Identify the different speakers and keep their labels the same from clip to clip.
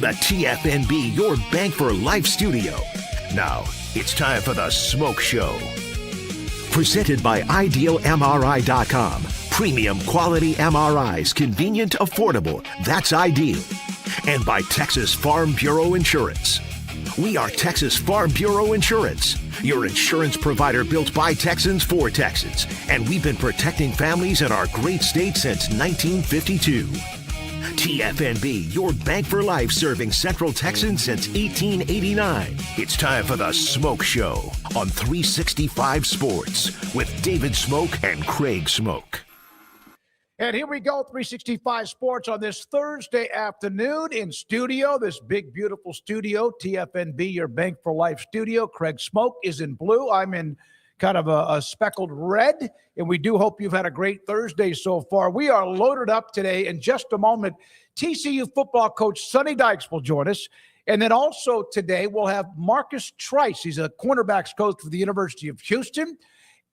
Speaker 1: the TFNB Your Bank for Life studio. Now, it's time for the Smoke Show. Presented by IdealMRI.com. Premium quality MRIs, convenient, affordable. That's ideal. And by Texas Farm Bureau Insurance. We are Texas Farm Bureau Insurance, your insurance provider built by Texans for Texans. And we've been protecting families in our great state since 1952. TFNB, your bank for life, serving Central Texans since 1889. It's time for the Smoke Show on 365 Sports with David Smoke and Craig Smoke.
Speaker 2: And here we go, 365 Sports on this Thursday afternoon in studio, this big, beautiful studio, TFNB, your Bank for Life studio. Craig Smoke is in blue. I'm in kind of a speckled red, and we do hope you've had a great Thursday so far. We are loaded up today. In just a moment, TCU football coach Sonny Dykes will join us. And then also today, we'll have Marcus Trice. He's a cornerbacks coach for the University of Houston.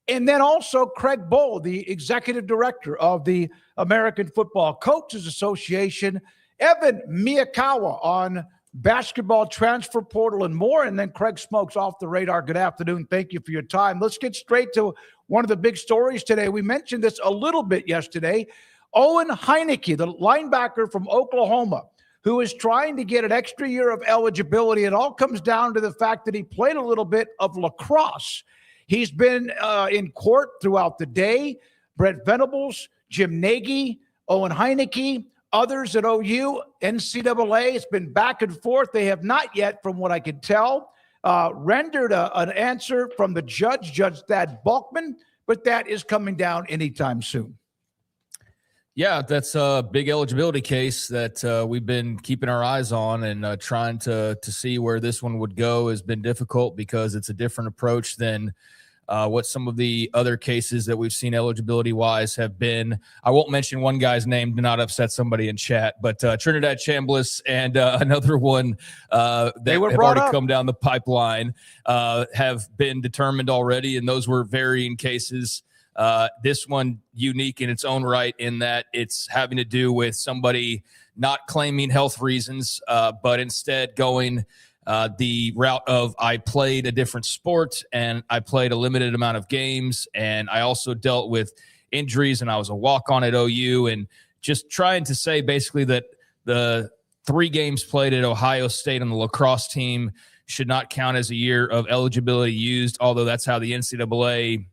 Speaker 2: And then also Craig Bohl, the executive director of the American Football Coaches Association, Evan Miya on basketball transfer portal and more. And then Craig Smoke's off the radar. Good afternoon. Thank you for your time. Let's get straight to one of the big stories today. We mentioned this a little bit yesterday. Owen Hineki, the linebacker from Oklahoma, who is trying to get an extra year of eligibility. It all comes down to the fact that he played a little bit of lacrosse. He's been in court throughout the day. Brett Venables, Jim Nagy, Owen Hineki, others at OU, NCAA. It's been back and forth. They have not yet, from what I can tell, rendered an answer from the judge, Judge Thad Bulkman, but that is coming down anytime soon.
Speaker 3: Yeah, that's a big eligibility case that we've been keeping our eyes on and trying to see where this one would go has been difficult because it's a different approach than what some of the other cases that we've seen eligibility-wise have been. I won't mention one guy's name to not upset somebody in chat, but Trinidad Chambliss and another one that have already come down the pipeline have been determined already, and those were varying cases. This one unique in its own right in that it's having to do with somebody not claiming health reasons, but instead going the route of I played a different sport and I played a limited amount of games, and I also dealt with injuries and I was a walk-on at OU, and just trying to say basically that the 3 games played at Ohio State on the lacrosse team should not count as a year of eligibility used, although that's how the NCAA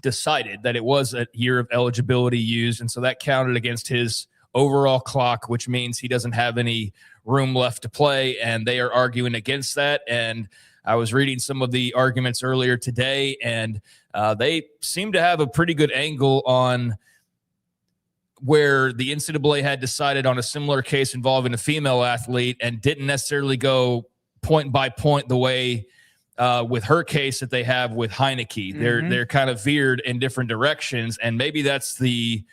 Speaker 3: decided that it was a year of eligibility used. And so that counted against his overall clock, which means he doesn't have any room left to play. And they are arguing against that. And I was reading some of the arguments earlier today, and they seem to have a pretty good angle on where the NCAA had decided on a similar case involving a female athlete and didn't necessarily go point by point the way with her case that they have with Hineki. They're kind of veered in different directions, and maybe that's the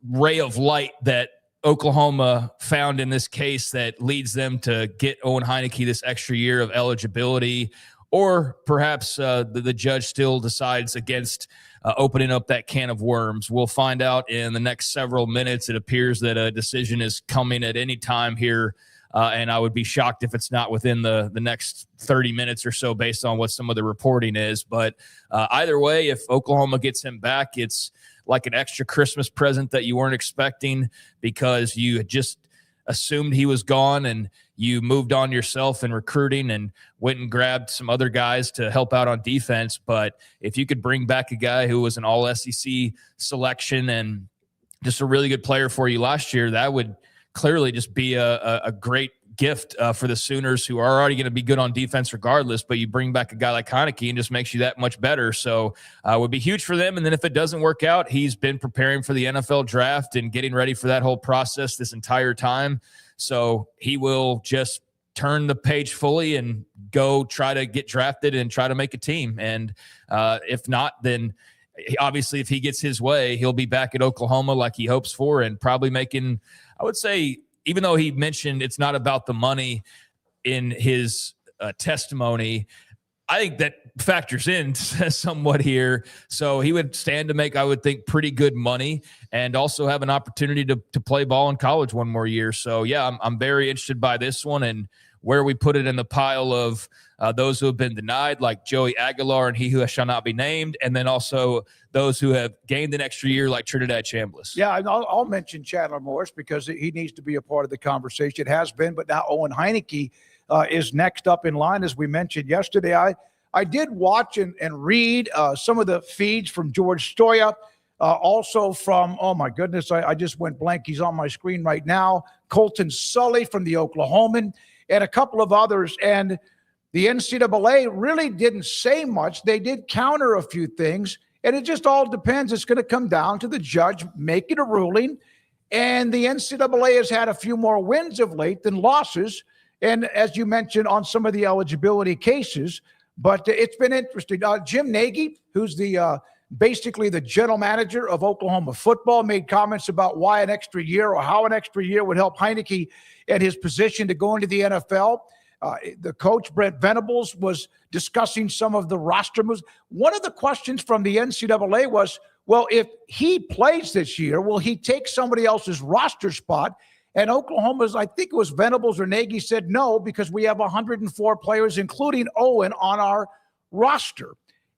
Speaker 3: ray of light that Oklahoma found in this case that leads them to get Owen Hineki this extra year of eligibility, or perhaps the judge still decides against opening up that can of worms. We'll find out in the next several minutes. It appears that a decision is coming at any time here. And I would be shocked if it's not within the next 30 minutes or so based on what some of the reporting is. But either way, if Oklahoma gets him back, it's like an extra Christmas present that you weren't expecting because you had just assumed he was gone and you moved on yourself in recruiting and went and grabbed some other guys to help out on defense. But if you could bring back a guy who was an all-SEC selection and just a really good player for you last year, that would clearly just be a great gift for the Sooners, who are already going to be good on defense regardless, but you bring back a guy like Hineki and just makes you that much better. So it would be huge for them. And then if it doesn't work out, he's been preparing for the NFL draft and getting ready for that whole process this entire time. So he will just turn the page fully and go try to get drafted and try to make a team. And if not, then obviously if he gets his way, he'll be back at Oklahoma like he hopes for and probably making, I would say, even though he mentioned it's not about the money in his testimony, I think that factors in somewhat here. So he would stand to make, I would think, pretty good money and also have an opportunity to play ball in college one more year. So, yeah, I'm very interested by this one and where we put it in the pile of those who have been denied, like Joey Aguilar and he who shall not be named, and then also those who have gained an extra year like Trinidad Chambliss.
Speaker 2: Yeah, and I'll mention Chandler Morris because he needs to be a part of the conversation. It has been, but now Owen Hineki is next up in line, as we mentioned yesterday. I did watch and read some of the feeds from George Stoya, also from, oh my goodness, I just went blank. He's on my screen right now. Colton Sully from the Oklahoman and a couple of others. And the NCAA really didn't say much. They did counter a few things, and it just all depends. It's going to come down to the judge making a ruling. And the NCAA has had a few more wins of late than losses. And as you mentioned on some of the eligibility cases, but it's been interesting. Jim Nagy, who's the basically the general manager of Oklahoma football, made comments about why an extra year or how an extra year would help Hineki at his position to go into the NFL. The coach, Brent Venables, was discussing some of the roster moves. One of the questions from the NCAA was, well, if he plays this year, will he take somebody else's roster spot? And Oklahoma's, I think it was Venables or Nagy, said no, because we have 104 players, including Owen, on our roster.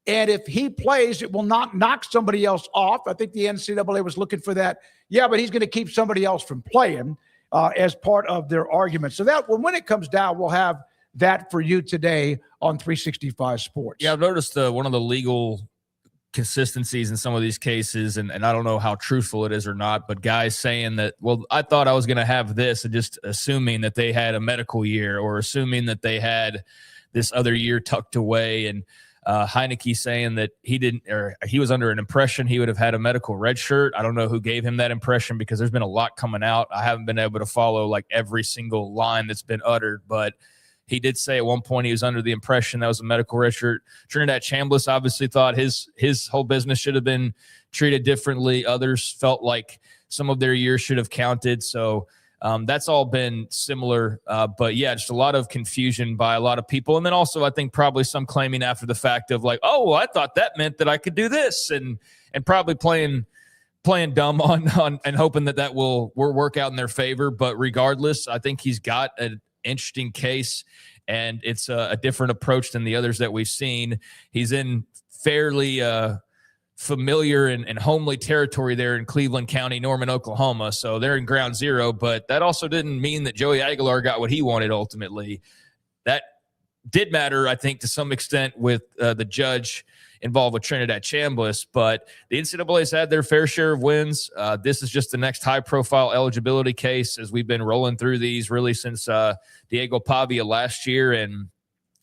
Speaker 2: And if he plays, it will not knock somebody else off. I think the NCAA was looking for that. Yeah, but he's going to keep somebody else from playing as part of their argument. So that when it comes down, we'll have that for you today on 365 Sports.
Speaker 3: Yeah, I've noticed one of the legal consistencies in some of these cases, and I don't know how truthful it is or not, but guys saying that, well, I thought I was going to have this, and just assuming that they had a medical year or assuming that they had this other year tucked away. And Hineki saying that he was under an impression he would have had a medical red shirt. I don't know who gave him that impression because there's been a lot coming out. I haven't been able to follow like every single line that's been uttered, but he did say at one point he was under the impression that was a medical red shirt. Trinidad Chambliss obviously thought his whole business should have been treated differently. Others felt like some of their years should have counted. So that's all been similar. But yeah, just a lot of confusion by a lot of people. And then also I think probably some claiming after the fact of like, oh, well, I thought that meant that I could do this, and probably playing dumb on and hoping that will work out in their favor. But regardless, I think he's got an interesting case, and it's a different approach than the others that we've seen. He's in fairly familiar and homely territory there in Cleveland County, Norman, Oklahoma. So they're in ground zero, but that also didn't mean that Joey Aguilar got what he wanted ultimately. That did matter, I think, to some extent with the judge involved with Trinidad Chambliss, but the NCAA's had their fair share of wins. This is just the next high-profile eligibility case as we've been rolling through these really since Diego Pavia last year, and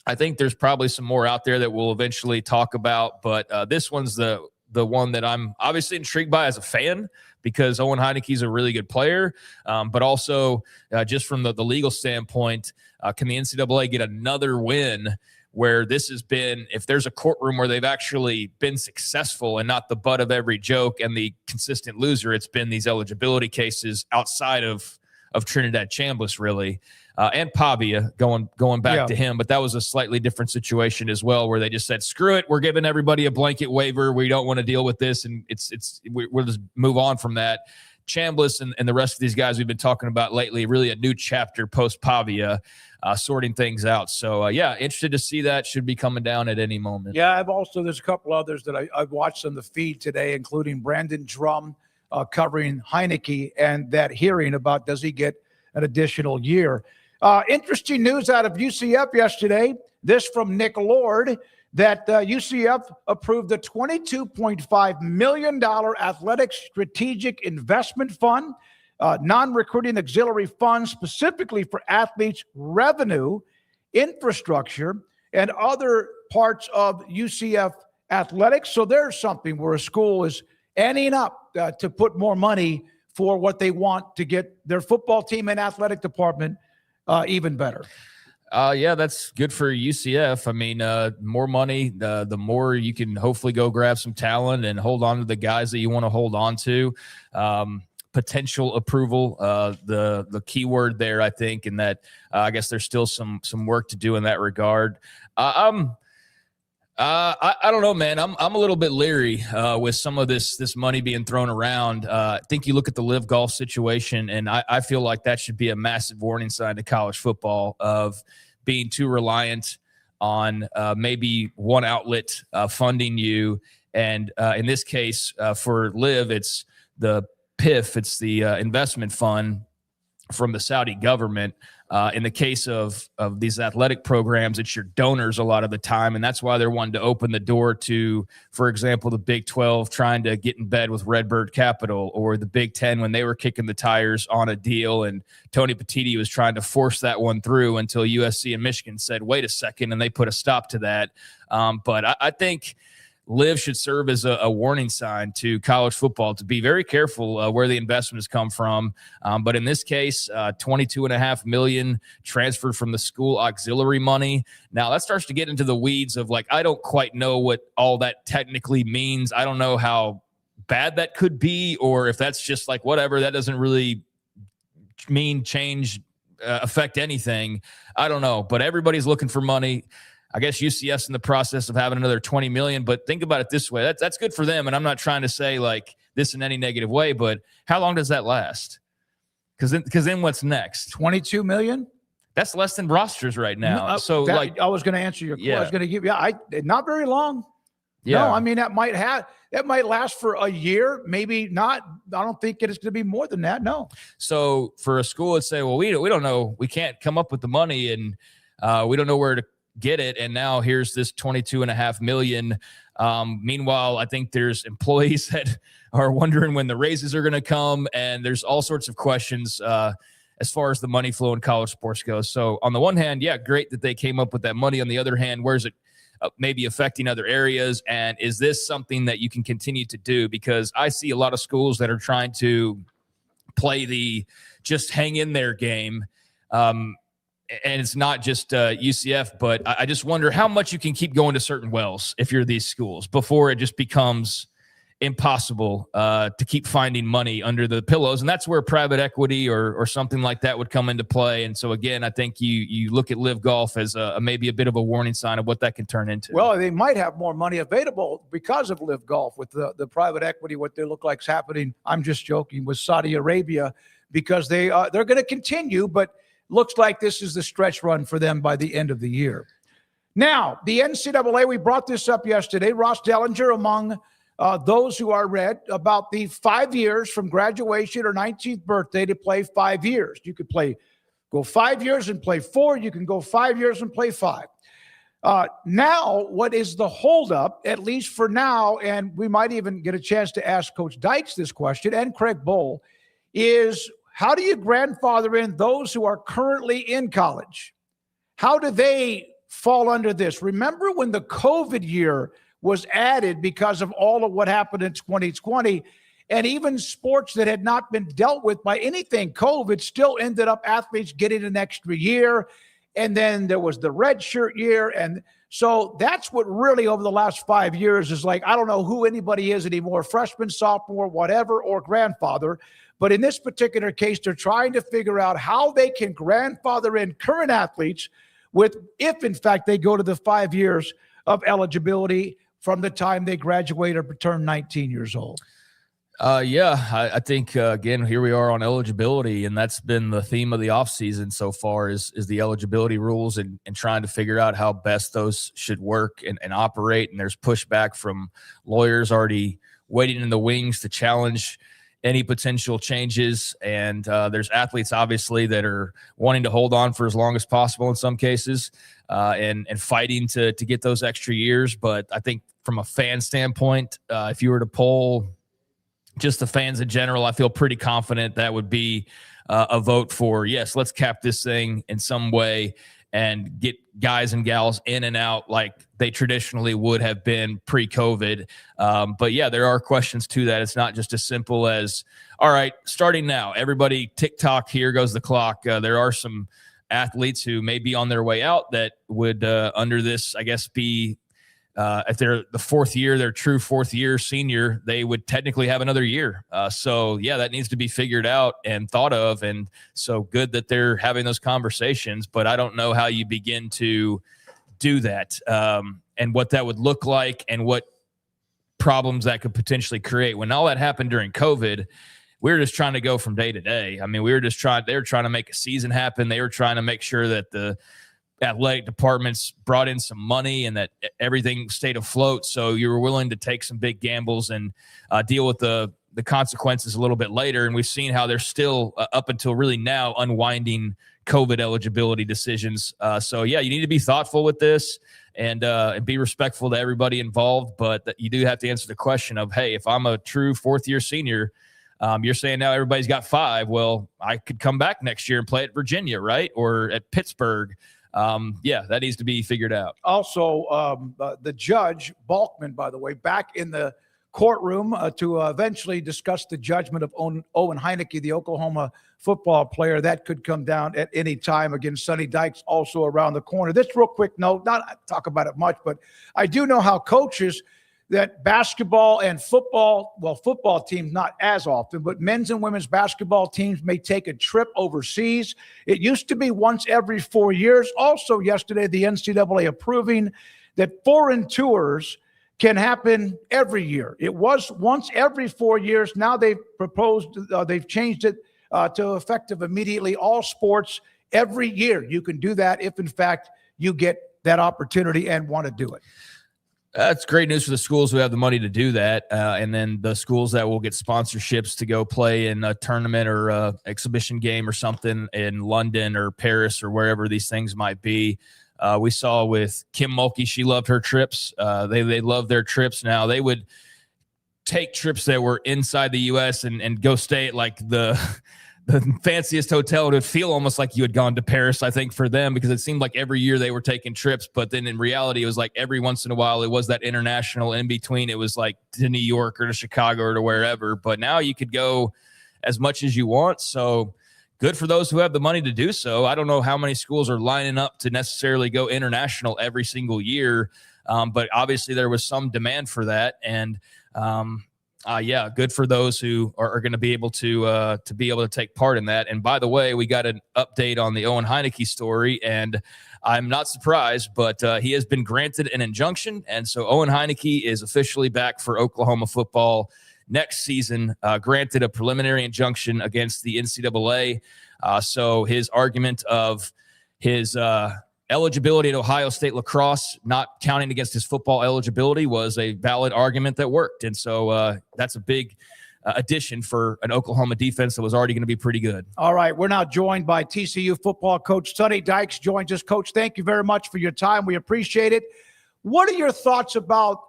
Speaker 3: I think there's probably some more out there that we'll eventually talk about, but this one's the one that I'm obviously intrigued by as a fan because Owen Hineke's a really good player, but also just from the legal standpoint, can the NCAA get another win where this has been, if there's a courtroom where they've actually been successful and not the butt of every joke and the consistent loser, it's been these eligibility cases outside of Trinidad Chambliss, really, and Pavia going back to him. But that was a slightly different situation as well, where they just said, screw it, we're giving everybody a blanket waiver. We don't want to deal with this, and we'll just move on from that. Chambliss and the rest of these guys we've been talking about lately, really a new chapter post-Pavia, sorting things out. So, interested to see that. Should be coming down at any moment.
Speaker 2: Yeah, there's a couple others that I've watched on the feed today, including Brandon Drum covering Hineki and that hearing about does he get an additional year. Interesting news out of UCF yesterday. This from Nick Lord, that UCF approved a $22.5 million athletic strategic investment fund, non-recruiting auxiliary funds specifically for athletes' revenue, infrastructure, and other parts of UCF athletics. So there's something where a school is anteing up to put more money for what they want to get their football team and athletic department even better.
Speaker 3: That's good for UCF. I mean, more money, the more you can hopefully go grab some talent and hold on to the guys that you want to hold on to. Potential approval, the key word there, I think, and that I guess there's still some work to do in that regard. I don't know, man. I'm a little bit leery with some of this money being thrown around. I think you look at the LIV Golf situation, and I feel like that should be a massive warning sign to college football of being too reliant on maybe one outlet funding you. And in this case, for LIV, it's the PIF, it's the investment fund from the Saudi government. In the case of these athletic programs, it's your donors a lot of the time, and that's why they're wanting to open the door to, for example, the Big 12 trying to get in bed with Redbird Capital, or the Big 10 when they were kicking the tires on a deal, and Tony Petitti was trying to force that one through until USC and Michigan said, wait a second, and they put a stop to that. But I think LIV should serve as a warning sign to college football to be very careful where the investment has come from. But in this case, $22.5 million transferred from the school auxiliary money. Now that starts to get into the weeds of, like, I don't quite know what all that technically means. I don't know how bad that could be, or if that's just like, whatever, that doesn't really mean change, affect anything. I don't know, but everybody's looking for money. I guess UCF's in the process of having another $20 million, but think about it this way. That's good for them. And I'm not trying to say like this in any negative way, but how long does that last? Because then what's next?
Speaker 2: 22 million?
Speaker 3: That's less than rosters right now.
Speaker 2: I was going to answer your question. I was going to give you, not very long. Yeah. No, I mean, that might last for a year, maybe not. I don't think it's going to be more than that. No. So
Speaker 3: for a school would say, well, we don't know. We can't come up with the money, and we don't know where to get it, and now here's this $22.5 million. Meanwhile, I think there's employees that are wondering when the raises are going to come, and there's all sorts of questions as far as the money flow in college sports goes. So on the one hand, yeah, great that they came up with that money. On the other hand, where's it maybe affecting other areas, and is this something that you can continue to do? Because I see a lot of schools that are trying to play the just hang in there game. And it's not just UCF, but I just wonder how much you can keep going to certain wells if you're these schools before it just becomes impossible to keep finding money under the pillows. And that's where private equity or something like that would come into play. And so, again, I think you look at LIV Golf as maybe a bit of a warning sign of what that can turn into.
Speaker 2: Well, they might have more money available because of LIV Golf with the private equity, what they look like is happening. I'm just joking with Saudi Arabia, because they're going to continue, but looks like this is the stretch run for them by the end of the year. Now, the NCAA, we brought this up yesterday. Ross Dellinger among those who are read about the 5 years from graduation or 19th birthday to play 5 years. You could go 5 years and play 4. You can go 5 years and play 5. Now, what is the holdup, at least for now, and we might even get a chance to ask Coach Dykes this question and Craig Bohl, is how do you grandfather in those who are currently in college? How do they fall under this? Remember when the COVID year was added because of all of what happened in 2020, and even sports that had not been dealt with by anything COVID still ended up athletes getting an extra year. And then there was the red shirt year. And so that's what really over the last 5 years is like, I don't know who anybody is anymore, freshman, sophomore, whatever, or grandfather. But in this particular case, they're trying to figure out how they can grandfather in current athletes if in fact they go to the 5 years of eligibility from the time they graduate or turn 19 years old.
Speaker 3: I think, again, here we are on eligibility, and that's been the theme of the offseason so far is the eligibility rules and trying to figure out how best those should work and operate. And there's pushback from lawyers already waiting in the wings to challenge any potential changes. And there's athletes, obviously, that are wanting to hold on for as long as possible in some cases and fighting to get those extra years. But I think from a fan standpoint, if you were to poll just the fans in general, I feel pretty confident that would be a vote for, yes, let's cap this thing in some way and get guys and gals in and out like they traditionally would have been pre-COVID. But yeah, there are questions to that. It's not just as simple as, all right, starting now, everybody tick-tock, here goes the clock. There are some athletes who may be on their way out that would, under this, I guess, be if they're the fourth year, their true fourth year senior, they would technically have another year. So yeah, that needs to be figured out and thought of. And so good that they're having those conversations, but I don't know how you begin to do that. and what that would look like and what problems that could potentially create. When all that happened during COVID, we were just trying to go from day to day. I mean, they were trying to make a season happen. They were trying to make sure that the athletic departments brought in some money and that everything stayed afloat. So you were willing to take some big gambles and deal with the consequences a little bit later. And we've seen how they're still up until really now unwinding COVID eligibility decisions. So yeah, you need to be thoughtful with this and be respectful to everybody involved. But you do have to answer the question of, hey, if I'm a true fourth-year senior, you're saying now everybody's got 5. Well, I could come back next year and play at Virginia, right? Or at Pittsburgh. Yeah, that needs to be figured out.
Speaker 2: Also, the judge, Balkman, by the way, back in the courtroom to eventually discuss the judgment of Owen Hineki, the Oklahoma football player. That could come down at any time. Again, Sonny Dykes also around the corner. This real quick note, not talk about it much, but I do know how coaches that basketball and football, well, football teams not as often, but men's and women's basketball teams may take a trip overseas. It used to be once every 4 years. Also yesterday, the NCAA approving that foreign tours can happen every year. It was once every 4 years. Now they've proposed, they've changed it to effective immediately. All sports every year. You can do that if, in fact, you get that opportunity and want to do it.
Speaker 3: That's great news for the schools who have the money to do that. And then the schools that will get sponsorships to go play in a tournament or exhibition game or something in London or Paris or wherever these things might be. We saw with Kim Mulkey, she loved her trips. They love their trips now. They would take trips that were inside the U.S. and go stay at like the fanciest hotel. It would feel almost like you had gone to Paris, I think, for them, because it seemed like every year they were taking trips. But then in reality, it was like every once in a while, it was that international in between. It was like to New York or to Chicago or to wherever. But now you could go as much as you want. So good for those who have the money to do so. I don't know how many schools are lining up to necessarily go international every single year. But obviously there was some demand for that. And yeah, good for those who are going to be able to take part in that. And by the way, we got an update on the Owen Hineki story, and I'm not surprised, but he has been granted an injunction. And so Owen Hineki is officially back for Oklahoma football next season, granted a preliminary injunction against the NCAA. So his argument of his eligibility at Ohio State lacrosse not counting against his football eligibility was a valid argument that worked. And so that's a big addition for an Oklahoma defense that was already going to be pretty good.
Speaker 2: All right, we're now joined by TCU football coach Sonny Dykes joins us. Coach, thank you very much for your time. We appreciate it. What are your thoughts about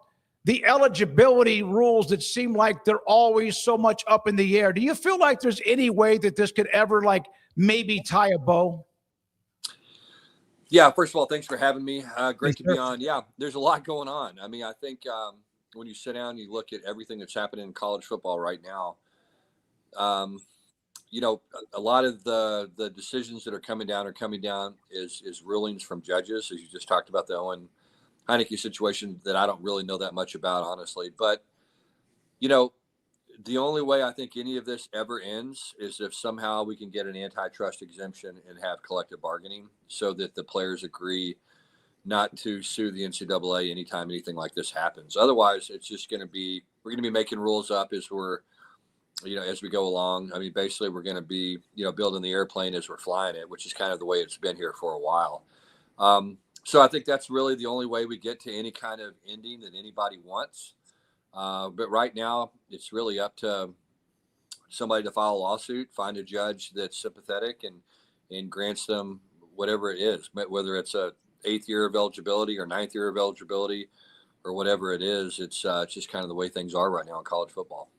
Speaker 2: the eligibility rules that seem like they're always so much up in the air? Do you feel like there's any way that this could ever maybe tie a bow?
Speaker 4: Yeah, first of all, thanks for having me. Great to be on. Yeah, there's a lot going on. I mean, I think when you sit down and you look at everything that's happening in college football right now, you know, a lot of the decisions that are coming down is rulings from judges, as you just talked about the Owen Hineki situation that I don't really know that much about, honestly. But, you know, the only way I think any of this ever ends is if somehow we can get an antitrust exemption and have collective bargaining so that the players agree not to sue the NCAA anytime anything like this happens. Otherwise, it's just going to be, we're going to be making rules up as as we go along. I mean, basically we're going to be, building the airplane as we're flying it, which is kind of the way it's been here for a while. So I think that's really the only way we get to any kind of ending that anybody wants. But right now, it's really up to somebody to file a lawsuit, find a judge that's sympathetic and grants them whatever it is, whether it's a 8th year of eligibility or 9th year of eligibility or whatever it is. It's just kind of the way things are right now in college football.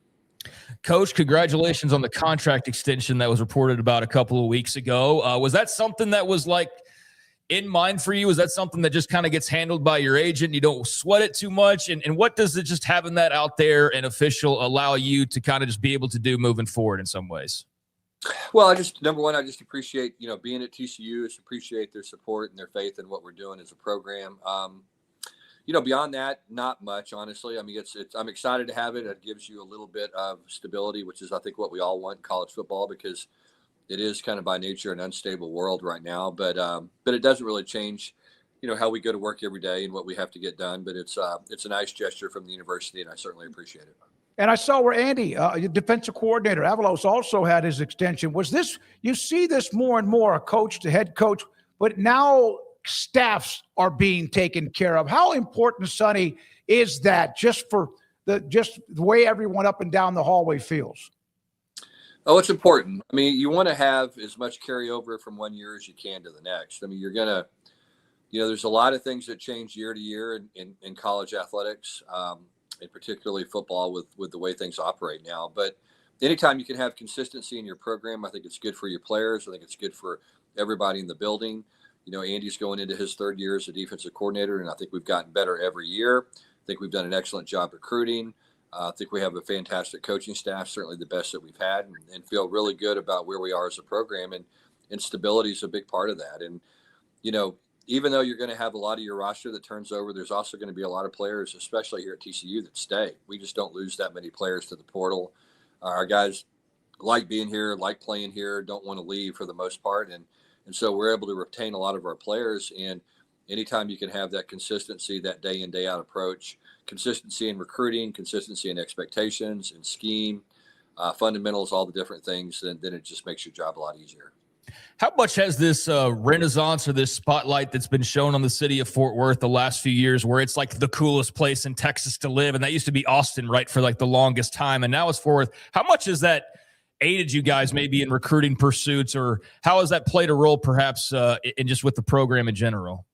Speaker 3: Coach, congratulations on the contract extension that was reported about a couple of weeks ago. Was that something that was in mind for you? Is that something that just kind of gets handled by your agent? You don't sweat it too much? And what does it just having that out there and official allow you to kind of just be able to do moving forward in some ways?
Speaker 4: Well, number one, I just appreciate, being at TCU. I appreciate their support and their faith in what we're doing as a program. Beyond that, not much, honestly. I mean, I'm excited to have it. It gives you a little bit of stability, which is, I think, what we all want in college football, because it is kind of by nature an unstable world right now, but it doesn't really change how we go to work every day and what we have to get done. But it's a nice gesture from the university, and I certainly appreciate it.
Speaker 2: And I saw where Andy, defensive coordinator, Avalos also had his extension. Was this, you see this more and more, a coach to head coach, but now staffs are being taken care of. How important, Sonny, is that just for the way everyone up and down the hallway feels?
Speaker 4: Oh, it's important. I mean, you want to have as much carryover from one year as you can to the next. I mean, you're going to, there's a lot of things that change year to year in college athletics. And particularly football with the way things operate now. But anytime you can have consistency in your program, I think it's good for your players. I think it's good for everybody in the building. Andy's going into his third year as a defensive coordinator, and I think we've gotten better every year. I think we've done an excellent job recruiting. I think we have a fantastic coaching staff, certainly the best that we've had, and feel really good about where we are as a program. And stability is a big part of that. And, even though you're going to have a lot of your roster that turns over, there's also going to be a lot of players, especially here at TCU, that stay. We just don't lose that many players to the portal. Our guys like being here, like playing here, don't want to leave for the most part. And so we're able to retain a lot of our players. And anytime you can have that consistency, that day in, day out approach, consistency in recruiting, consistency in expectations and scheme, fundamentals, all the different things, then it just makes your job a lot easier.
Speaker 3: How much has this renaissance or this spotlight that's been shown on the city of Fort Worth the last few years, where it's like the coolest place in Texas to live, and that used to be Austin, right, for like the longest time, and now it's Fort Worth. How much has that aided you guys maybe in recruiting pursuits, or how has that played a role perhaps in just with the program in general?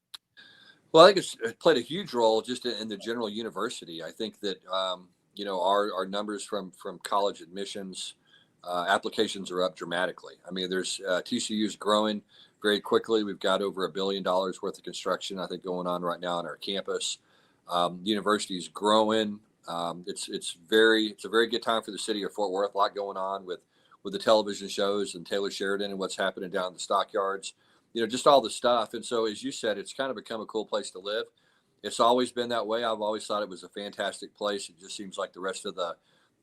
Speaker 4: Well, I think it's played a huge role just in the general university. I think that, our numbers from college admissions, applications are up dramatically. I mean, there's TCU is growing very quickly. We've got over $1 billion worth of construction, I think, going on right now on our campus. The university is growing. It's a very good time for the city of Fort Worth. A lot going on with the television shows and Taylor Sheridan and what's happening down in the stockyards. Just all the stuff. And so, as you said, it's kind of become a cool place to live. It's always been that way. I've always thought it was a fantastic place. It just seems like the rest of the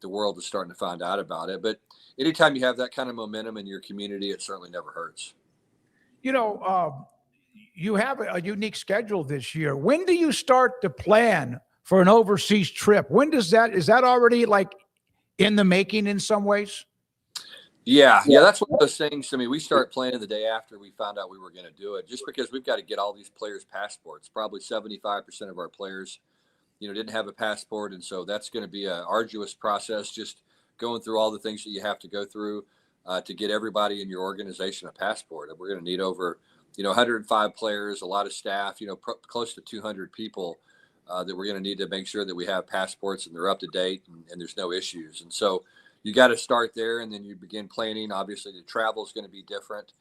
Speaker 4: world is starting to find out about it. But anytime you have that kind of momentum in your community, it certainly never hurts.
Speaker 2: You have a unique schedule this year. When do you start to plan for an overseas trip? Is that already like in the making in some ways? Yeah,
Speaker 4: that's one of those things. I mean, we start planning the day after we found out we were going to do it, just because we've got to get all these players' passports. Probably 75% of our players didn't have a passport. And so that's going to be an arduous process, just going through all the things that you have to go through to get everybody in your organization a passport. And we're going to need over, 105 players, a lot of staff, close to 200 people that we're going to need to make sure that we have passports and they're up to date and there's no issues. And so you got to start there, and then you begin planning. Obviously the travel is going to be different.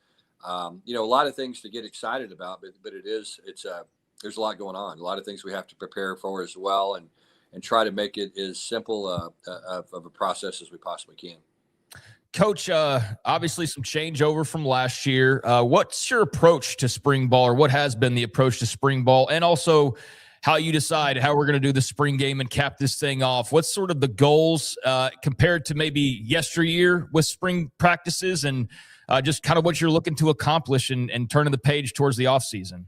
Speaker 4: A lot of things to get excited about, but there's a lot going on, a lot of things we have to prepare for as well, and try to make it as simple of a process as we possibly can.
Speaker 3: Coach, obviously some changeover from last year. What's your approach to spring ball, or what has been the approach to spring ball, and also how you decide how we're going to do the spring game and cap this thing off? What's sort of the goals compared to maybe yesteryear with spring practices, and just kind of what you're looking to accomplish and turning the page towards the off season?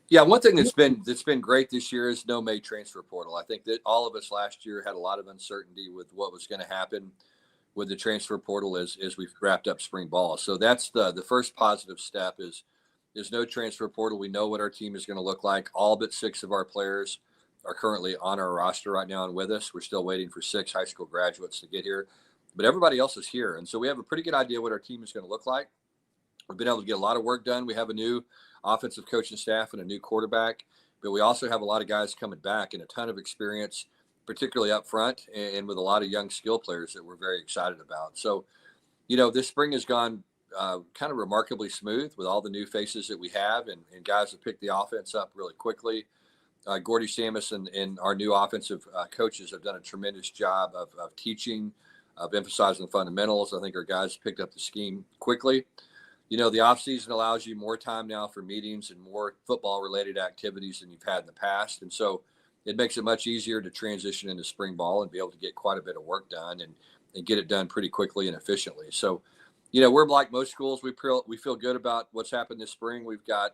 Speaker 4: Yeah, one thing that's been great this year is no May transfer portal. I think that all of us last year had a lot of uncertainty with what was going to happen with the transfer portal as we've wrapped up spring ball. So that's the first positive step is no transfer portal. We know what our team is going to look like. All but 6 of our players are currently on our roster right now and with us. We're still waiting for 6 high school graduates to get here, but everybody else is here. And so we have a pretty good idea what our team is going to look like. We've been able to get a lot of work done. We have a new offensive coaching staff and a new quarterback, but we also have a lot of guys coming back and a ton of experience, particularly up front, and with a lot of young skill players that we're very excited about. So, this spring has gone kind of remarkably smooth with all the new faces that we have, and guys have picked the offense up really quickly. Gordy Samus and our new offensive coaches have done a tremendous job of teaching, of emphasizing the fundamentals. I think our guys picked up the scheme quickly. The offseason allows you more time now for meetings and more football-related activities than you've had in the past. And so it makes it much easier to transition into spring ball and be able to get quite a bit of work done and get it done pretty quickly and efficiently. So, we're like most schools. We feel good about what's happened this spring. We've got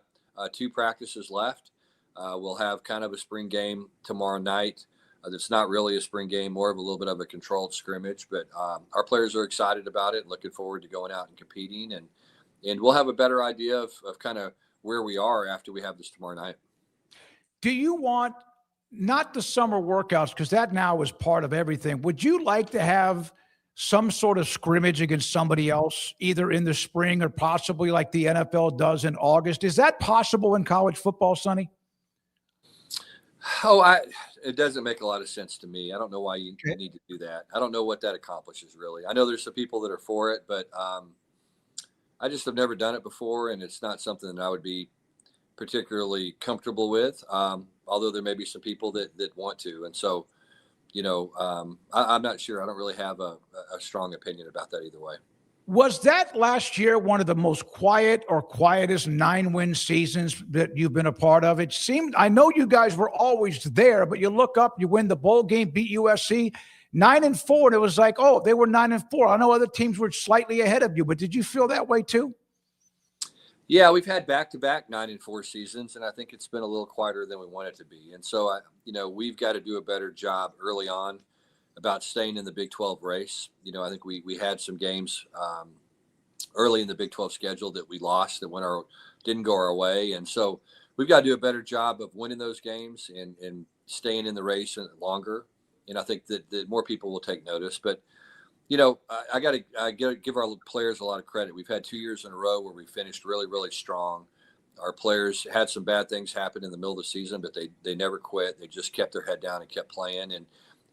Speaker 4: 2 practices left. We'll have kind of a spring game tomorrow night. That's not really a spring game, more of a little bit of a controlled scrimmage, but our players are excited about it, looking forward to going out and competing, and we'll have a better idea of kind of where we are after we have this tomorrow night.
Speaker 2: Do you want not the summer workouts, because that now is part of everything? Would you like to have some sort of scrimmage against somebody else, either in the spring or possibly like the NFL does in August? Is that possible in college football, Sonny?
Speaker 4: It doesn't make a lot of sense to me. I don't know why you need to do that. I don't know what that accomplishes, really. I know there's some people that are for it, but I just have never done it before, and it's not something that I would be particularly comfortable with, although there may be some people that want to. And so, I'm not sure. I don't really have a strong opinion about that either way.
Speaker 2: Was that last year one of the most quiet or quietest 9-win seasons that you've been a part of? It seemed, I know you guys were always there, but you look up, you win the bowl game, beat USC 9-4, and it was like, oh, they were 9-4. I know other teams were slightly ahead of you, but did you feel that way too?
Speaker 4: Yeah, we've had back-to-back 9-4 seasons, and I think it's been a little quieter than we want it to be. And so, we've got to do a better job early on about staying in the Big 12 race. I think we had some games early in the Big 12 schedule that we lost that didn't go our way. And so we've got to do a better job of winning those games and staying in the race longer. And I think that more people will take notice. But, I got to give our players a lot of credit. We've had 2 years in a row where we finished really, really strong. Our players had some bad things happen in the middle of the season, but they never quit. They just kept their head down and kept playing. And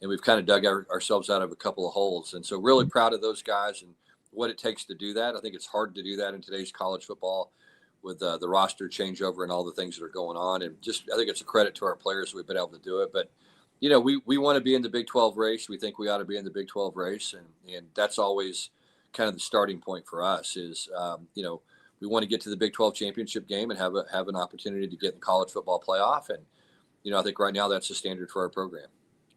Speaker 4: we've kind of dug ourselves out of a couple of holes. And so really proud of those guys and what it takes to do that. I think it's hard to do that in today's college football with the roster changeover and all the things that are going on. And I think it's a credit to our players that we've been able to do it. But, we want to be in the Big 12 race. We think we ought to be in the Big 12 race. And that's always kind of the starting point for us is, we want to get to the Big 12 championship game and have an opportunity to get in the college football playoff. And, I think right now that's the standard for our program.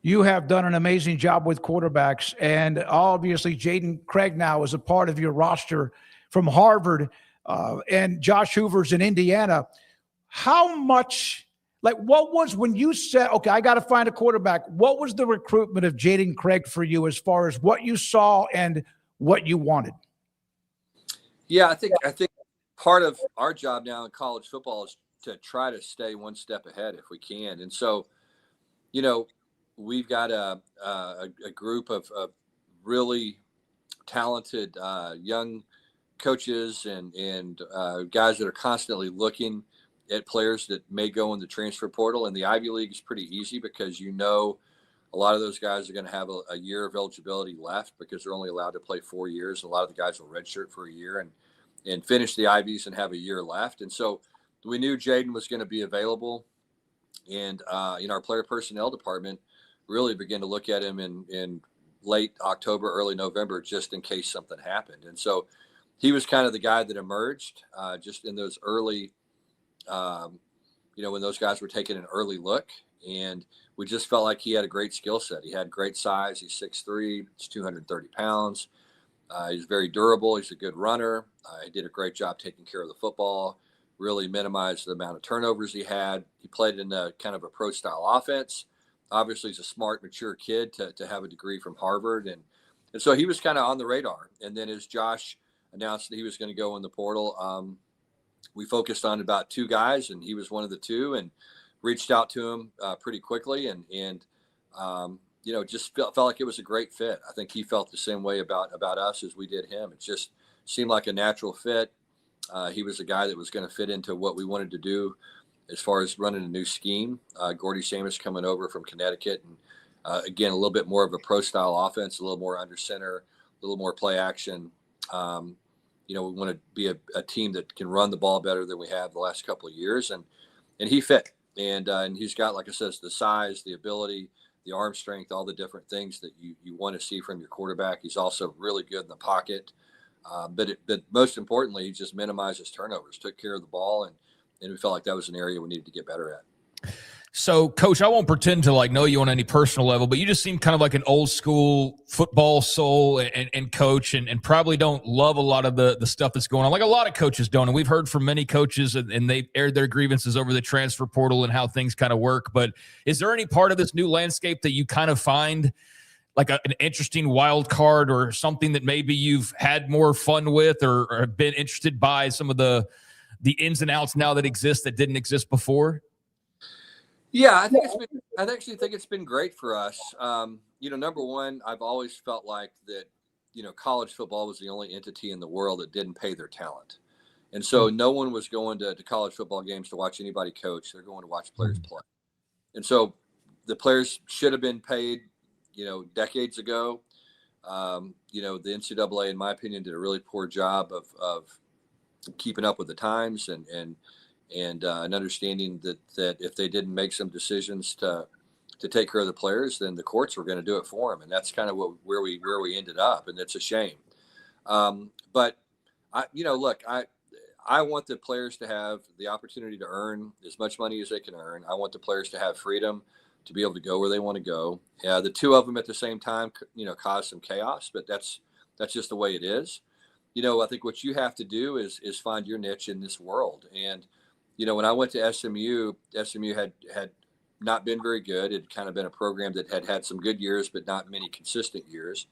Speaker 2: You have done an amazing job with quarterbacks, and obviously Jaden Craig now is a part of your roster from Harvard, and Josh Hoover's in Indiana. How much, what was when you said, okay, I got to find a quarterback, what was the recruitment of Jaden Craig for you as far as what you saw and what you wanted?
Speaker 4: Yeah, I think part of our job now in college football is to try to stay one step ahead if we can. And so, we've got a group of really talented young coaches and guys that are constantly looking at players that may go in the transfer portal. And the Ivy League is pretty easy because a lot of those guys are going to have a year of eligibility left because they're only allowed to play 4 years. A lot of the guys will redshirt for a year and finish the Ivies and have a year left. And so we knew Jaden was going to be available. And our player personnel department really began to look at him in late October, early November, just in case something happened. And so he was kind of the guy that emerged just in those early, when those guys were taking an early look. And we just felt like he had a great skill set. He had great size. He's 6'3", he's 230 pounds. He's very durable. He's a good runner. He did a great job taking care of the football, really minimized the amount of turnovers he had. He played in a kind of a pro-style offense. Obviously, he's a smart, mature kid to have a degree from Harvard. And so he was kind of on the radar. And then as Josh announced that he was going to go in the portal, we focused on about 2 guys, and he was one of the 2 and reached out to him pretty quickly and just felt like it was a great fit. I think he felt the same way about us as we did him. It just seemed like a natural fit. He was a guy that was going to fit into what we wanted to do as far as running a new scheme. Gordy Samus coming over from Connecticut. And again, a little bit more of a pro-style offense, a little more under center, a little more play action. We want to be a team that can run the ball better than we have the last couple of years. And he fit. And he's got, like I said, the size, the ability, the arm strength, all the different things that you want to see from your quarterback. He's also really good in the pocket. But most importantly, he just minimized his turnovers, took care of the ball, and we felt like that was an area we needed to get better at.
Speaker 3: So, Coach, I won't pretend to know you on any personal level, but you just seem kind of like an old school football soul and coach, and probably don't love a lot of the stuff that's going on, like a lot of coaches don't. And we've heard from many coaches, and they've aired their grievances over the transfer portal and how things kind of work. But is there any part of this new landscape that you kind of find like an interesting wild card, or something that maybe you've had more fun with, or have been interested by some of the ins and outs now that exist that didn't exist before?
Speaker 4: Yeah, I actually think it's been great for us. Number one, I've always felt like that, college football was the only entity in the world that didn't pay their talent. And so no one was going to college football games to watch anybody coach. They're going to watch players play. And so the players should have been paid, decades ago. The NCAA, in my opinion, did a really poor job of keeping up with the times and understanding that if they didn't make some decisions to take care of the players, then the courts were going to do it for them, and that's kind of where we ended up, and it's a shame. But I want the players to have the opportunity to earn as much money as they can earn. I want the players to have freedom to be able to go where they want to go. The two of them at the same time, cause some chaos, but that's just the way it is. I think what you have to do is find your niche in this world. And when I went to SMU had not been very good. It had kind of been a program that had some good years, but not many consistent years.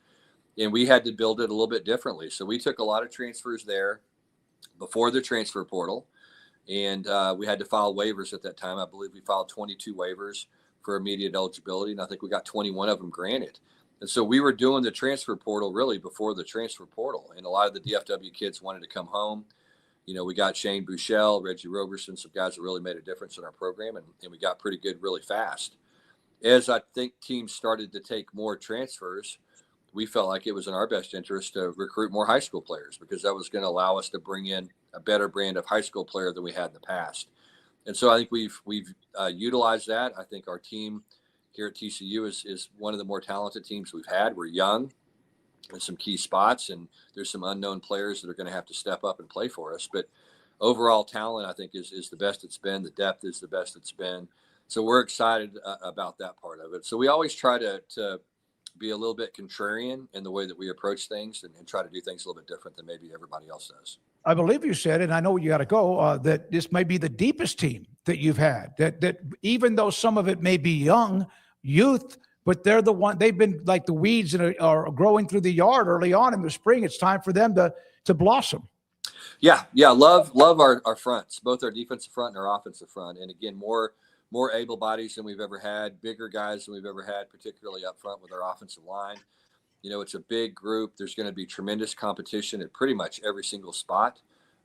Speaker 4: And we had to build it a little bit differently. So we took a lot of transfers there before the transfer portal. And we had to file waivers at that time. I believe we filed 22 waivers for immediate eligibility. And I think we got 21 of them granted. And so we were doing the transfer portal really before the transfer portal. And a lot of the DFW kids wanted to come home. We got Shane Buechele, Reggie Roberson, some guys that really made a difference in our program, and we got pretty good really fast. As I think teams started to take more transfers, we felt like it was in our best interest to recruit more high school players, because that was going to allow us to bring in a better brand of high school player than we had in the past. And so I think we've utilized that. I think our team here at TCU is one of the more talented teams we've had. We're young in some key spots, and there's some unknown players that are going to have to step up and play for us. But overall talent, I think, is the best it's been. The depth is the best it's been. So we're excited about that part of it. So we always try to be a little bit contrarian in the way that we approach things, and try to do things a little bit different than maybe everybody else does. I
Speaker 2: believe you said, and I know you got to go, that this may be the deepest team that you've had, that even though some of it may be young, youth, but they're the one, they've been like the weeds that are growing through the yard early on in the spring. It's time for them to blossom.
Speaker 4: Yeah. Love our fronts, both our defensive front and our offensive front. And again, more able bodies than we've ever had, bigger guys than we've ever had, particularly up front with our offensive line. It's a big group. There's going to be tremendous competition at pretty much every single spot.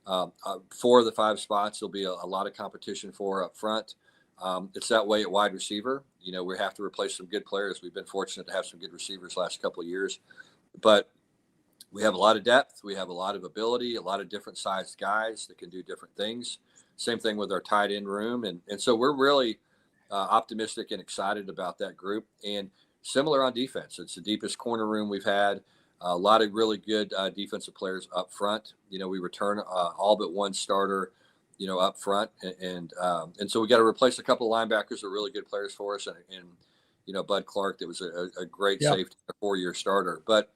Speaker 4: 4 of the 5 spots, there'll be a lot of competition for up front. It's that way at wide receiver. We have to replace some good players. We've been fortunate to have some good receivers last couple of years, but we have a lot of depth. We have a lot of ability, a lot of different sized guys that can do different things. Same thing with our tight end room. And so we're really optimistic and excited about that group. And similar on defense, it's the deepest corner room we've had. A lot of really good defensive players up front. We return all but one starter up front. And so we got to replace a couple of linebackers that are really good players for us. And Bud Clark, that was a great safety, a 4-year starter. But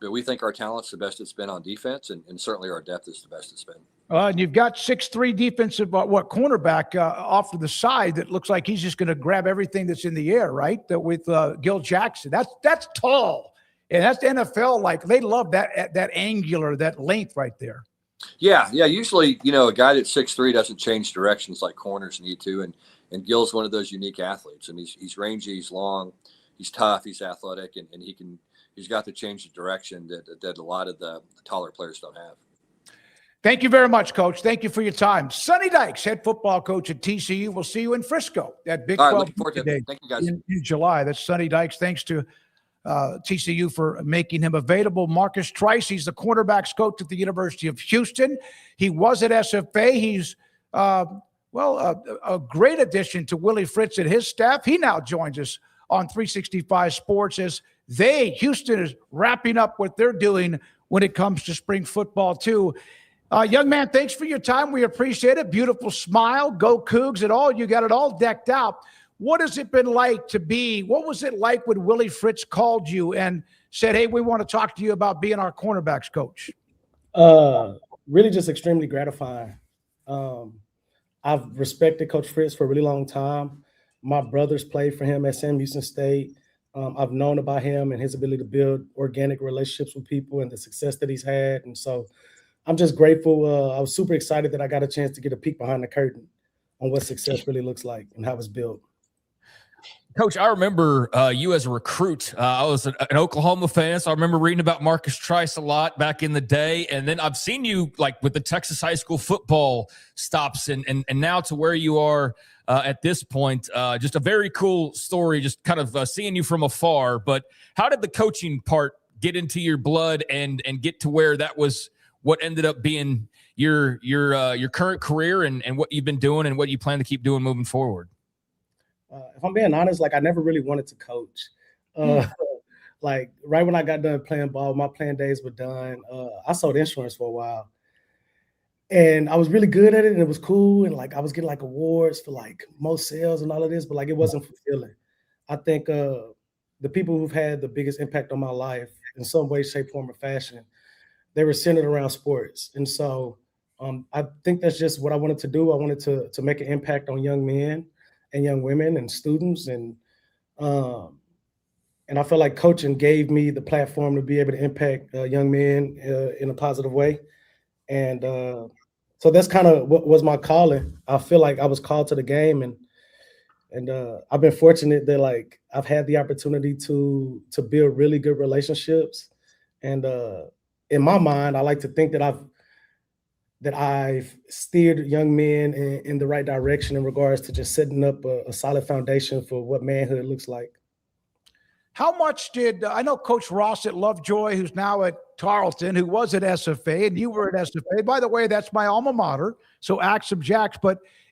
Speaker 4: we think our talent's the best it's been on defense, and certainly our depth is the best it's been.
Speaker 2: And you've got 6'3" defensive, cornerback off to the side that looks like he's just going to grab everything that's in the air, right? With Gil Jackson. That's tall. And that's the NFL. Like, they love that angular, that length right there.
Speaker 4: Yeah. Usually, a guy that's 6'3" doesn't change directions like corners need to. And Gil's one of those unique athletes. And he's rangy, he's long, he's tough, he's athletic, and he's got to change the direction that a lot of the taller players don't have.
Speaker 2: Thank you very much, Coach. Thank you for your time. Sonny Dykes, head football coach at TCU. We'll see you in Frisco at Big 12 today.
Speaker 4: Thank you, guys.
Speaker 2: In July. That's Sonny Dykes. Thanks to TCU for making him available. Marcus Trice, he's the cornerbacks coach at the University of Houston. He was at SFA. He's a great addition to Willie Fritz and his staff. He now joins us on 365 Sports as Houston is wrapping up what they're doing when it comes to spring football too. Young man, thanks for your time. We appreciate it. Beautiful smile. Go Cougs and all. You got it all decked out. What has it been like to be? What was it like when Willie Fritz called you and said, "Hey, we want to talk to you about being our cornerbacks coach"?
Speaker 5: Really just extremely gratifying. I've respected Coach Fritz for a really long time. My brothers played for him at Sam Houston State. I've known about him and his ability to build organic relationships with people and the success that he's had. And so I'm just grateful. I was super excited that I got a chance to get a peek behind the curtain on what success really looks like and how it's built.
Speaker 3: Coach, I remember you as a recruit. I was an Oklahoma fan, so I remember reading about Marcus Trice a lot back in the day. And then I've seen you like with the Texas high school football stops and now to where you are at this point. Just a very cool story, just kind of seeing you from afar. But how did the coaching part get into your blood and get to where that was what ended up being your current career and what you've been doing and what you plan to keep doing moving forward?
Speaker 5: If I'm being honest, like I never really wanted to coach. Like right when I got done playing ball, my playing days were done. I sold insurance for a while, and I was really good at it, and it was cool. And like I was getting like awards for like most sales and all of this, but like it wasn't fulfilling. I think the people who've had the biggest impact on my life in some way, shape, form, or fashion, they were centered around sports, and so I think that's just what I wanted to do. I wanted to make an impact on young men and young women and students. And I feel like coaching gave me the platform to be able to impact young men in a positive way. And so that's kind of what was my calling. I feel like I was called to the game, and I've been fortunate that like I've had the opportunity to build really good relationships. And in my mind, I like to think that I've steered young men in the right direction in regards to just setting up a solid foundation for what manhood looks like.
Speaker 2: How much did I know Coach Ross at Lovejoy, who's now at Tarleton, who was at SFA, and you were at SFA. By the way, that's my alma mater, so Axum Jacks.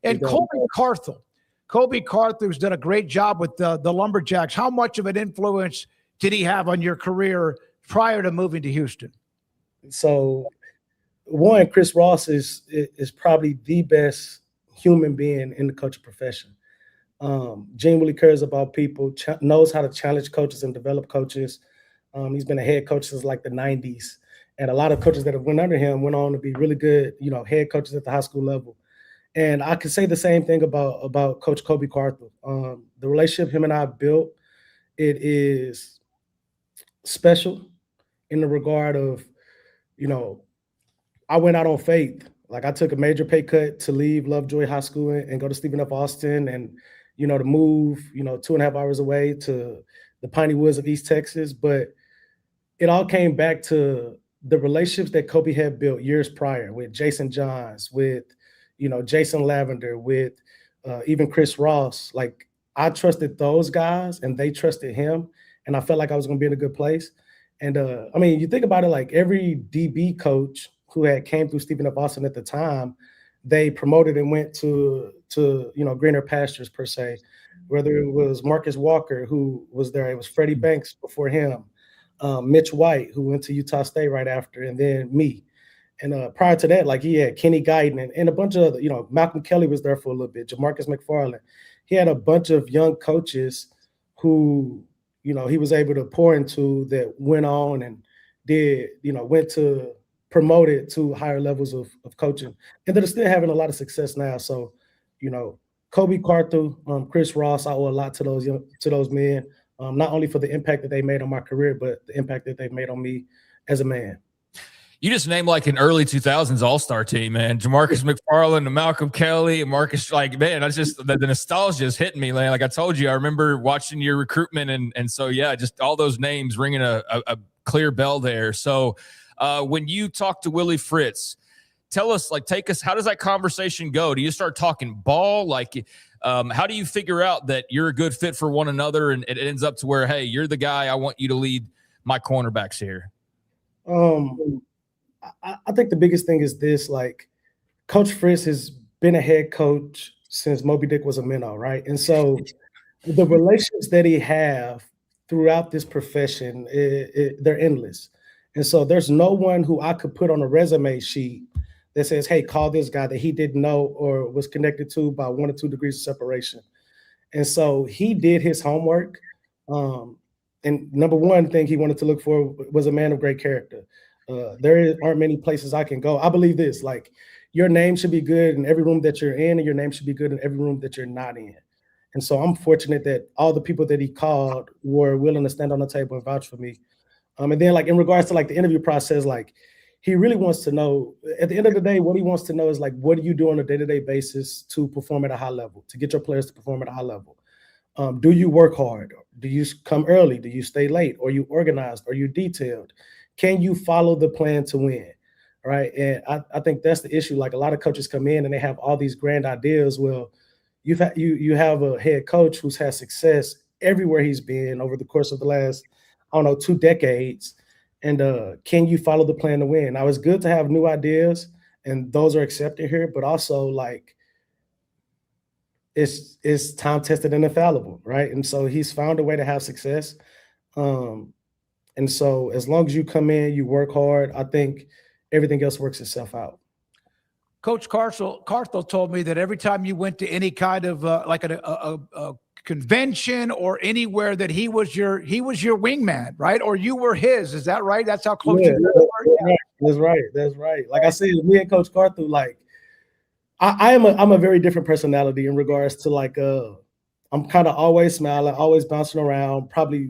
Speaker 2: And Colby Carther's done a great job with the Lumberjacks. How much of an influence did he have on your career prior to moving to Houston?
Speaker 5: So, one, Chris Ross is probably the best human being in the coaching profession. Genuinely cares about people, knows how to challenge coaches and develop coaches. He's been a head coach since like the 90s. And a lot of coaches that have went under him went on to be really good, head coaches at the high school level. And I could say the same thing about Coach Kobe Carter. The relationship him and I built, it is special in the regard of, I went out on faith. Like I took a major pay cut to leave Lovejoy High School and go to Stephen F. Austin and, to move, 2.5 hours away to the piney woods of East Texas. But it all came back to the relationships that Kobe had built years prior with Jason Johns, with, Jason Lavender, with even Chris Ross. Like I trusted those guys and they trusted him. And I felt like I was going to be in a good place. And you think about it, like every DB coach who had came through Stephen F. Austin at the time, they promoted and went to greener pastures per se, whether it was Marcus Walker, who was there, it was Freddie Banks before him, Mitch White, who went to Utah State right after, and then me. And prior to that, like he had Kenny Guyton and a bunch of other, Malcolm Kelly was there for a little bit, Jamarcus McFarland. He had a bunch of young coaches who, he was able to pour into that went on and did, went to promoted to higher levels of coaching, and that are still having a lot of success now. So, Kobe Carter, Chris Ross, I owe a lot to those men, not only for the impact that they made on my career, but the impact that they've made on me as a man.
Speaker 3: You just named like an early 2000s all-star team, man. Jamarcus McFarland and Malcolm Kelly and Marcus, like, man, that's just the nostalgia is hitting me, man. Like I told you, I remember watching your recruitment. And so, yeah, just all those names ringing a clear bell there. So when you talk to Willie Fritz, tell us, like, take us, how does that conversation go? Do you start talking ball? Like, how do you figure out that you're a good fit for one another and it ends up to where, hey, you're the guy, I want you to lead my cornerbacks here?
Speaker 5: I think the biggest thing is this, like Coach Fritz has been a head coach since Moby Dick was a minnow, right? And so the relations that he have throughout this profession, they're endless. And so there's no one who I could put on a resume sheet that says, hey, call this guy that he didn't know or was connected to by 1 or 2 degrees of separation. And so he did his homework. And number one thing he wanted to look for was a man of great character. There aren't many places I can go. I believe this, like, your name should be good in every room that you're in, and your name should be good in every room that you're not in. And so I'm fortunate that all the people that he called were willing to stand on the table and vouch for me. And then, like, in regards to like the interview process, like, he really wants to know, at the end of the day, what he wants to know is, like, what do you do on a day-to-day basis to perform at a high level, to get your players to perform at a high level? Do you work hard? Do you come early? Do you stay late? Are you organized? Are you detailed? Can you follow the plan to win? Right. And I think that's the issue. Like, a lot of coaches come in and they have all these grand ideas. Well, you have a head coach who's had success everywhere he's been over the course of the last, I don't know, 2 decades. And can you follow the plan to win? Now, it's good to have new ideas, and those are accepted here, but also, like, it's time tested and infallible, right? And so he's found a way to have success. And so as long as you come in, you work hard, I think everything else works itself out.
Speaker 2: Coach Carthel told me that every time you went to any kind of like a convention or anywhere, that he was your wingman, right? Or you were his. Is that right? That's how close you were.
Speaker 5: Yeah. That's right. Like I said, me and Coach Carthel, like, I'm a very different personality in regards to, like, I'm kind of always smiling, always bouncing around, I'm probably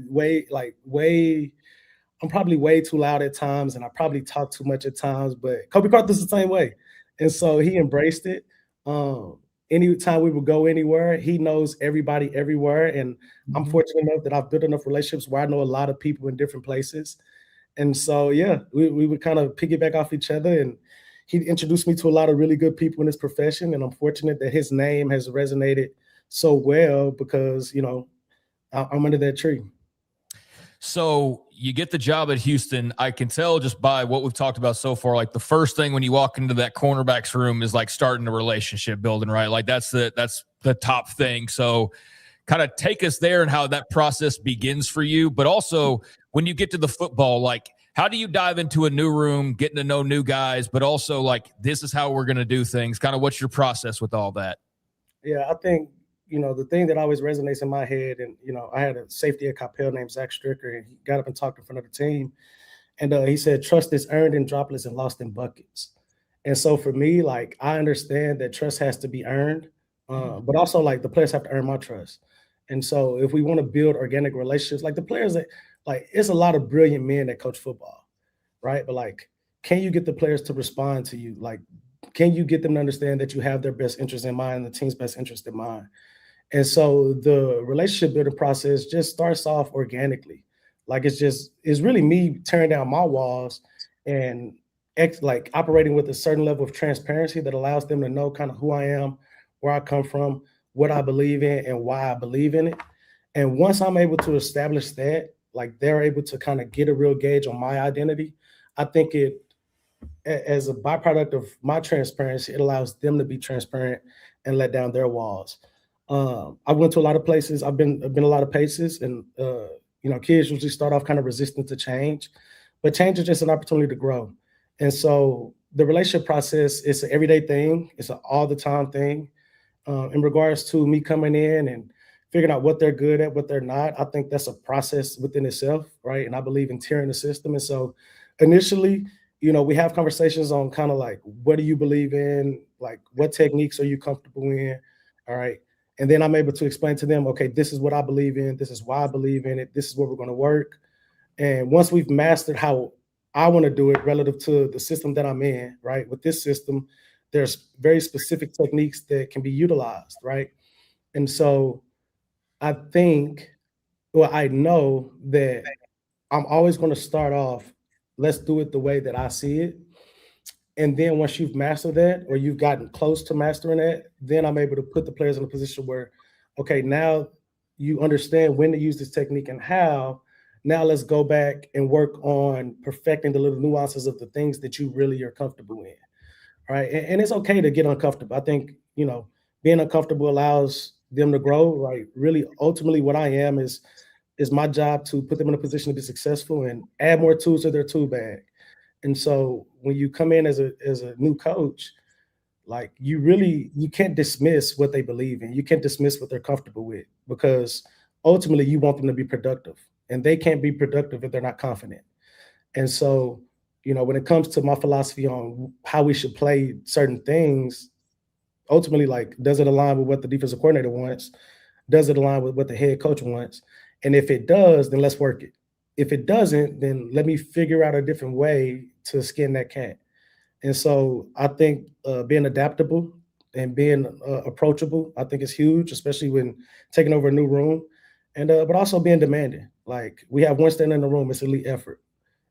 Speaker 5: way too loud at times, and I probably talk too much at times, but Kobe Carthell's the same way. And so he embraced it. Anytime we would go anywhere, he knows everybody everywhere. And I'm fortunate enough that I've built enough relationships where I know a lot of people in different places. And so, yeah, we would kind of piggyback off each other, and he introduced me to a lot of really good people in this profession. And I'm fortunate that his name has resonated so well because, you know, I'm under that tree.
Speaker 3: So you get the job at Houston. I can tell just by what we've talked about so far, like, the first thing when you walk into that cornerback's room is, like, starting a relationship building, right? Like, that's the top thing. So kind of take us there and how that process begins for you. But also when you get to the football, like, how do you dive into a new room, getting to know new guys, but also, like, this is how we're going to do things? Kind of what's your process with all that?
Speaker 5: Yeah, I think, you know, the thing that always resonates in my head, and, you know, I had a safety at Coppell named Zach Stricker, and he got up and talked in front of the team. And he said, trust is earned in droplets and lost in buckets. And so for me, like, I understand that trust has to be earned, but also, like, the players have to earn my trust. And so if we want to build organic relationships, like, the players that, like, it's a lot of brilliant men that coach football, right? But, like, can you get the players to respond to you? Like, can you get them to understand that you have their best interest in mind, the team's best interest in mind? And so the relationship building process just starts off organically. Like, it's really me tearing down my walls and like operating with a certain level of transparency that allows them to know kind of who I am, where I come from, what I believe in, and why I believe in it. And once I'm able to establish that, like, they're able to kind of get a real gauge on my identity, I think it, as a byproduct of my transparency, it allows them to be transparent and let down their walls. I went to a lot of places. I've been a lot of places, and you know, kids usually start off kind of resistant to change, but change is just an opportunity to grow. And so the relationship process is an everyday thing. It's an all the time thing. In regards to me coming in and figuring out what they're good at, what they're not, I think that's a process within itself, right? And I believe in tiering the system. And so initially, you know, we have conversations on kind of like, what do you believe in? Like, what techniques are you comfortable in? All right. And then I'm able to explain to them, okay, this is what I believe in. This is why I believe in it. This is where we're going to work. And once we've mastered how I want to do it relative to the system that I'm in, right? With this system, there's very specific techniques that can be utilized, right? And so I think, well, I know that I'm always going to start off, let's do it the way that I see it. And then once you've mastered that, or you've gotten close to mastering that, then I'm able to put the players in a position where, okay, now you understand when to use this technique and how. Now let's go back and work on perfecting the little nuances of the things that you really are comfortable in. Right. And it's okay to get uncomfortable. I think, you know, being uncomfortable allows them to grow. Right. Really, ultimately, what I am is my job to put them in a position to be successful and add more tools to their tool bag. And so when you come in as a new coach, Like you can't dismiss what they believe in. You can't dismiss what they're comfortable with, because ultimately you want them to be productive, and they can't be productive if they're not confident. And so, when it comes to my philosophy on how we should play certain things, ultimately, like, does it align with what the defensive coordinator wants? Does it align with what the head coach wants? And if it does, then let's work it. If it doesn't, then let me figure out a different way to skin that cat. And so I think being adaptable and being approachable, I think is huge, especially when taking over a new room. And but also being demanding. Like, we have one standard in the room, it's elite effort.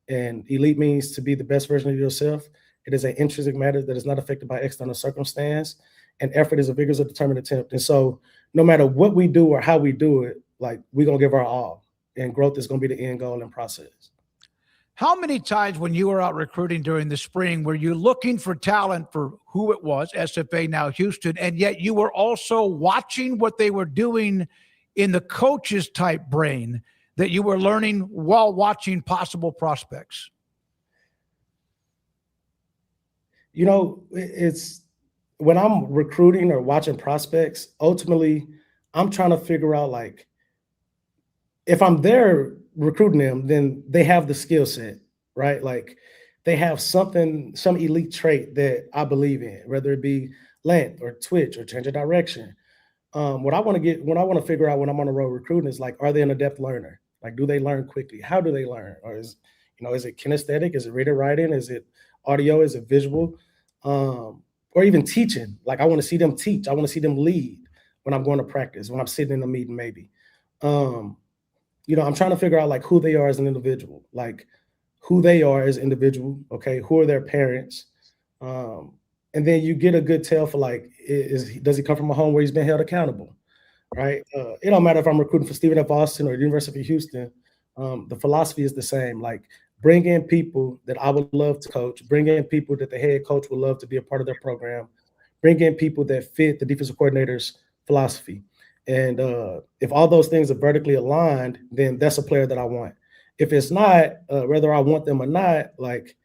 Speaker 5: And elite means to be the best version of yourself. It is an intrinsic matter that is not affected by external circumstance. And effort is a vigorous, determined attempt. And so no matter what we do or how we do it, like, we're going to give our all. And growth is going to be the end goal and process.
Speaker 2: How many times when you were out recruiting during the spring were you looking for talent for who it was, SFA, now Houston, and yet you were also watching what they were doing in the coach's type brain that you were learning while watching possible prospects?
Speaker 5: It's when I'm recruiting or watching prospects, ultimately I'm trying to figure out, like, if I'm there recruiting them, then they have the skill set, right? Like, they have some elite trait that I believe in, whether it be length or twitch or change of direction. What I want to figure out when I'm on the road recruiting is, like, are they an adept learner? Like, do they learn quickly? How do they learn? Or is it kinesthetic? Is it reading, writing? Is it audio? Is it visual? Or even teaching. Like, I want to see them teach. I want to see them lead when I'm going to practice, when I'm sitting in a meeting, maybe. I'm trying to figure out, like, who they are as an individual, like who they are as an individual. Okay. Who are their parents? And then you get a good tell for, like, does he come from a home where he's been held accountable? Right. It don't matter if I'm recruiting for Stephen F. Austin or the University of Houston. The philosophy is the same. Like, bring in people that I would love to coach, bring in people that the head coach would love to be a part of their program, bring in people that fit the defensive coordinator's philosophy. And if all those things are vertically aligned, then that's a player that I want. If it's not, whether I want them or not, like,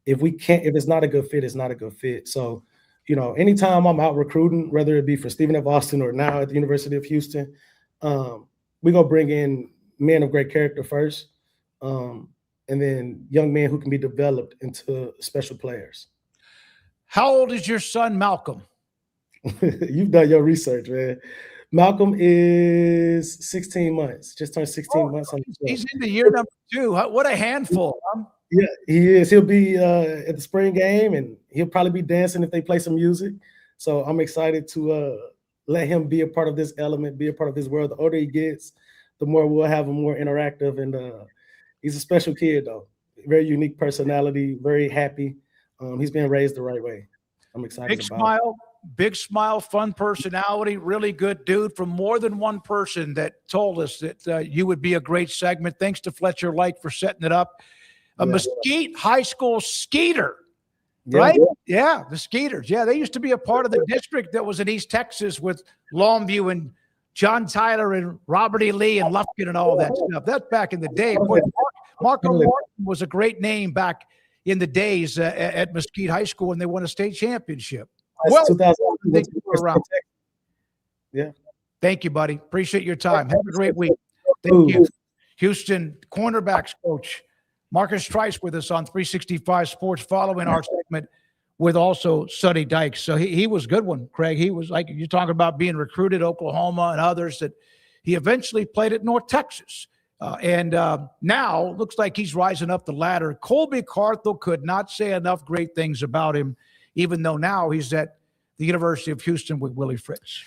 Speaker 5: if it's not a good fit, it's not a good fit. So, anytime I'm out recruiting, whether it be for Stephen F. Austin or now at the University of Houston, we're going to bring in men of great character first, and then young men who can be developed into special players.
Speaker 2: How old is your son, Malcolm?
Speaker 5: You've done your research, man. Malcolm is 16 months, just turned 16 months.
Speaker 2: He's into year number 2. What a handful. Huh?
Speaker 5: Yeah, he is. He'll be at the spring game, and he'll probably be dancing if they play some music. So I'm excited to let him be a part of this element, be a part of his world. The older he gets, the more we'll have him more interactive. And he's a special kid, though. Very unique personality, very happy. He's being raised the right way. I'm excited about it.
Speaker 2: Big smile, fun personality, really good dude. From more than one person that told us that you would be a great segment. Thanks to Fletcher Light for setting it up. Mesquite High School Skeeter, right? Yeah, the Skeeters. Yeah, they used to be a part of the district that was in East Texas with Longview and John Tyler and Robert E. Lee and Lufkin and all that stuff. That's back in the day. Marco Martin was a great name back in the days at Mesquite High School when they won a state championship. Well,
Speaker 5: yeah.
Speaker 2: Thank you, buddy. Appreciate your time. Have a great week. Thank you. Houston cornerbacks coach Marcus Trice with us on 365 Sports, following our segment with also Sonny Dykes. So he was a good one, Craig. He was, like, you're talking about being recruited, Oklahoma and others, that he eventually played at North Texas. And now looks like he's rising up the ladder. Colby Carthel could not say enough great things about him, even though now he's at the University of Houston with Willie Fritz.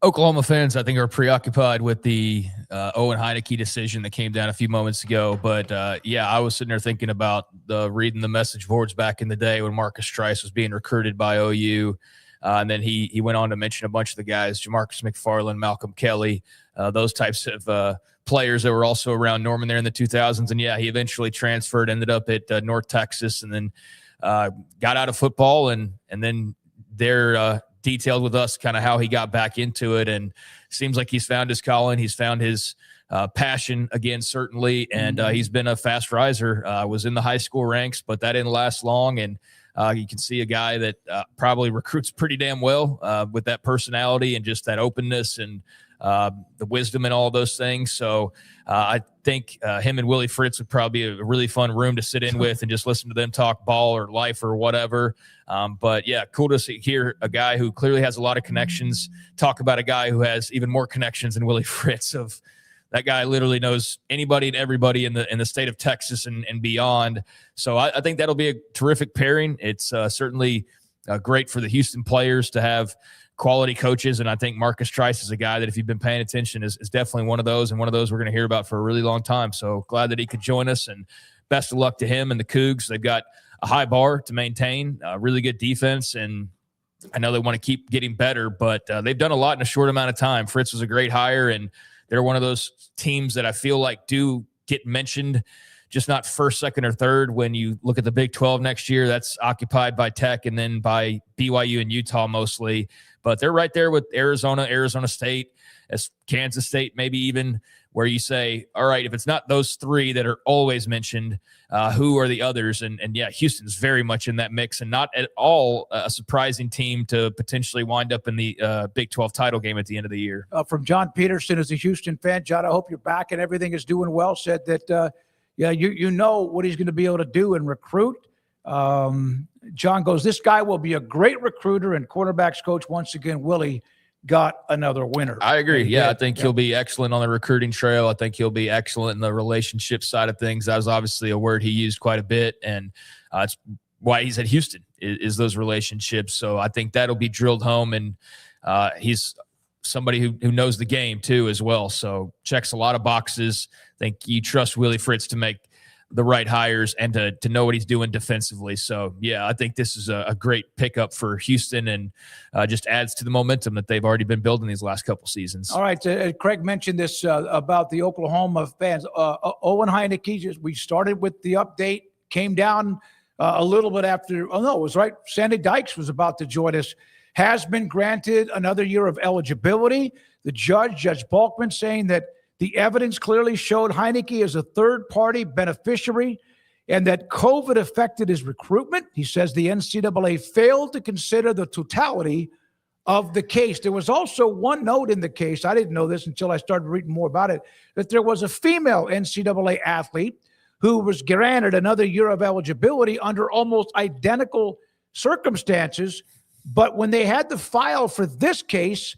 Speaker 3: Oklahoma fans, I think, are preoccupied with the Owen Hineki decision that came down a few moments ago. But, I was sitting there thinking about reading the message boards back in the day when Marcus Trice was being recruited by OU. And then he went on to mention a bunch of the guys, Jamarcus McFarland, Malcolm Kelly, those types of players that were also around Norman there in the 2000s. And, he eventually transferred, ended up at North Texas, and then got out of football, and then they're detailed with us kind of how he got back into it, and seems like he's found his calling. He's found his passion again, certainly, and he's been a fast riser. Was in the high school ranks, but that didn't last long, and You can see a guy that probably recruits pretty damn well with that personality and just that openness and the wisdom and all those things. So I think him and Willie Fritz would probably be a really fun room to sit in with and just listen to them talk ball or life or whatever. But yeah, cool to hear a guy who clearly has a lot of connections talk about a guy who has even more connections than Willie Fritz. Of that guy literally knows anybody and everybody in the state of Texas and beyond. So I think that'll be a terrific pairing. It's certainly great for the Houston players to have quality coaches. And I think Marcus Trice is a guy that, if you've been paying attention, is definitely one of those, and one of those we're going to hear about for a really long time. So glad that he could join us, and best of luck to him and the Cougs. They've got a high bar to maintain, really good defense, and I know they want to keep getting better, but they've done a lot in a short amount of time. Fritz was a great hire, and they're one of those teams that I feel like do get mentioned, just not first, second, or third. When you look at the Big 12 next year, that's occupied by Tech and then by BYU and Utah mostly. But they're right there with Arizona, Arizona State, as Kansas State, maybe even, where you say, all right, if it's not those three that are always mentioned, who are the others? And yeah, Houston's very much in that mix, and not at all a surprising team to potentially wind up in the Big 12 title game at the end of the year.
Speaker 2: From John Peterson, as a Houston fan, John, I hope you're back and everything is doing well. Said that, you know what he's going to be able to do and recruit. John goes, this guy will be a great recruiter and quarterbacks coach. Once again, Willie got another winner.
Speaker 3: I agree. Yeah, I think he'll be excellent on the recruiting trail. I think he'll be excellent in the relationship side of things. That was obviously a word he used quite a bit, and it's why he's at Houston is those relationships. So I think that'll be drilled home, and he's somebody who knows the game too as well. So checks a lot of boxes. I think you trust Willie Fritz to make the right hires and to know what he's doing defensively. So yeah, I think this is a great pickup for Houston, and just adds to the momentum that they've already been building these last couple seasons.
Speaker 2: All right. Craig mentioned this about the Oklahoma fans. Owen Hineki, we started with the update, came down a little bit after. Oh no, it was right. Sonny Dykes was about to join us. Has been granted another year of eligibility. The Judge Balkman, saying that the evidence clearly showed Hineki as a third-party beneficiary and that COVID affected his recruitment. He says the NCAA failed to consider the totality of the case. There was also one note in the case, I didn't know this until I started reading more about it, that there was a female NCAA athlete who was granted another year of eligibility under almost identical circumstances. But when they had to file for this case,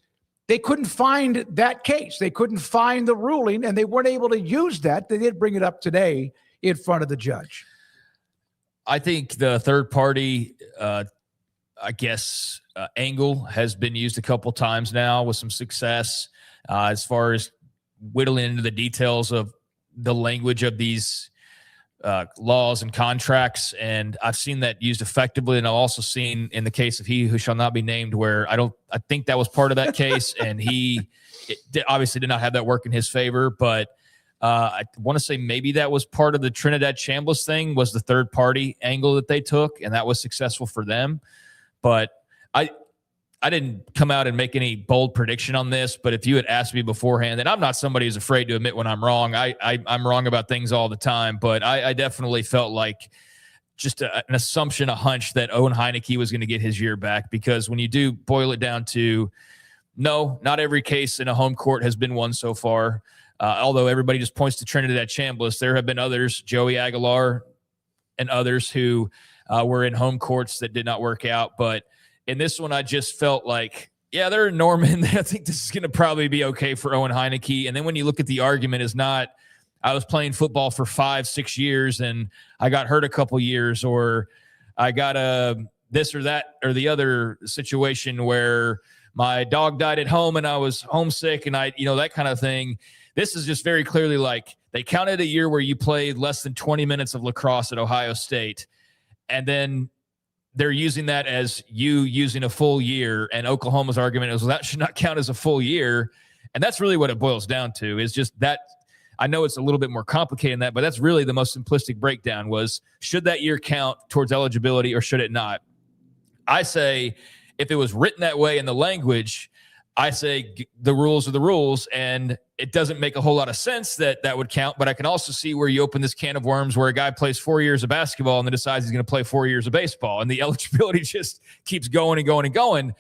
Speaker 2: they couldn't find that case. They couldn't find the ruling, and they weren't able to use that. They did bring it up today in front of the judge.
Speaker 3: I think the third party, angle has been used a couple times now with some success, as far as whittling into the details of the language of these laws and contracts. And I've seen that used effectively. And I've also seen in the case of He Who Shall Not Be Named, where I think that was part of that case. And obviously did not have that work in his favor, but I want to say maybe that was part of the Trinidad Chambliss thing, was the third party angle that they took, and that was successful for them. But I didn't come out and make any bold prediction on this, but if you had asked me beforehand, and I'm not somebody who's afraid to admit when I'm wrong. I'm wrong about things all the time, but I definitely felt like just an assumption, a hunch that Owen Hineki was going to get his year back, because when you do boil it down to, no, not every case in a home court has been won so far. Although everybody just points to Trinidad Chambliss, there have been others, Joey Aguilar and others, who were in home courts that did not work out. But in this one, I just felt like, yeah, they're in Norman. I think this is going to probably be okay for Owen Hineki. And then when you look at the argument, is not, I was playing football for 5-6 years and I got hurt a couple years, or I got this or that or the other situation where my dog died at home and I was homesick and that kind of thing. This is just very clearly like they counted a year where you played less than 20 minutes of lacrosse at Ohio State, and then they're using that as you using a full year. And Oklahoma's argument is, well, that should not count as a full year. And that's really what it boils down to, is just that. I know it's a little bit more complicated than that, but that's really the most simplistic breakdown, was, should that year count towards eligibility or should it not? I say, if it was written that way in the language, I say the rules are the rules, and it doesn't make a whole lot of sense that would count. But I can also see where you open this can of worms where a guy plays 4 years of basketball and then decides he's going to play 4 years of baseball, and the eligibility just keeps going and going and going.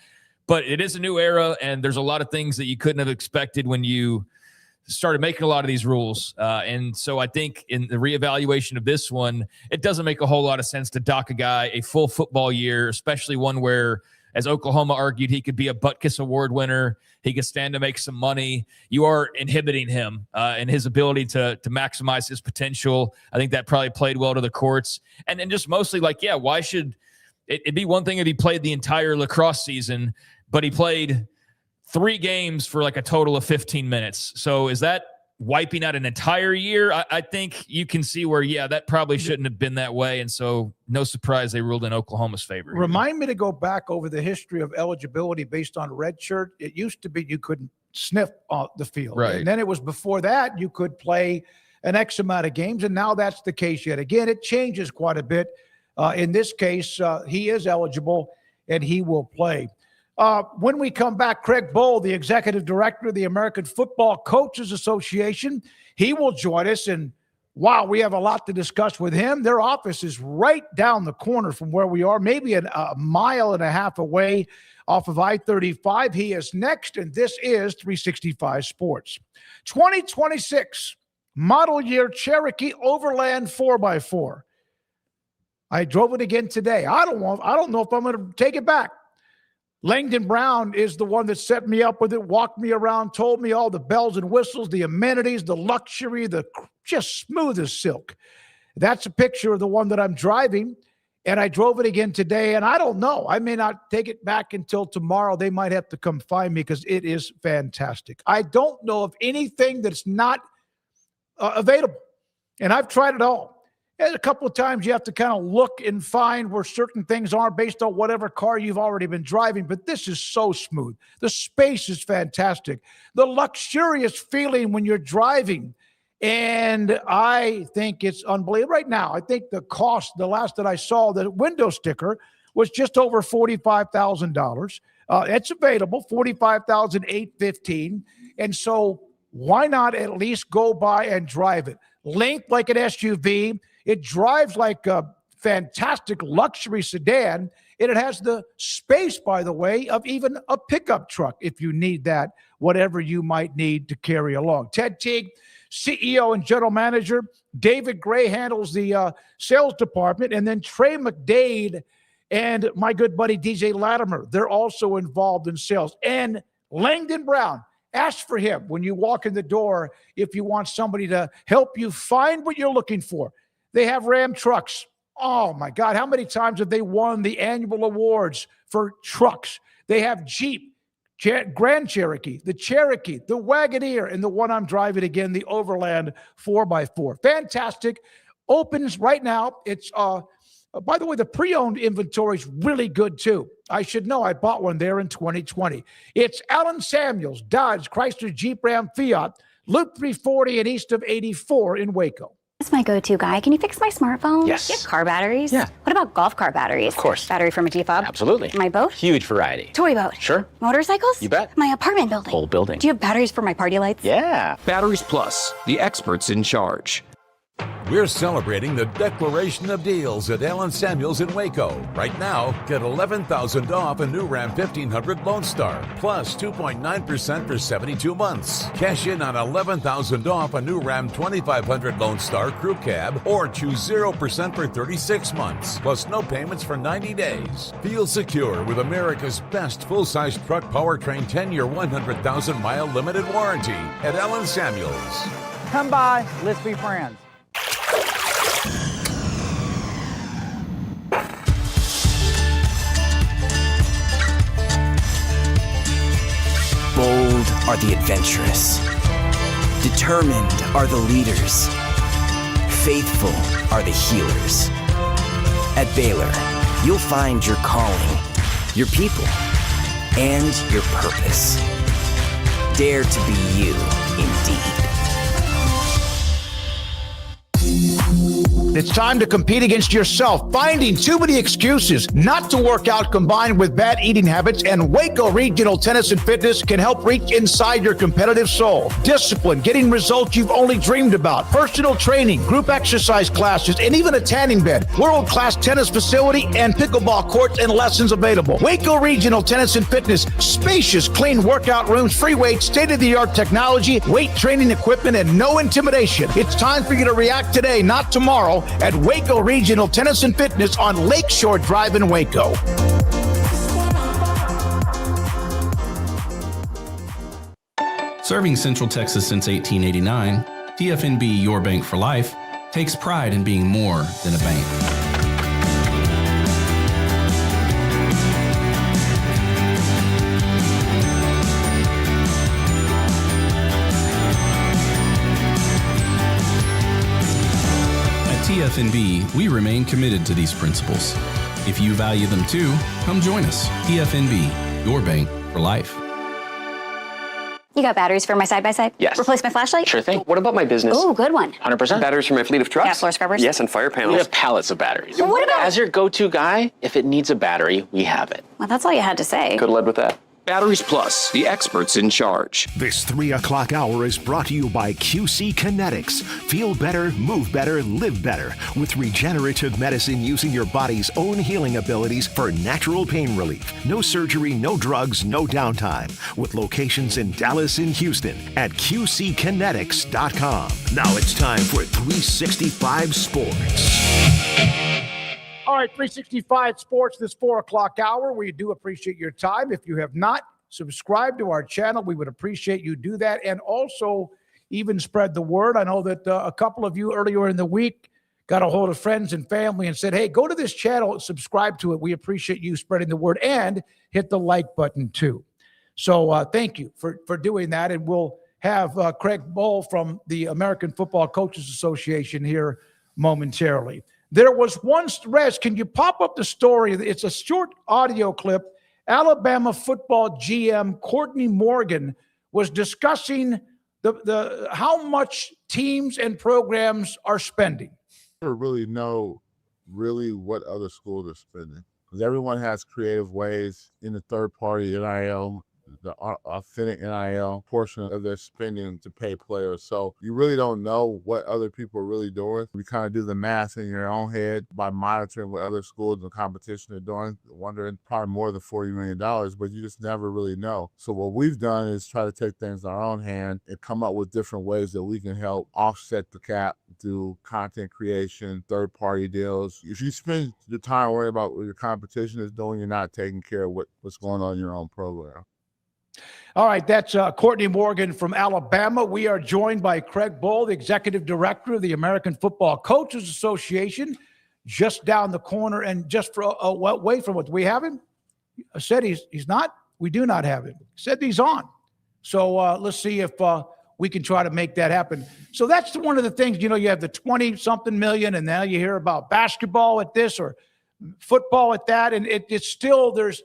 Speaker 3: But it is a new era, and there's a lot of things that you couldn't have expected when you started making a lot of these rules. And so I think in the reevaluation of this one, it doesn't make a whole lot of sense to dock a guy a full football year, especially one where, as Oklahoma argued, he could be a Butkus Award winner. He could stand to make some money. You are inhibiting him and his ability to maximize his potential. I think that probably played well to the courts. And then just mostly why should it'd be one thing if he played the entire lacrosse season, but he played 3 games for like a total of 15 minutes. So is that wiping out an entire year? I think you can see where, that probably shouldn't have been that way. And so no surprise they ruled in Oklahoma's favor.
Speaker 2: Remind me to go back over the history of eligibility based on red shirt. It used to be you couldn't sniff the field.
Speaker 3: Right.
Speaker 2: And then it was before that you could play an X amount of games, and now that's the case yet again. It changes quite a bit. In this case, he is eligible, and he will play. When we come back, Craig Bohl, the executive director of the American Football Coaches Association, he will join us. And wow, we have a lot to discuss with him. Their office is right down the corner from where we are, maybe a mile and a half away off of I-35. He is next, and this is 365 Sports. 2026 model year Cherokee Overland 4x4. I drove it again today. I don't know if I'm going to take it back. Langdon Brown is the one that set me up with it, walked me around, told me all the bells and whistles, the amenities, the luxury, the just smooth as silk. That's a picture of the one that I'm driving, and I drove it again today, and I don't know. I may not take it back until tomorrow. They might have to come find me because it is fantastic. I don't know of anything that's not available, and I've tried it all. And a couple of times you have to kind of look and find where certain things are based on whatever car you've already been driving. But this is so smooth. The space is fantastic. The luxurious feeling when you're driving. And I think it's unbelievable. Right now, I think the cost, the last that I saw, the window sticker was just over $45,000. It's available, $45,815. And so why not at least go by and drive it? Length like an SUV. It drives like a fantastic luxury sedan, and it has the space, by the way, of even a pickup truck if you need that, whatever you might need to carry along. Ted Teague, CEO and general manager. David Gray handles the sales department, and then Trey McDade and my good buddy DJ Latimer, they're also involved in sales. And Langdon Brown, ask for him when you walk in the door if you want somebody to help you find what you're looking for. They have Ram trucks. Oh, my God. How many times have they won the annual awards for trucks? They have Jeep, Grand Cherokee, the Wagoneer, and the one I'm driving again, the Overland 4x4. Fantastic. Opens right now. It's, by the way, the pre-owned inventory is really good, too. I should know. I bought one there in 2020. It's Allen Samuels, Dodge, Chrysler, Jeep, Ram, Fiat, Loop 340 and east of 84 in Waco.
Speaker 6: That's my go-to guy. Can you fix my smartphone?
Speaker 7: Yes.
Speaker 6: Do you have car batteries?
Speaker 7: Yeah.
Speaker 6: What about golf car batteries?
Speaker 7: Of course.
Speaker 6: Battery from a G-Fob?
Speaker 7: Absolutely.
Speaker 6: My boat?
Speaker 7: Huge variety.
Speaker 6: Toy boat?
Speaker 7: Sure.
Speaker 6: Motorcycles?
Speaker 7: You bet.
Speaker 6: My apartment building?
Speaker 7: Whole building.
Speaker 6: Do you have batteries for my party lights?
Speaker 7: Yeah.
Speaker 8: Batteries Plus, the experts in charge.
Speaker 9: We're celebrating the Declaration of Deals at Allen Samuels in Waco. Right now, get $11,000 off a new Ram 1500 Lone Star, plus 2.9% for 72 months. Cash in on $11,000 off a new Ram 2500 Lone Star Crew Cab, or choose 0% for 36 months, plus no payments for 90 days. Feel secure with America's best full-size truck powertrain 10-year, 100,000-mile limited warranty at Allen Samuels.
Speaker 10: Come by, let's be friends.
Speaker 11: Bold are the adventurous. Determined are the leaders. Faithful are the healers. At Baylor, you'll find your calling, your people, and your purpose. Dare to be you, indeed.
Speaker 2: It's time to compete against yourself, finding too many excuses not to work out combined with bad eating habits, and Waco Regional Tennis and Fitness can help reach inside your competitive soul. Discipline, getting results you've only dreamed about, personal training, group exercise classes, and even a tanning bed, world-class tennis facility, and pickleball courts and lessons available. Waco Regional Tennis and Fitness, spacious, clean workout rooms, free weights, state-of-the-art technology, weight training equipment, and no intimidation. It's time for you to react today, not tomorrow, at Waco Regional Tennis and Fitness on Lakeshore Drive in Waco.
Speaker 7: Serving Central Texas since 1889, TFNB Your Bank for Life takes pride in being more than a bank. TFNB, we remain committed to these principles. If you value them too, come join us. TFNB, your bank for life.
Speaker 6: You got batteries for my side-by-side?
Speaker 8: Yes.
Speaker 6: Replace my flashlight?
Speaker 8: Sure thing. What about my business?
Speaker 6: Ooh, good one.
Speaker 8: 100%. Batteries for my fleet of trucks?
Speaker 6: Yeah, floor scrubbers?
Speaker 8: Yes, and fire panels.
Speaker 12: We have pallets of batteries.
Speaker 6: Well, what about...
Speaker 12: As your go-to guy, if it needs a battery, we have it.
Speaker 6: Well, that's all you had to say.
Speaker 8: Could have led with that. Batteries Plus, the experts in charge.
Speaker 1: This 3 o'clock hour is brought to you by QC Kinetics. Feel better, move better, live better with regenerative medicine using your body's own healing abilities for natural pain relief. No surgery, no drugs, no downtime. With locations in Dallas and Houston at QCkinetics.com. Now it's time for 365 Sports.
Speaker 2: All right, 365 Sports, this 4 o'clock hour. We do appreciate your time. If you have not subscribed to our channel, we would appreciate you do that. And also even spread the word. I know that a couple of you earlier in the week got a hold of friends and family and said, hey, go to this channel, subscribe to it. We appreciate you spreading the word and hit the like button too. So thank you for doing that. And we'll have Craig Bohl from the American Football Coaches Association here momentarily. There was one rest. Can you pop up the story? It's a short audio clip. Alabama football GM Courtney Morgan was discussing the how much teams and programs are spending.
Speaker 13: I don't really know what other schools are spending, because everyone has creative ways in the third-party NIL, the authentic NIL portion of their spending to pay players. So you really don't know what other people are really doing. You kind of do the math in your own head by monitoring what other schools and competition are doing, wondering probably more than $40 million, but you just never really know. So what we've done is try to take things in our own hand and come up with different ways that we can help offset the cap through content creation, third-party deals. If you spend the time worrying about what your competition is doing, you're not taking care of what's going on in your own program.
Speaker 2: All right, that's Courtney Morgan from Alabama. We are joined by Craig Bohl, the executive director of the American Football Coaches Association, just down the corner and just away from what we have him. I said he's not. We do not have him. Said he's on. So let's see if we can try to make that happen. So that's one of the things, you have the 20-something million, and now you hear about basketball at this or football at that, and it's still there's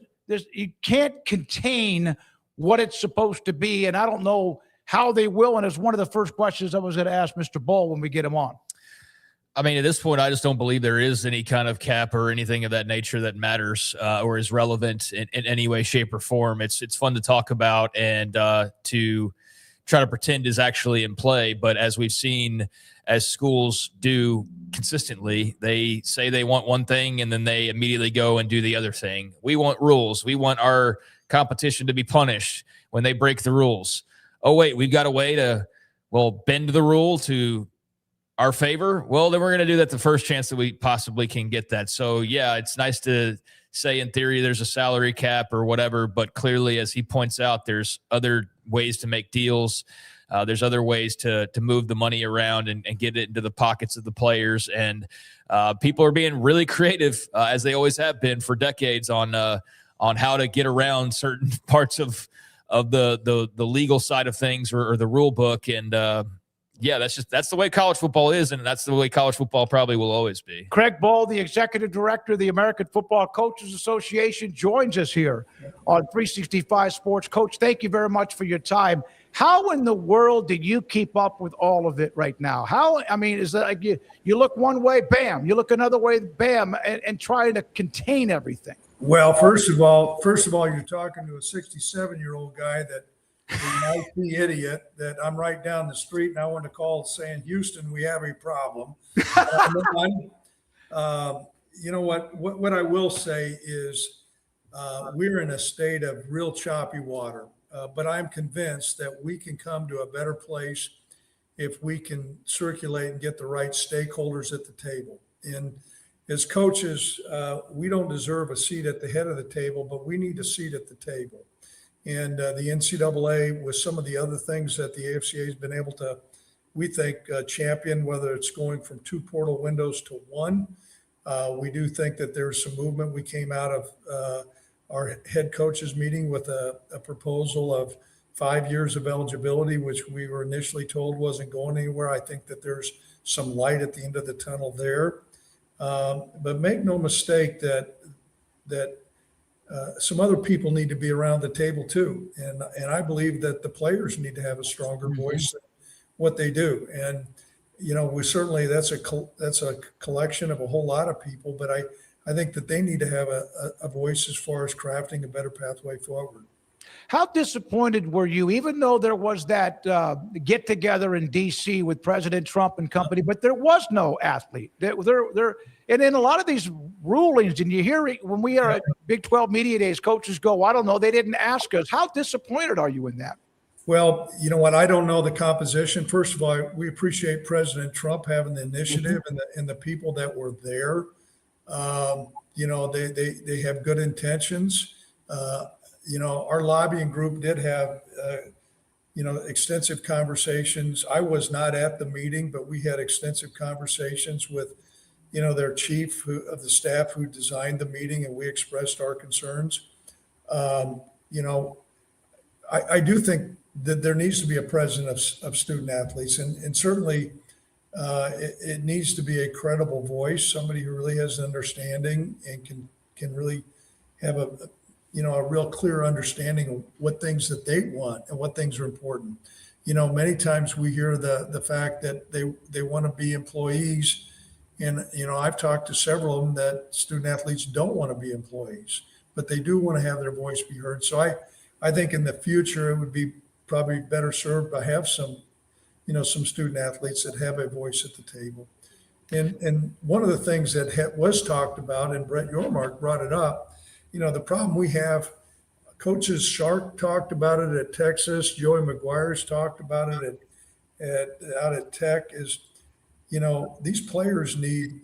Speaker 2: you can't contain what it's supposed to be, and I don't know how they will, and it's one of the first questions I was going to ask Mr. Bohl when we get him on.
Speaker 3: I mean, at this point, I just don't believe there is any kind of cap or anything of that nature that matters or is relevant in any way, shape, or form. It's fun to talk about and to try to pretend is actually in play, but as we've seen, as schools do consistently, they say they want one thing, and then they immediately go and do the other thing. We want rules. We want our competition to be punished when they break the rules. Oh, wait, we've got a way to, bend the rule to our favor. Well, then we're going to do that the first chance that we possibly can get that. So, yeah, it's nice to say in theory there's a salary cap or whatever, but clearly, as he points out, there's other ways to make deals. There's other ways to move the money around and get it into the pockets of the players. And people are being really creative, as they always have been for decades, on how to get around certain parts of the legal side of things or the rule book. And that's the way college football is, and that's the way college football probably will always be.
Speaker 2: Craig Bohl, the executive director of the American Football Coaches Association, joins us here on 365 Sports. Coach, thank you very much for your time. How in the world did you keep up with all of it right now? Is that like you look one way, bam, you look another way, bam, and try to contain everything?
Speaker 14: Well, first of all, you're talking to a 67-year-old guy that is an IT idiot that I'm right down the street and I want to call saying, Houston, we have a problem. You know what I will say is we're in a state of real choppy water. But I'm convinced that we can come to a better place if we can circulate and get the right stakeholders at the table. And as coaches, we don't deserve a seat at the head of the table, but we need a seat at the table. And the NCAA, with some of the other things that the AFCA has been able to, we think, champion, whether it's going from 2 portal windows to 1. We do think that there's some movement. We came out of our head coaches meeting with a proposal of 5 years of eligibility, which we were initially told wasn't going anywhere. I think that there's some light at the end of the tunnel there. But make no mistake that some other people need to be around the table too. And I believe that the players need to have a stronger voice in what they do. And, we certainly, that's a collection of a whole lot of people, but I think that they need to have a voice as far as crafting a better pathway forward.
Speaker 2: How disappointed were you, even though there was that get together in D.C. with President Trump and company, but there was no athlete. And in a lot of these rulings, and you hear it when we are at Big 12 Media Days, coaches go, I don't know, they didn't ask us. How disappointed are you in that?
Speaker 14: Well, you know what? I don't know the composition. First of all, we appreciate President Trump having the initiative and the people that were there. They have good intentions. Our lobbying group did have, extensive conversations. I was not at the meeting, but we had extensive conversations with, their chief of the staff who designed the meeting, and we expressed our concerns. I do think that there needs to be a president of student athletes, and certainly it needs to be a credible voice, somebody who really has an understanding and can really have a real clear understanding of what things that they want and what things are important. Many times we hear the fact that they want to be employees, and I've talked to several of them that student athletes don't want to be employees, but they do want to have their voice be heard. So I think in the future it would be probably better served by have some student athletes that have a voice at the table. And one of the things that was talked about, and Brett Yormark brought it up, the problem we have, coaches Shark talked about it at Texas, Joey McGuire's talked about it out at Tech, is, these players need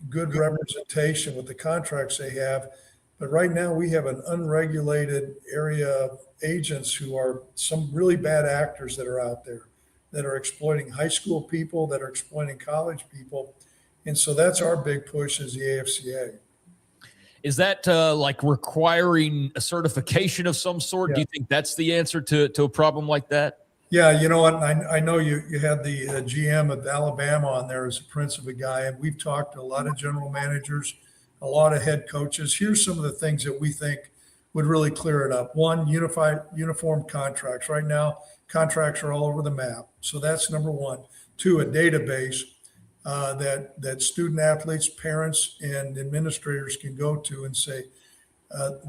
Speaker 14: good representation with the contracts they have. But right now we have an unregulated area of agents who are some really bad actors that are out there that are exploiting high school people, that are exploiting college people. And so that's our big push as the AFCA.
Speaker 3: Is that like requiring a certification of some sort? Yeah. Do you think that's the answer to a problem like that?
Speaker 14: Yeah, you know what? I know you had the GM of Alabama on there as a principal guy, and we've talked to a lot of general managers, a lot of head coaches. Here's some of the things that we think would really clear it up. One, uniform contracts. Right now, contracts are all over the map. So that's number one. Two, a database that student athletes, parents, and administrators can go to and say,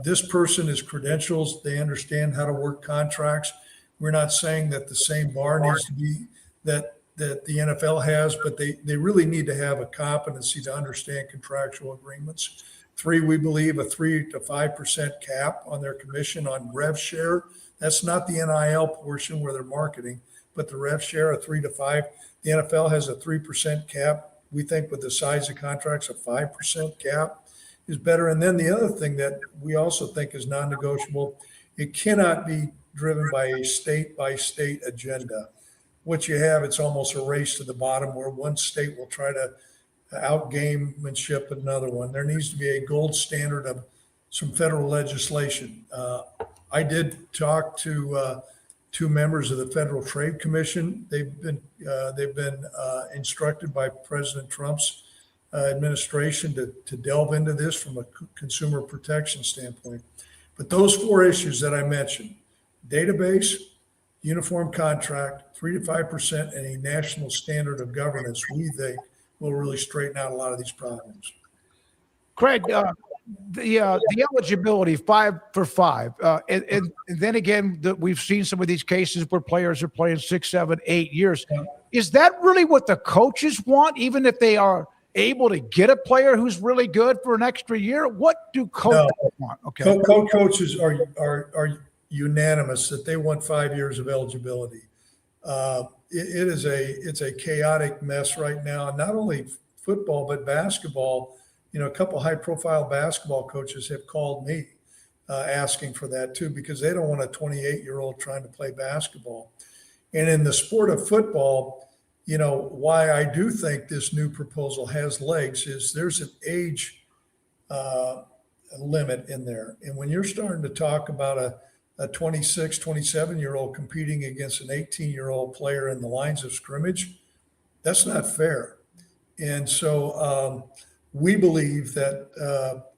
Speaker 14: this person is credentials. They understand how to work contracts. We're not saying that the same bar needs to be that the NFL has, but they really need to have a competency to understand contractual agreements. Three, we believe a 3 to 5% cap on their commission on rev share. That's not the NIL portion where they're marketing, but the rev share, a 3 to 5. The NFL has a 3% cap. We think with the size of contracts, a 5% cap is better. And then the other thing that we also think is non-negotiable, it cannot be driven by a state-by-state agenda. What you have, it's almost a race to the bottom where one state will try to outgamemanship another one. There needs to be a gold standard of some federal legislation. I did talk to two members of the Federal Trade Commission. They've been instructed by President Trump's administration to delve into this from a consumer protection standpoint. But those four issues that I mentioned, database, uniform contract, 3 to 5%, and a national standard of governance, we think will really straighten out a lot of these problems.
Speaker 2: Craig, the eligibility 5 for 5, and then again, we've seen some of these cases where players are playing 6, 7, 8 years. Is that really what the coaches want, even if they are able to get a player who's really good for an extra year? What do coaches want? Okay,
Speaker 14: coaches are unanimous that they want 5 years of eligibility. It's a chaotic mess right now. Not only football but basketball. A couple high-profile basketball coaches have called me asking for that too, because they don't want a 28-year-old trying to play basketball. And in the sport of football, why I do think this new proposal has legs is there's an age limit in there. And when you're starting to talk about a 26, 27-year-old competing against an 18-year-old player in the lines of scrimmage, that's not fair. And so we believe that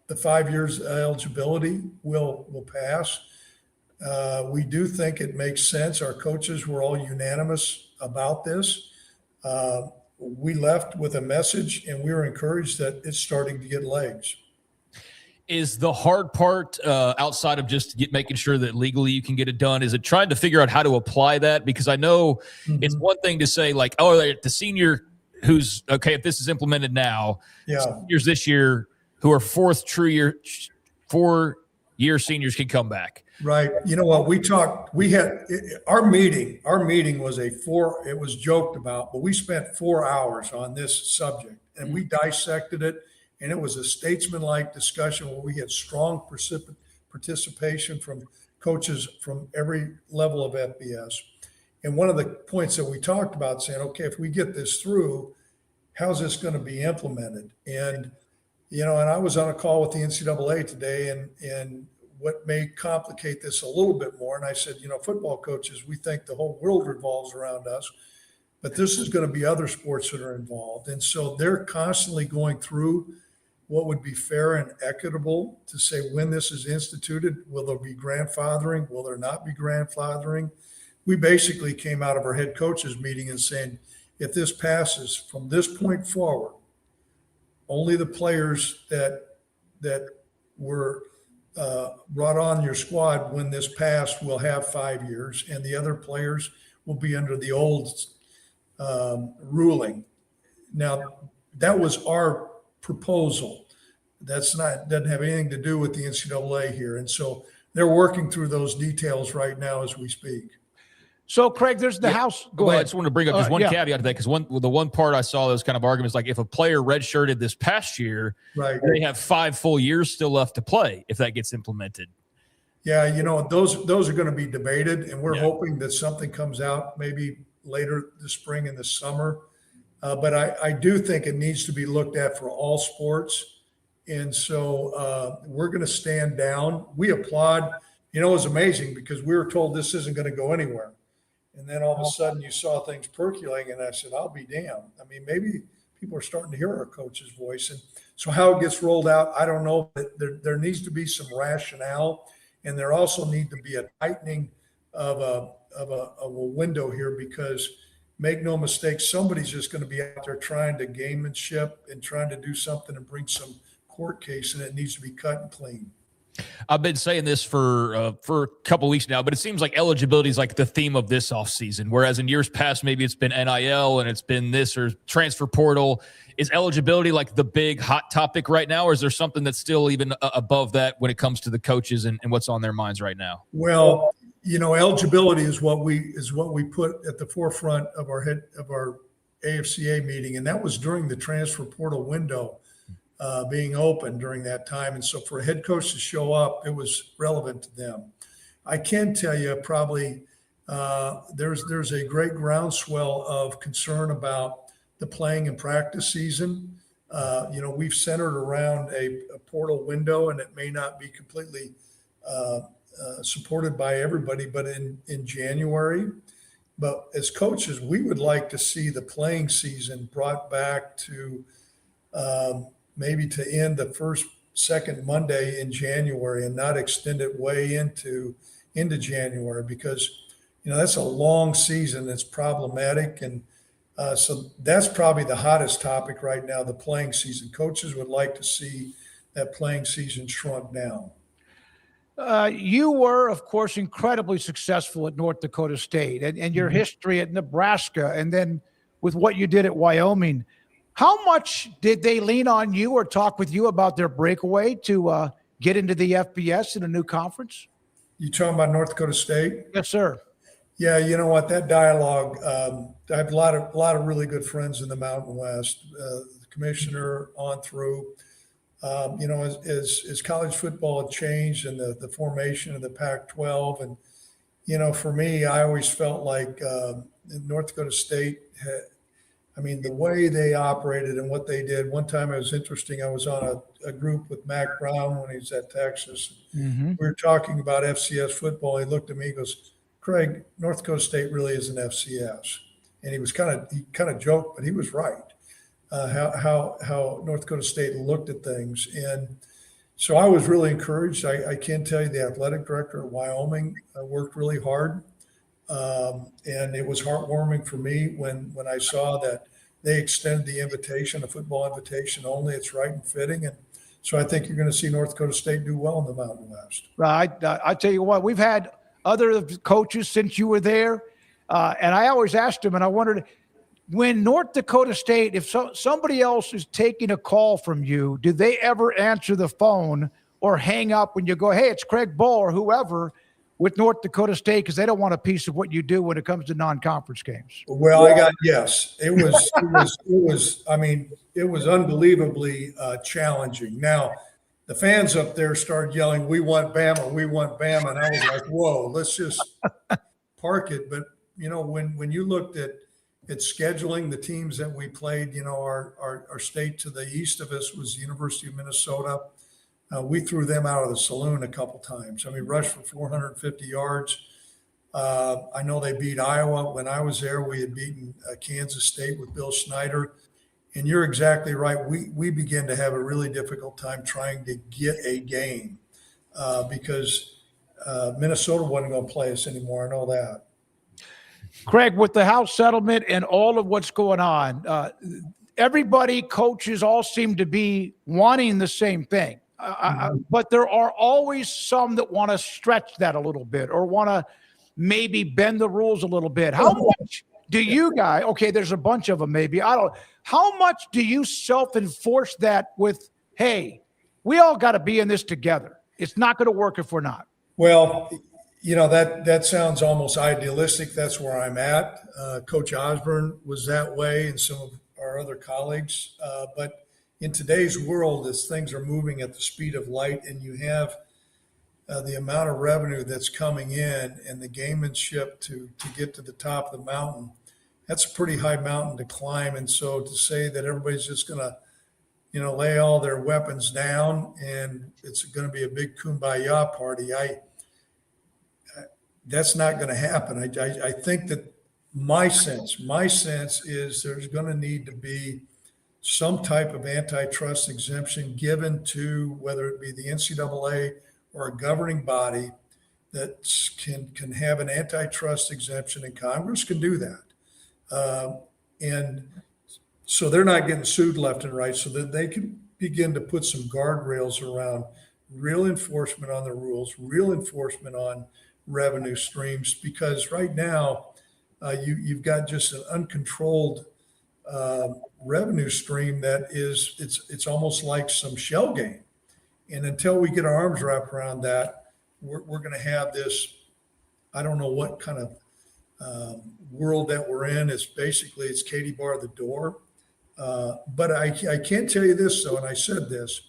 Speaker 14: the 5 years eligibility will pass. We do think it makes sense. Our coaches were all unanimous about this. We left with a message, and we were encouraged that it's starting to get legs.
Speaker 3: Is the hard part outside of just making sure that legally you can get it done? Is it trying to figure out how to apply that? Because I know it's one thing to say like, oh, the senior who's okay, if this is implemented now, seniors this year who are 4-year seniors can come back.
Speaker 14: Right. You know what? We had our meeting was it was joked about, but we spent 4 hours on this subject and we dissected it. And it was a statesman-like discussion where we had strong participation from coaches from every level of FBS. And one of the points that we talked about saying, okay, if we get this through, how's this going to be implemented? And, and I was on a call with the NCAA today and what may complicate this a little bit more. And I said, football coaches, we think the whole world revolves around us, but this is going to be other sports that are involved. And so they're constantly going through what would be fair and equitable to say when this is instituted. Will there be grandfathering? Will there not be grandfathering? We basically came out of our head coaches meeting and saying, if this passes from this point forward, only the players that were brought on your squad when this passed will have 5 years, and the other players will be under the old ruling. Now, that was our proposal. Doesn't have anything to do with the NCAA here. And so they're working through those details right now as we speak.
Speaker 2: So, Craig, there's the House. Go ahead.
Speaker 3: I just want to bring up just one caveat to that, because the one part I saw those kind of arguments, like if a player redshirted this past year,
Speaker 14: right,
Speaker 3: they have 5 full years still left to play if that gets implemented.
Speaker 14: Yeah, those are going to be debated, and we're hoping that something comes out maybe later this spring and this summer. But I do think it needs to be looked at for all sports. And so we're going to stand down. We applaud. It was amazing because we were told this isn't going to go anywhere. And then all of a sudden you saw things percolating, and I said, I'll be damned. I mean, maybe people are starting to hear our coach's voice. And so how it gets rolled out, I don't know. But there needs to be some rationale, and there also need to be a tightening of a window here, because make no mistake, somebody's just going to be out there trying to gamemanship and trying to do something and bring some court case, and it needs to be cut and clean.
Speaker 3: I've been saying this for a couple of weeks now, but it seems like eligibility is like the theme of this offseason, whereas in years past, maybe it's been NIL and it's been this or transfer portal. Is eligibility like the big hot topic right now, or is there something that's still even above that when it comes to the coaches and what's on their minds right now?
Speaker 14: Well, eligibility is what we put at the forefront of our AFCA meeting, and that was during the transfer portal window being open during that time. And so for a head coach to show up, it was relevant to them. I can tell you probably there's a great groundswell of concern about the playing and practice season. We've centered around a portal window, and it may not be completely supported by everybody, but in January. But as coaches, we would like to see the playing season brought back to maybe to end the second Monday in January and not extend it way into January, because that's a long season that's problematic. And so that's probably the hottest topic right now, the playing season. Coaches would like to see that playing season shrunk down.
Speaker 2: You were, of course, incredibly successful at North Dakota State and your history at Nebraska, and then with what you did at Wyoming. How much did they lean on you or talk with you about their breakaway to get into the FBS in a new conference?
Speaker 14: You talking about North Dakota State?
Speaker 2: Yes, sir.
Speaker 14: Yeah, you know what? That dialogue, I have a lot of really good friends in the Mountain West, the commissioner on through. As college football had changed and the formation of the Pac-12, and for me, I always felt like North Dakota State had, the way they operated and what they did. One time it was interesting. I was on a group with Mac Brown when he was at Texas. We were talking about FCS football. He looked at me, he goes, "Craig, North Dakota State really is an FCS," and he kind of joked, but he was right. How North Dakota State looked at things, and so I was really encouraged. I can tell you, the athletic director at Wyoming worked really hard. And it was heartwarming for me when I saw that they extended the invitation, a football invitation only. It's right and fitting. And so I think you're going to see North Dakota State do well in the Mountain West.
Speaker 2: Right. I tell you what, we've had other coaches since you were there. And I always asked them, and I wondered, when North Dakota State, if somebody else is taking a call from you, do they ever answer the phone or hang up when you go, "Hey, it's Craig Bohl," or whoever, with North Dakota State, because they don't want a piece of what you do when it comes to non-conference games?
Speaker 14: Well, yes. It was unbelievably challenging. Now, the fans up there started yelling, "We want Bama, we want Bama," and I was like, "Whoa, let's just park it." But when you looked at scheduling the teams that we played, our state to the east of us was the University of Minnesota. We threw them out of the saloon a couple times. Rushed for 450 yards. I know they beat Iowa. When I was there, we had beaten Kansas State with Bill Snyder. And you're exactly right. We began to have a really difficult time trying to get a game because Minnesota wasn't going to play us anymore. I know that.
Speaker 2: Craig, with the House settlement and all of what's going on, everybody, coaches, all seem to be wanting the same thing. But there are always some that want to stretch that a little bit or want to maybe bend the rules a little bit. How much do you guys, okay, there's a bunch of them maybe, how much do you self-enforce that with, "Hey, we all got to be in this together. It's not going to work if we're not"?
Speaker 14: Well, that sounds almost idealistic. That's where I'm at. Coach Osborne was that way, and some of our other colleagues. But in today's world, as things are moving at the speed of light, and you have the amount of revenue that's coming in and the gamemanship to get to the top of the mountain, that's a pretty high mountain to climb. And so to say that everybody's just going to, lay all their weapons down and it's going to be a big kumbaya party, that's not going to happen. I think that my sense is there's going to need to be some type of antitrust exemption given to whether it be the NCAA or a governing body that can have an antitrust exemption, and Congress can do that. And so they're not getting sued left and right, so that they can begin to put some guardrails around real enforcement on the rules, real enforcement on revenue streams, because right now you've got just an uncontrolled revenue stream that it's almost like some shell game. And until we get our arms wrapped around that, we're going to have this, I don't know what kind of world that we're in. It's Katie bar the door. But I can't tell you this, though, and I said this,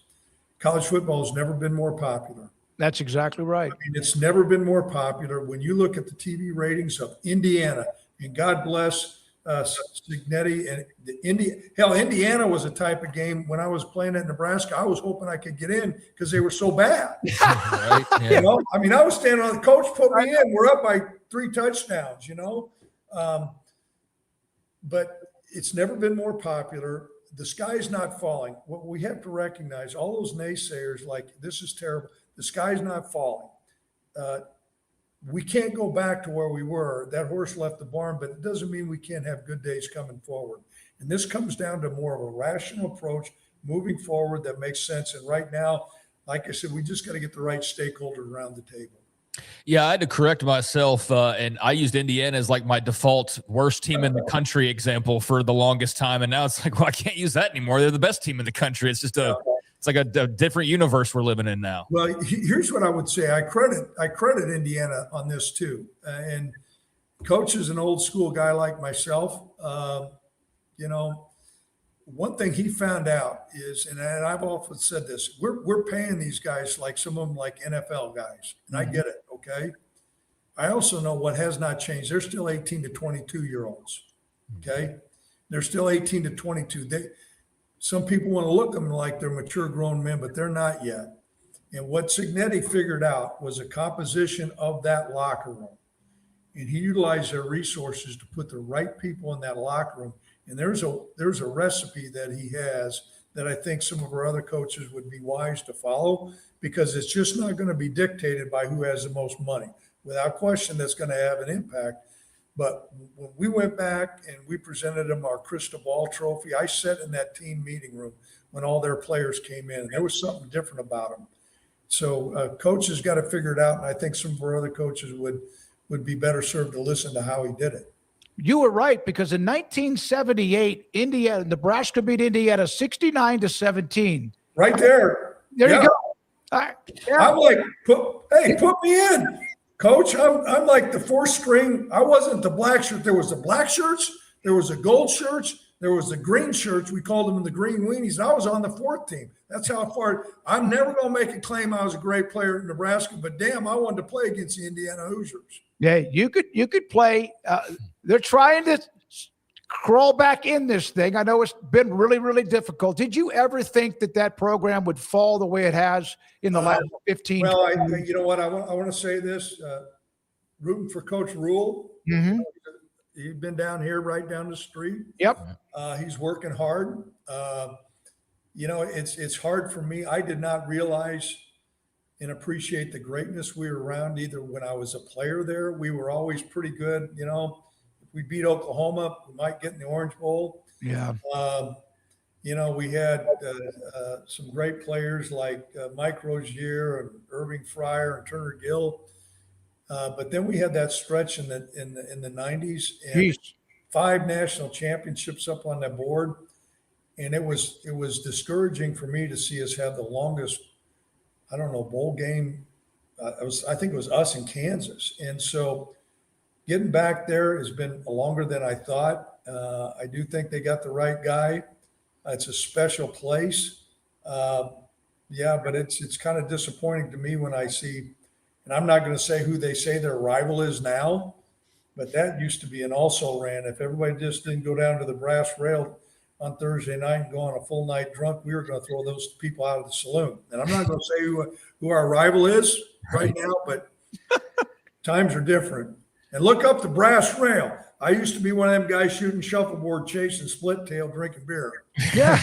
Speaker 14: college football has never been more popular.
Speaker 2: That's exactly right.
Speaker 14: It's never been more popular. When you look at the TV ratings of Indiana, and God bless Signetti and Indiana was a type of game when I was playing at Nebraska. I was hoping I could get in because they were so bad.
Speaker 3: Right? Yeah.
Speaker 14: I was standing on the coach put me in. We're up by 3 touchdowns. But it's never been more popular. The sky's not falling. What we have to recognize, all those naysayers like this is terrible. The sky's not falling. we can't go back to where we were. That horse left the barn, but it doesn't mean we can't have good days coming forward. And this comes down to more of a rational approach moving forward that makes sense. And right now, like I said, we just got to get the right stakeholders around the table.
Speaker 3: Yeah, I had to correct myself, and I used Indiana as like my default worst team in the country example for the longest time, and now it's like, well, I can't use that anymore. They're the best team in the country. It's just it's like a different universe we're living in now.
Speaker 14: Well, here's what I would say. I credit Indiana on this too. And Coach is an old school guy like myself. One thing he found out is, and I've often said this, we're paying these guys like some of them like NFL guys, and I get it, okay? I also know what has not changed. They're still 18 to 22-year-olds, okay? They're still 18 to 22. Some people want to look at them like they're mature grown men, but they're not yet. And what Cignetti figured out was a composition of that locker room. And he utilized their resources to put the right people in that locker room. And there's a recipe that he has that I think some of our other coaches would be wise to follow, because it's just not going to be dictated by who has the most money. Without question, that's going to have an impact. But when we went back and we presented them our Crystal Ball trophy, I sat in that team meeting room when all their players came in, and there was something different about them. So coaches got to figure it out, and I think some of our other coaches would be better served to listen to how he did it.
Speaker 2: You were right, because in 1978, Nebraska beat Indiana 69-17.
Speaker 14: Right there.
Speaker 2: There you go.
Speaker 14: I'm like, put me in. Coach, I'm like the fourth string. I wasn't the black shirt. There was the black shirts, there was the gold shirts, there was the green shirts. We called them the green weenies. And I was on the fourth team. That's how far. I'm never going to make a claim I was a great player in Nebraska, but damn, I wanted to play against the Indiana Hoosiers.
Speaker 2: Yeah, you could play. They're trying to crawl back in this thing. I know it's been really, really difficult. Did you ever think that program would fall the way it has in the last 15 years?
Speaker 14: Well, you know what? I want to say this. Rooting for Coach Rule.
Speaker 2: Mm-hmm.
Speaker 14: He's been down here right down the street.
Speaker 2: Yep.
Speaker 14: He's working hard. It's hard for me. I did not realize and appreciate the greatness we were around either when I was a player there. We were always pretty good. If we beat Oklahoma, we might get in the Orange Bowl.
Speaker 2: Yeah.
Speaker 14: We had some great players like Mike Rozier and Irving Fryer and Turner Gill. But then we had that stretch in the 90s and 5 national championships up on the board. And it was discouraging for me to see us have the longest, bowl game. I think it was us in Kansas. And so getting back there has been longer than I thought. I do think they got the right guy. It's a special place. But it's kind of disappointing to me when I see, and I'm not going to say who they say their rival is now, but that used to be an also-ran. If everybody just didn't go down to the brass rail on Thursday night and go on a full night drunk, we were going to throw those people out of the saloon. And I'm not going to say who our rival is right now, but times are different. And look up the brass rail. I used to be one of them guys shooting shuffleboard, chasing split tail, drinking beer.
Speaker 2: Yeah.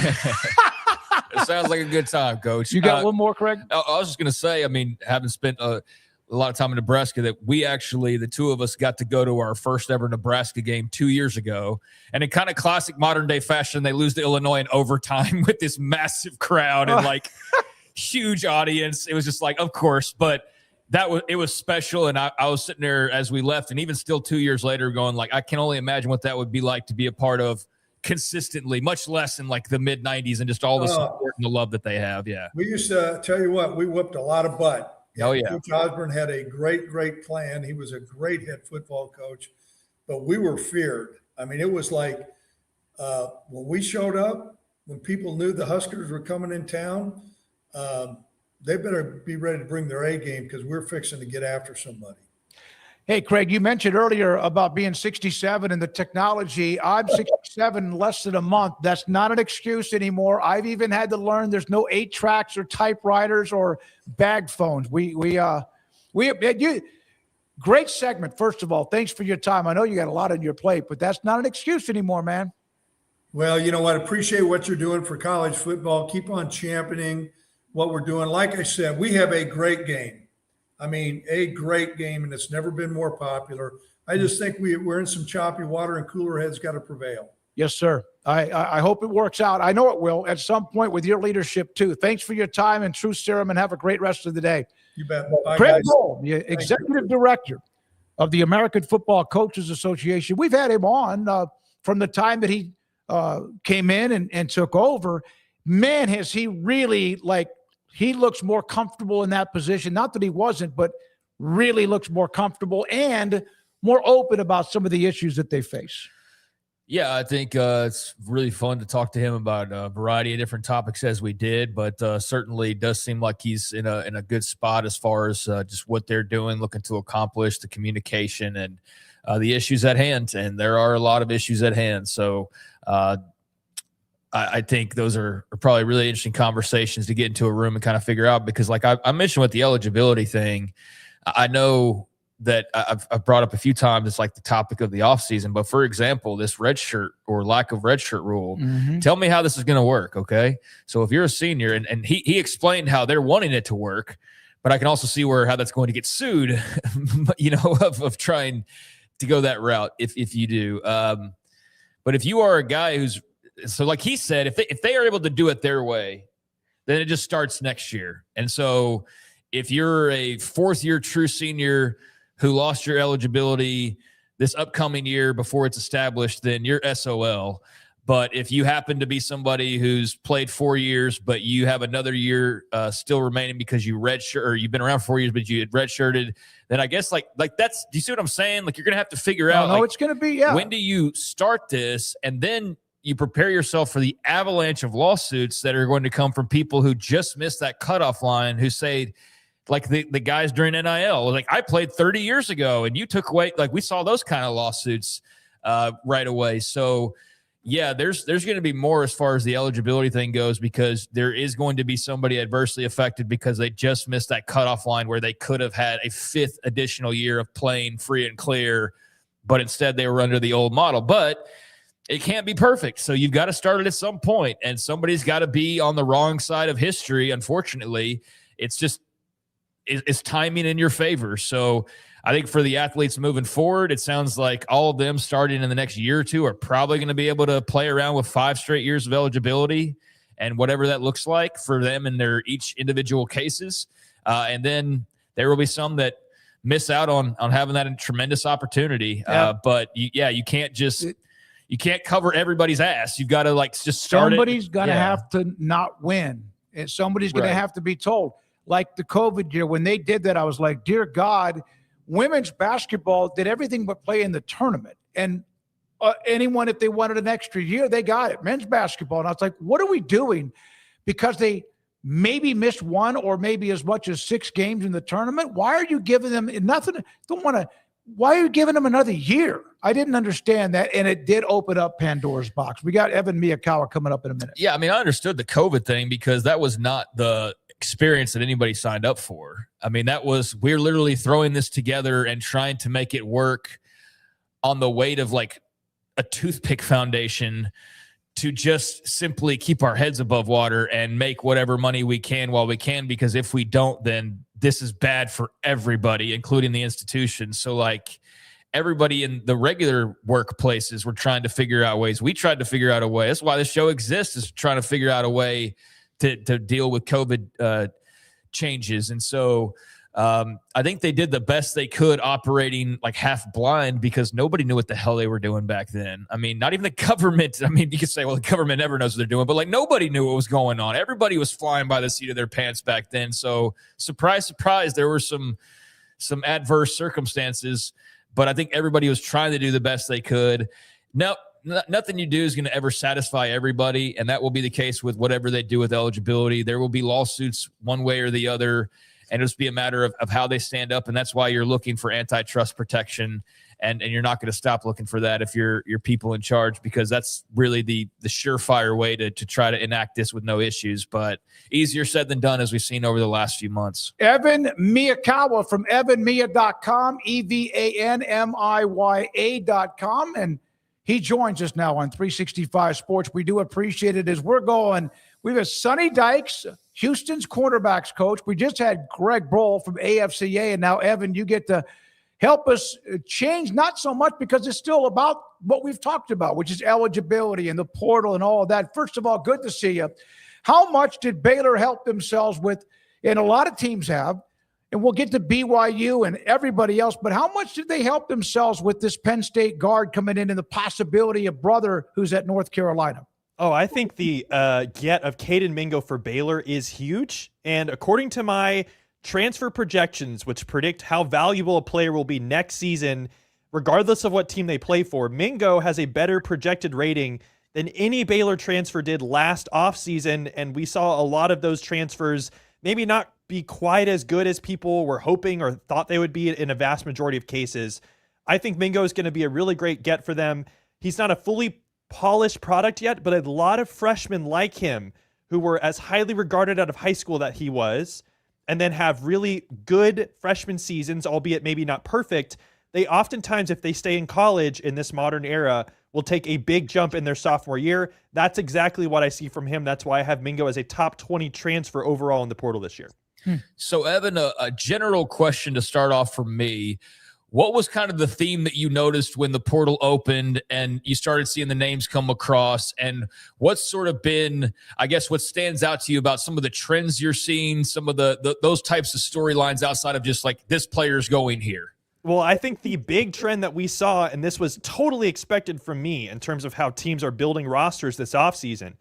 Speaker 3: It sounds like a good time, Coach.
Speaker 2: You got one more, Craig?
Speaker 3: I was just going to say, having spent a lot of time in Nebraska, that we actually, the two of us, got to go to our first ever Nebraska game 2 years ago. And in kind of classic modern day fashion, they lose to Illinois in overtime with this massive crowd and huge audience. It was just like, of course, but it was special. And I was sitting there as we left, and even still 2 years later going I can only imagine what that would be like to be a part of consistently, much less in the mid 90s and just all the support and the love that they have. Yeah.
Speaker 14: We used to tell you what, we whipped a lot of butt.
Speaker 3: Oh, yeah.
Speaker 14: Coach Osborne had a great, great plan. He was a great head football coach, but we were feared. It was like when we showed up, when people knew the Huskers were coming in town, they better be ready to bring their A game, because we're fixing to get after somebody.
Speaker 2: Hey, Craig, you mentioned earlier about being 67 and the technology. I'm 67 in less than a month. That's not an excuse anymore. I've even had to learn there's no 8-tracks or typewriters or bag phones. Great segment, first of all. Thanks for your time. I know you got a lot on your plate, but that's not an excuse anymore, man.
Speaker 14: Well, you know what? Appreciate what you're doing for college football. Keep on championing what we're doing. Like I said, we have a great game. I mean, a great game, and it's never been more popular. I just think we're in some choppy water, and cooler heads got to prevail.
Speaker 2: Yes, sir. I hope it works out. I know it will at some point with your leadership, too. Thanks for your time and truth serum, and have a great rest of the day.
Speaker 14: You bet. Bye,
Speaker 2: Craig
Speaker 14: guys.
Speaker 2: Bohl, the executive director of the American Football Coaches Association. We've had him on from the time that he came in and took over. Man, has he really, he looks more comfortable in that position. Not that he wasn't, but really looks more comfortable and more open about some of the issues that they face.
Speaker 3: Yeah, I think it's really fun to talk to him about a variety of different topics as we did, but certainly does seem like he's in a good spot as far as just what they're doing, looking to accomplish, the communication and the issues at hand. And there are a lot of issues at hand. So I think those are probably really interesting conversations to get into a room and kind of figure out, because like I mentioned with the eligibility thing, I know that I've brought up a few times. It's like the topic of the offseason. But for example, this red shirt or lack of red shirt rule, tell me how this is going to work. Okay. So if you're a senior and he explained how they're wanting it to work, but I can also see how that's going to get sued, of trying to go that route if you do. But if you are a guy so like he said, if they are able to do it their way, then it just starts next year. And so if you're a fourth year true senior who lost your eligibility this upcoming year before it's established, then you're SOL. But if you happen to be somebody who's played 4 years, but you have another year still remaining because you redshirt, or you've been around 4 years, but you had redshirted, then I guess like that's, do you see what I'm saying? Like you're going to have to figure out,
Speaker 2: it's going to be,
Speaker 3: when do you start this? And then you prepare yourself for the avalanche of lawsuits that are going to come from people who just missed that cutoff line, who say, like the guys during NIL, like I played 30 years ago and you took away, like we saw those kind of lawsuits right away. So yeah, there's going to be more as far as the eligibility thing goes, because there is going to be somebody adversely affected because they just missed that cutoff line where they could have had a 5th additional year of playing free and clear, but instead they were under the old model. But it can't be perfect. So you've got to start it at some point, and somebody's got to be on the wrong side of history. Unfortunately, it's just, it's timing in your favor. So I think for the athletes moving forward, it sounds like all of them starting in the next year or two are probably going to be able to play around with 5 straight years of eligibility and whatever that looks like for them in their each individual cases. And then there will be some that miss out on having that tremendous opportunity.
Speaker 2: Yeah.
Speaker 3: But you can't just, you can't cover everybody's ass. You've got to just start it.
Speaker 2: Somebody's going to have to not win, and somebody's going to have to be told. Like the COVID year, when they did that, I was like, dear God, women's basketball did everything but play in the tournament. And anyone, if they wanted an extra year, they got it. Men's basketball. And I was like, what are we doing? Because they maybe missed 1 or maybe as much as 6 games in the tournament. Why are you giving them nothing? Why are you giving them another year? I didn't understand that. And it did open up Pandora's box. We got Evan Miya coming up in a minute.
Speaker 3: Yeah. I mean, I understood the COVID thing because that was not the experience that anybody signed up for. I mean, we're literally throwing this together and trying to make it work on the weight of like a toothpick foundation to just simply keep our heads above water and make whatever money we can while we can, because if we don't, then this is bad for everybody, including the institution. So like everybody in the regular workplaces, we're trying to figure out ways. We tried to figure out a way. That's why this show exists, is trying to figure out a way to deal with COVID changes. And so I think they did the best they could operating like half blind, because nobody knew what the hell they were doing back then. I mean, not even the government. I mean, you could say, well, the government never knows what they're doing, but like nobody knew what was going on. Everybody was flying by the seat of their pants back then. So surprise, surprise, there were some adverse circumstances, but I think everybody was trying to do the best they could. Now, nothing you do is going to ever satisfy everybody, and that will be the case with whatever they do with eligibility. There will be lawsuits one way or the other, and it'll just be a matter of how they stand up, and that's why you're looking for antitrust protection, and you're not going to stop looking for that if you're people in charge, because that's really the surefire way to try to enact this with no issues, but easier said than done, as we've seen over the last few months.
Speaker 2: Evan Miya from evanmiya.com, EVANMIYA.com, and he joins us now on 365 Sports. We do appreciate it as we're going. We have Sonny Dykes, Houston's cornerbacks coach. We just had Craig Bohl from AFCA, and now, Evan, you get to help us change, not so much because it's still about what we've talked about, which is eligibility and the portal and all of that. First of all, good to see you. How much did Baylor help themselves with, and a lot of teams have, and we'll get to BYU and everybody else, but how much did they help themselves with this Penn State guard coming in and the possibility of brother who's at North Carolina?
Speaker 15: Oh, I think the get of Caden Mingo for Baylor is huge. And according to my transfer projections, which predict how valuable a player will be next season, regardless of what team they play for, Mingo has a better projected rating than any Baylor transfer did last offseason. And we saw a lot of those transfers maybe not be quite as good as people were hoping or thought they would be in a vast majority of cases. I think Mingo is going to be a really great get for them. He's not a fully polished product yet, but a lot of freshmen like him who were as highly regarded out of high school that he was, and then have really good freshman seasons, albeit maybe not perfect. They oftentimes, if they stay in college in this modern era, will take a big jump in their sophomore year. That's exactly what I see from him. That's why I have Mingo as a top 20 transfer overall in the portal this year.
Speaker 3: So, Evan, a general question to start off for me. What was kind of the theme that you noticed when the portal opened and you started seeing the names come across? And what's sort of been, I guess, what stands out to you about some of the trends you're seeing, some of those types of storylines outside of just like this player's going here?
Speaker 15: Well, I think the big trend that we saw, and this was totally expected from me in terms of how teams are building rosters this offseason,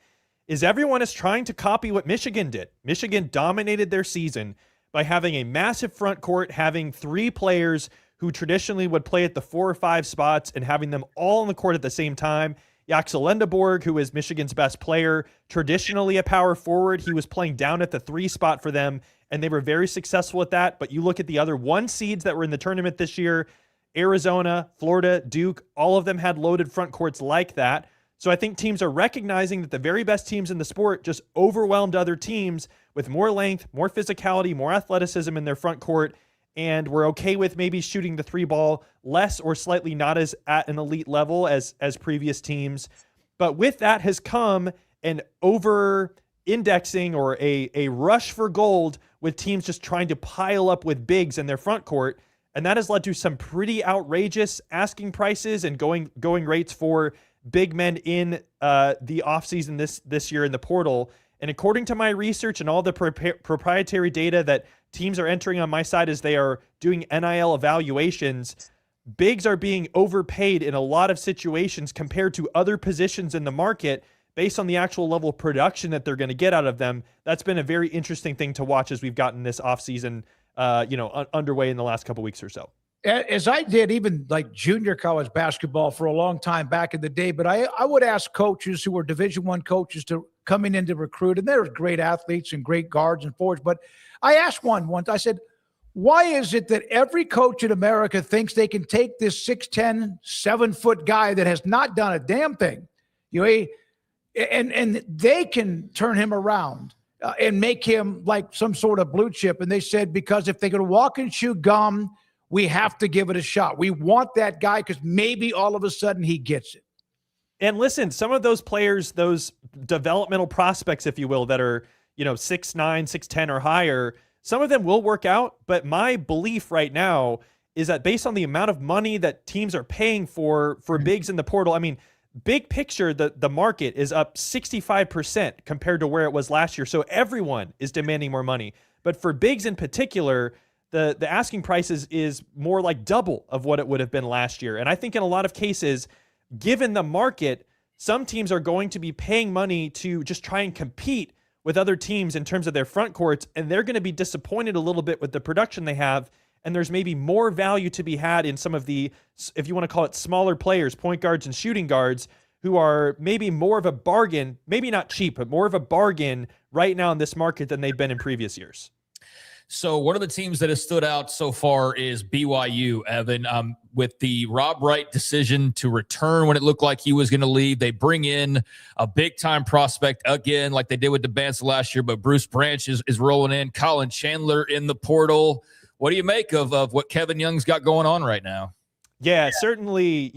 Speaker 15: is everyone is trying to copy what Michigan did. Michigan dominated their season by having a massive front court, having three players who traditionally would play at the 4 or 5 spots and having them all on the court at the same time. Yaxel Lendeborg, who is Michigan's best player, traditionally a power forward, he was playing down at the 3 spot for them, and they were very successful at that. But you look at the other 1 seeds that were in the tournament this year, Arizona, Florida, Duke, all of them had loaded front courts like that. So I think teams are recognizing that the very best teams in the sport just overwhelmed other teams with more length, more physicality, more athleticism in their front court, and we're okay with maybe shooting the 3 ball less or slightly not as at an elite level as previous teams. But with that has come an over-indexing or a rush for gold with teams just trying to pile up with bigs in their front court, and that has led to some pretty outrageous asking prices and going rates for big men in the offseason this year in the portal. And according to my research and all the proprietary data that teams are entering on my side as they are doing NIL evaluations, bigs are being overpaid in a lot of situations compared to other positions in the market based on the actual level of production that they're going to get out of them. That's been a very interesting thing to watch as we've gotten this offseason underway in the last couple weeks or so.
Speaker 2: As I did even like junior college basketball for a long time back in the day, but I would ask coaches who were Division I coaches to coming in to recruit, and there's great athletes and great guards and forwards, but I asked one once, I said, why is it that every coach in America thinks they can take this 6'10", 7-foot guy that has not done a damn thing, and they can turn him around and make him like some sort of blue chip? And they said, because if they could walk and chew gum, we have to give it a shot. We want that guy because maybe all of a sudden he gets it.
Speaker 15: And listen, some of those players, those developmental prospects, if you will, that are, 6'9", 6'10", or higher, some of them will work out. But my belief right now is that based on the amount of money that teams are paying for bigs in the portal, I mean, big picture, the market is up 65% compared to where it was last year. So everyone is demanding more money. But for bigs in particular, the asking prices is more like double of what it would have been last year. And I think in a lot of cases, given the market, some teams are going to be paying money to just try and compete with other teams in terms of their front courts, and they're going to be disappointed a little bit with the production they have, and there's maybe more value to be had in some of the, if you want to call it smaller players, point guards and shooting guards, who are maybe more of a bargain, maybe not cheap, but more of a bargain right now in this market than they've been in previous years.
Speaker 3: So one of the teams that has stood out so far is BYU, Evan, with the Rob Wright decision to return when it looked like he was going to leave. They bring in a big-time prospect again, like they did with DeBanza last year, but Bruce Branch is rolling in. Colin Chandler in the portal. What do you make of what Kevin Young's got going on right now?
Speaker 15: Yeah, certainly,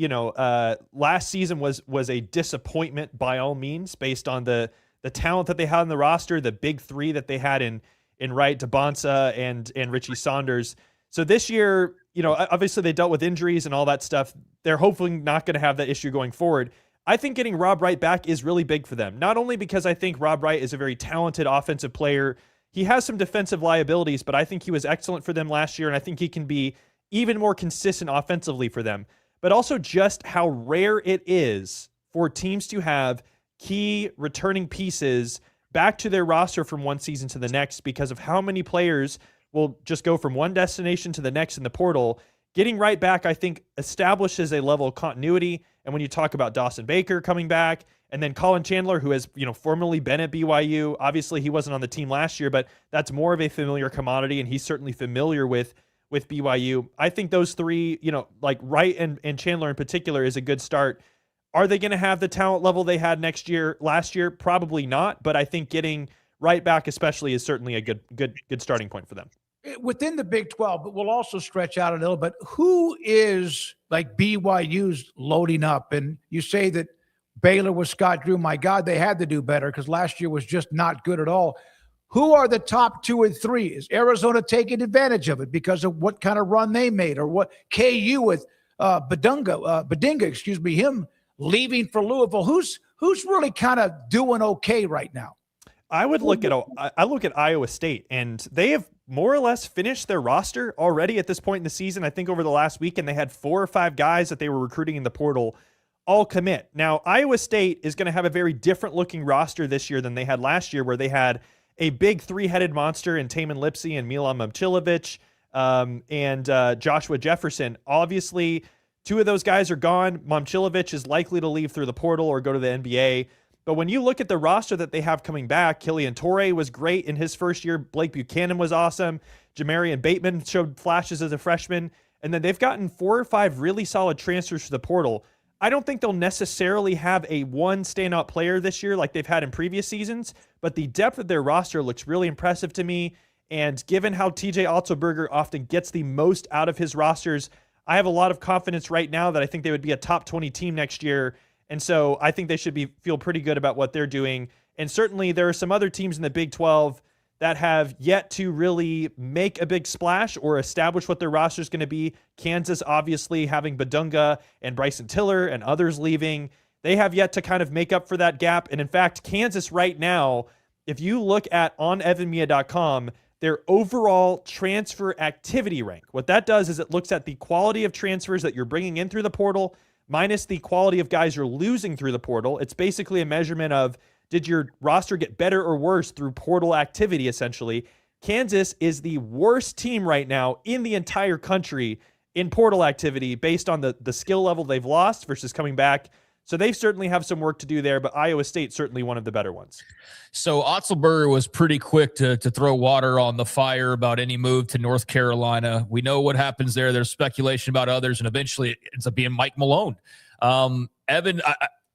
Speaker 15: last season was a disappointment by all means based on the the talent that they had in the roster, the big three that they had in Wright, DeBonsa, and Richie Saunders. So this year, obviously they dealt with injuries and all that stuff. They're hopefully not going to have that issue going forward. I think getting Rob Wright back is really big for them, not only because I think Rob Wright is a very talented offensive player. He has some defensive liabilities, but I think he was excellent for them last year, and I think he can be even more consistent offensively for them. But also just how rare it is for teams to have key returning pieces back to their roster from one season to the next because of how many players will just go from one destination to the next in the portal. Getting Wright back, I think, establishes a level of continuity. And when you talk about Dawson Baker coming back, and then Colin Chandler, who has formerly been at BYU, obviously he wasn't on the team last year, but that's more of a familiar commodity, and he's certainly familiar with BYU. I think those three, like Wright and Chandler in particular, is a good start. Are they going to have the talent level they had last year? Probably not, but I think getting Wright back especially is certainly a good starting point for them.
Speaker 2: Within the Big 12, but we'll also stretch out a little bit. Who is like BYU's loading up? And you say that Baylor with Scott Drew, my God, they had to do better because last year was just not good at all. Who are the top 2 and 3? Is Arizona taking advantage of it because of what kind of run they made, or what KU with Badinga, him leaving for Louisville? Who's really kind of doing okay right now?
Speaker 15: I look at Iowa State, and they have more or less finished their roster already at this point in the season. I think over the last weekend, they had 4 or 5 guys that they were recruiting in the portal all commit. Now, Iowa State is going to have a very different looking roster this year than they had last year, where they had a big 3-headed monster in Taman Lipsey and Milan Momcilovic and Joshua Jefferson. Obviously, 2 of those guys are gone. Momcilovic is likely to leave through the portal or go to the NBA. But when you look at the roster that they have coming back, Killian Torrey was great in his first year. Blake Buchanan was awesome. Jamarian Bateman showed flashes as a freshman. And then they've gotten 4 or 5 really solid transfers to the portal. I don't think they'll necessarily have a one standout player this year like they've had in previous seasons, but the depth of their roster looks really impressive to me. And given how TJ Otzelberger often gets the most out of his rosters, I have a lot of confidence right now that I think they would be a top 20 team next year. And so I think they should feel pretty good about what they're doing. And certainly there are some other teams in the Big 12 that have yet to really make a big splash or establish what their roster is going to be. Kansas, obviously, having Badunga and Bryson Tiller and others leaving. They have yet to kind of make up for that gap. And in fact, Kansas right now, if you look at on evanmiya.com, their overall transfer activity rank, what that does is it looks at the quality of transfers that you're bringing in through the portal minus the quality of guys you're losing through the portal. It's basically a measurement of, did your roster get better or worse through portal activity, essentially? Kansas is the worst team right now in the entire country in portal activity based on the skill level they've lost versus coming back. So they certainly have some work to do there, but Iowa State certainly one of the better ones.
Speaker 3: So Otzelberger was pretty quick to throw water on the fire about any move to North Carolina. We know what happens there. There's speculation about others, and eventually it ends up being Mike Malone. Evan,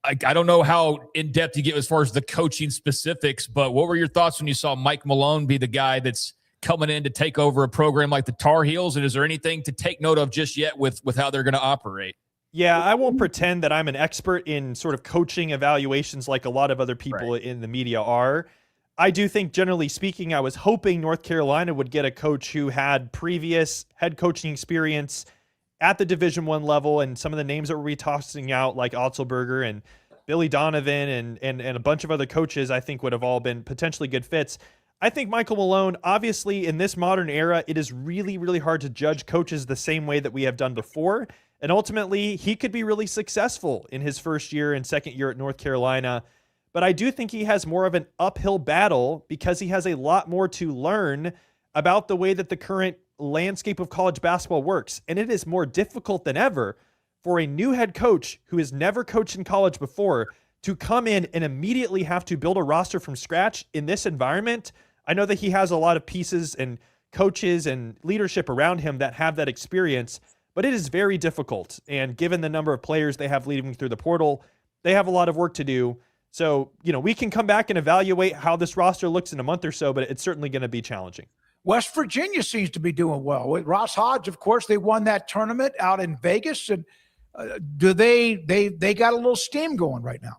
Speaker 3: I don't know how in-depth you get as far as the coaching specifics, but what were your thoughts when you saw Mike Malone be the guy that's coming in to take over a program like the Tar Heels? And is there anything to take note of just yet with how they're going to operate?
Speaker 15: Yeah, I won't pretend that I'm an expert in sort of coaching evaluations like a lot of other people in the media are. I do think, generally speaking, I was hoping North Carolina would get a coach who had previous head coaching experience at the Division I level, and some of the names that we're tossing out, like Otzelberger and Billy Donovan and a bunch of other coaches, I think would have all been potentially good fits. I think Michael Malone, obviously in this modern era, it is really, really hard to judge coaches the same way that we have done before. And ultimately, he could be really successful in his first year and second year at North Carolina. But I do think he has more of an uphill battle because he has a lot more to learn about the way that the current landscape of college basketball works. And it is more difficult than ever for a new head coach who has never coached in college before to come in and immediately have to build a roster from scratch in this environment. I know that he has a lot of pieces and coaches and leadership around him that have that experience, but it is very difficult. And given the number of players they have leading through the portal, they have a lot of work to do. So, we can come back and evaluate how this roster looks in a month or so, but it's certainly going to be challenging.
Speaker 2: West Virginia seems to be doing well. With Ross Hodge, of course, they won that tournament out in Vegas. And do they got a little steam going right now?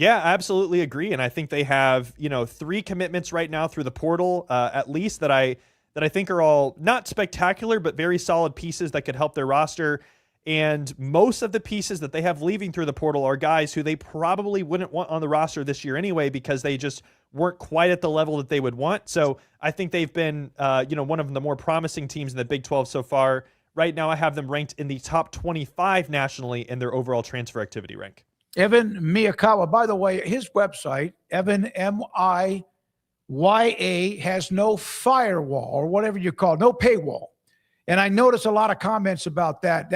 Speaker 15: Yeah, I absolutely agree. And I think they have, 3 commitments right now through the portal, at least that I think are all not spectacular, but very solid pieces that could help their roster. And most of the pieces that they have leaving through the portal are guys who they probably wouldn't want on the roster this year anyway, because they just weren't quite at the level that they would want. So I think they've been, one of the more promising teams in the Big 12 so far. Right now, I have them ranked in the top 25 nationally in their overall transfer activity rank.
Speaker 2: Evan Miya, by the way, his website, Evan Miya, has no firewall or whatever you call it, no paywall. And I notice a lot of comments about that.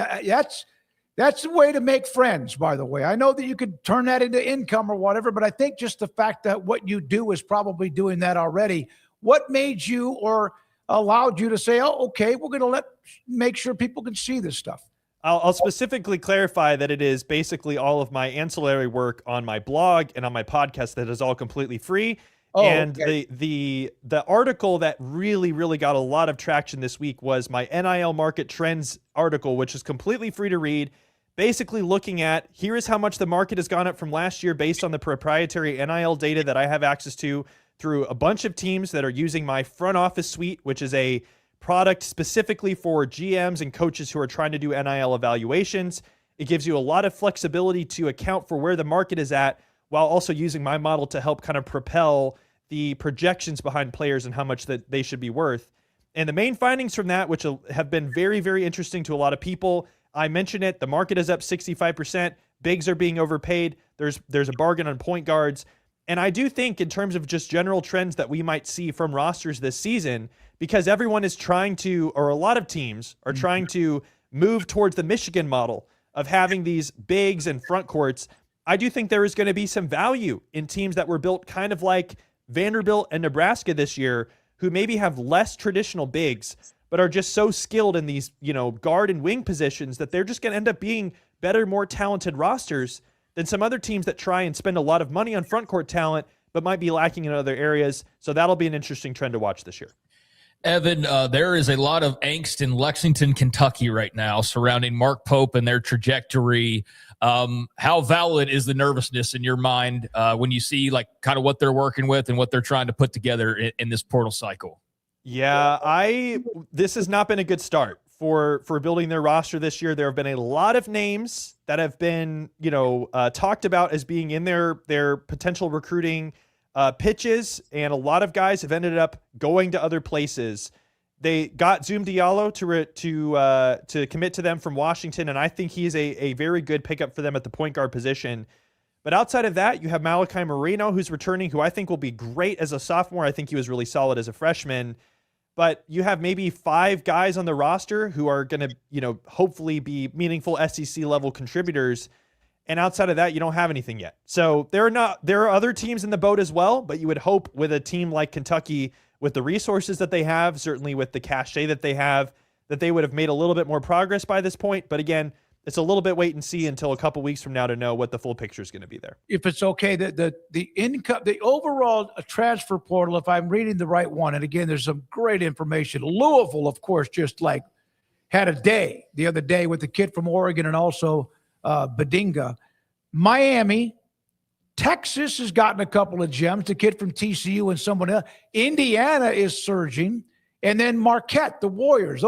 Speaker 2: That's the way to make friends, by the way. I know that you could turn that into income or whatever, but I think just the fact that what you do is probably doing that already. What made you or allowed you to say, oh, okay, we're going to make sure people can see this stuff?
Speaker 15: I'll specifically clarify that it is basically all of my ancillary work on my blog and on my podcast that is all completely free. Okay. The article that really got a lot of traction this week was my NIL market trends article, which is completely free to read. Basically looking at, here is how much the market has gone up from last year based on the proprietary NIL data that I have access to through a bunch of teams that are using my front office suite, which is a product specifically for GMs and coaches who are trying to do NIL evaluations. It gives you a lot of flexibility to account for where the market is at, while also using my model to help kind of propel the projections behind players and how much that they should be worth. And the main findings from that, which have been very interesting to a lot of people, I mentioned it, the market is up 65%, bigs are being overpaid, there's a bargain on point guards. And I do think in terms of just general trends that we might see from rosters this season, because everyone is trying to, or a lot of teams are trying to move towards the Michigan model of having these bigs and front courts, I do think there is going to be some value in teams that were built kind of like Vanderbilt and Nebraska this year, who maybe have less traditional bigs, but are just so skilled in these, guard and wing positions that they're just going to end up being better, more talented rosters than some other teams that try and spend a lot of money on front court talent, but might be lacking in other areas. So that'll be an interesting trend to watch this year.
Speaker 3: Evan, there is a lot of angst in Lexington, Kentucky right now surrounding Mark Pope and their trajectory. How valid is the nervousness in your mind when you see like kind of what they're working with and what they're trying to put together in this portal cycle?
Speaker 15: Yeah, this has not been a good start for building their roster this year. There have been a lot of names that have been, talked about as being in their potential recruiting pitches, and a lot of guys have ended up going to other places. They got Zoom Diallo to commit to them from Washington, and I think he's a very good pickup for them at the point guard position. But outside of that, you have Malachi Moreno, who's returning, who I think will be great as a sophomore. I think he was really solid as a freshman. But you have maybe 5 guys on the roster who are going to, hopefully be meaningful SEC level contributors. And outside of that, you don't have anything yet. So there are other teams in the boat as well, but you would hope with a team like Kentucky, with the resources that they have, certainly with the cachet that they have, that they would have made a little bit more progress by this point. But again, it's a little bit wait and see until a couple weeks from now to know what the full picture is going to be there.
Speaker 2: If it's okay, the income, the overall transfer portal, if I'm reading the right one, and again, there's some great information. Louisville, of course, just like had a day the other day with the kid from Oregon and also Badinga. Miami, Texas has gotten a couple of gems, the kid from TCU and someone else. Indiana is surging. And then Marquette, the Warriors,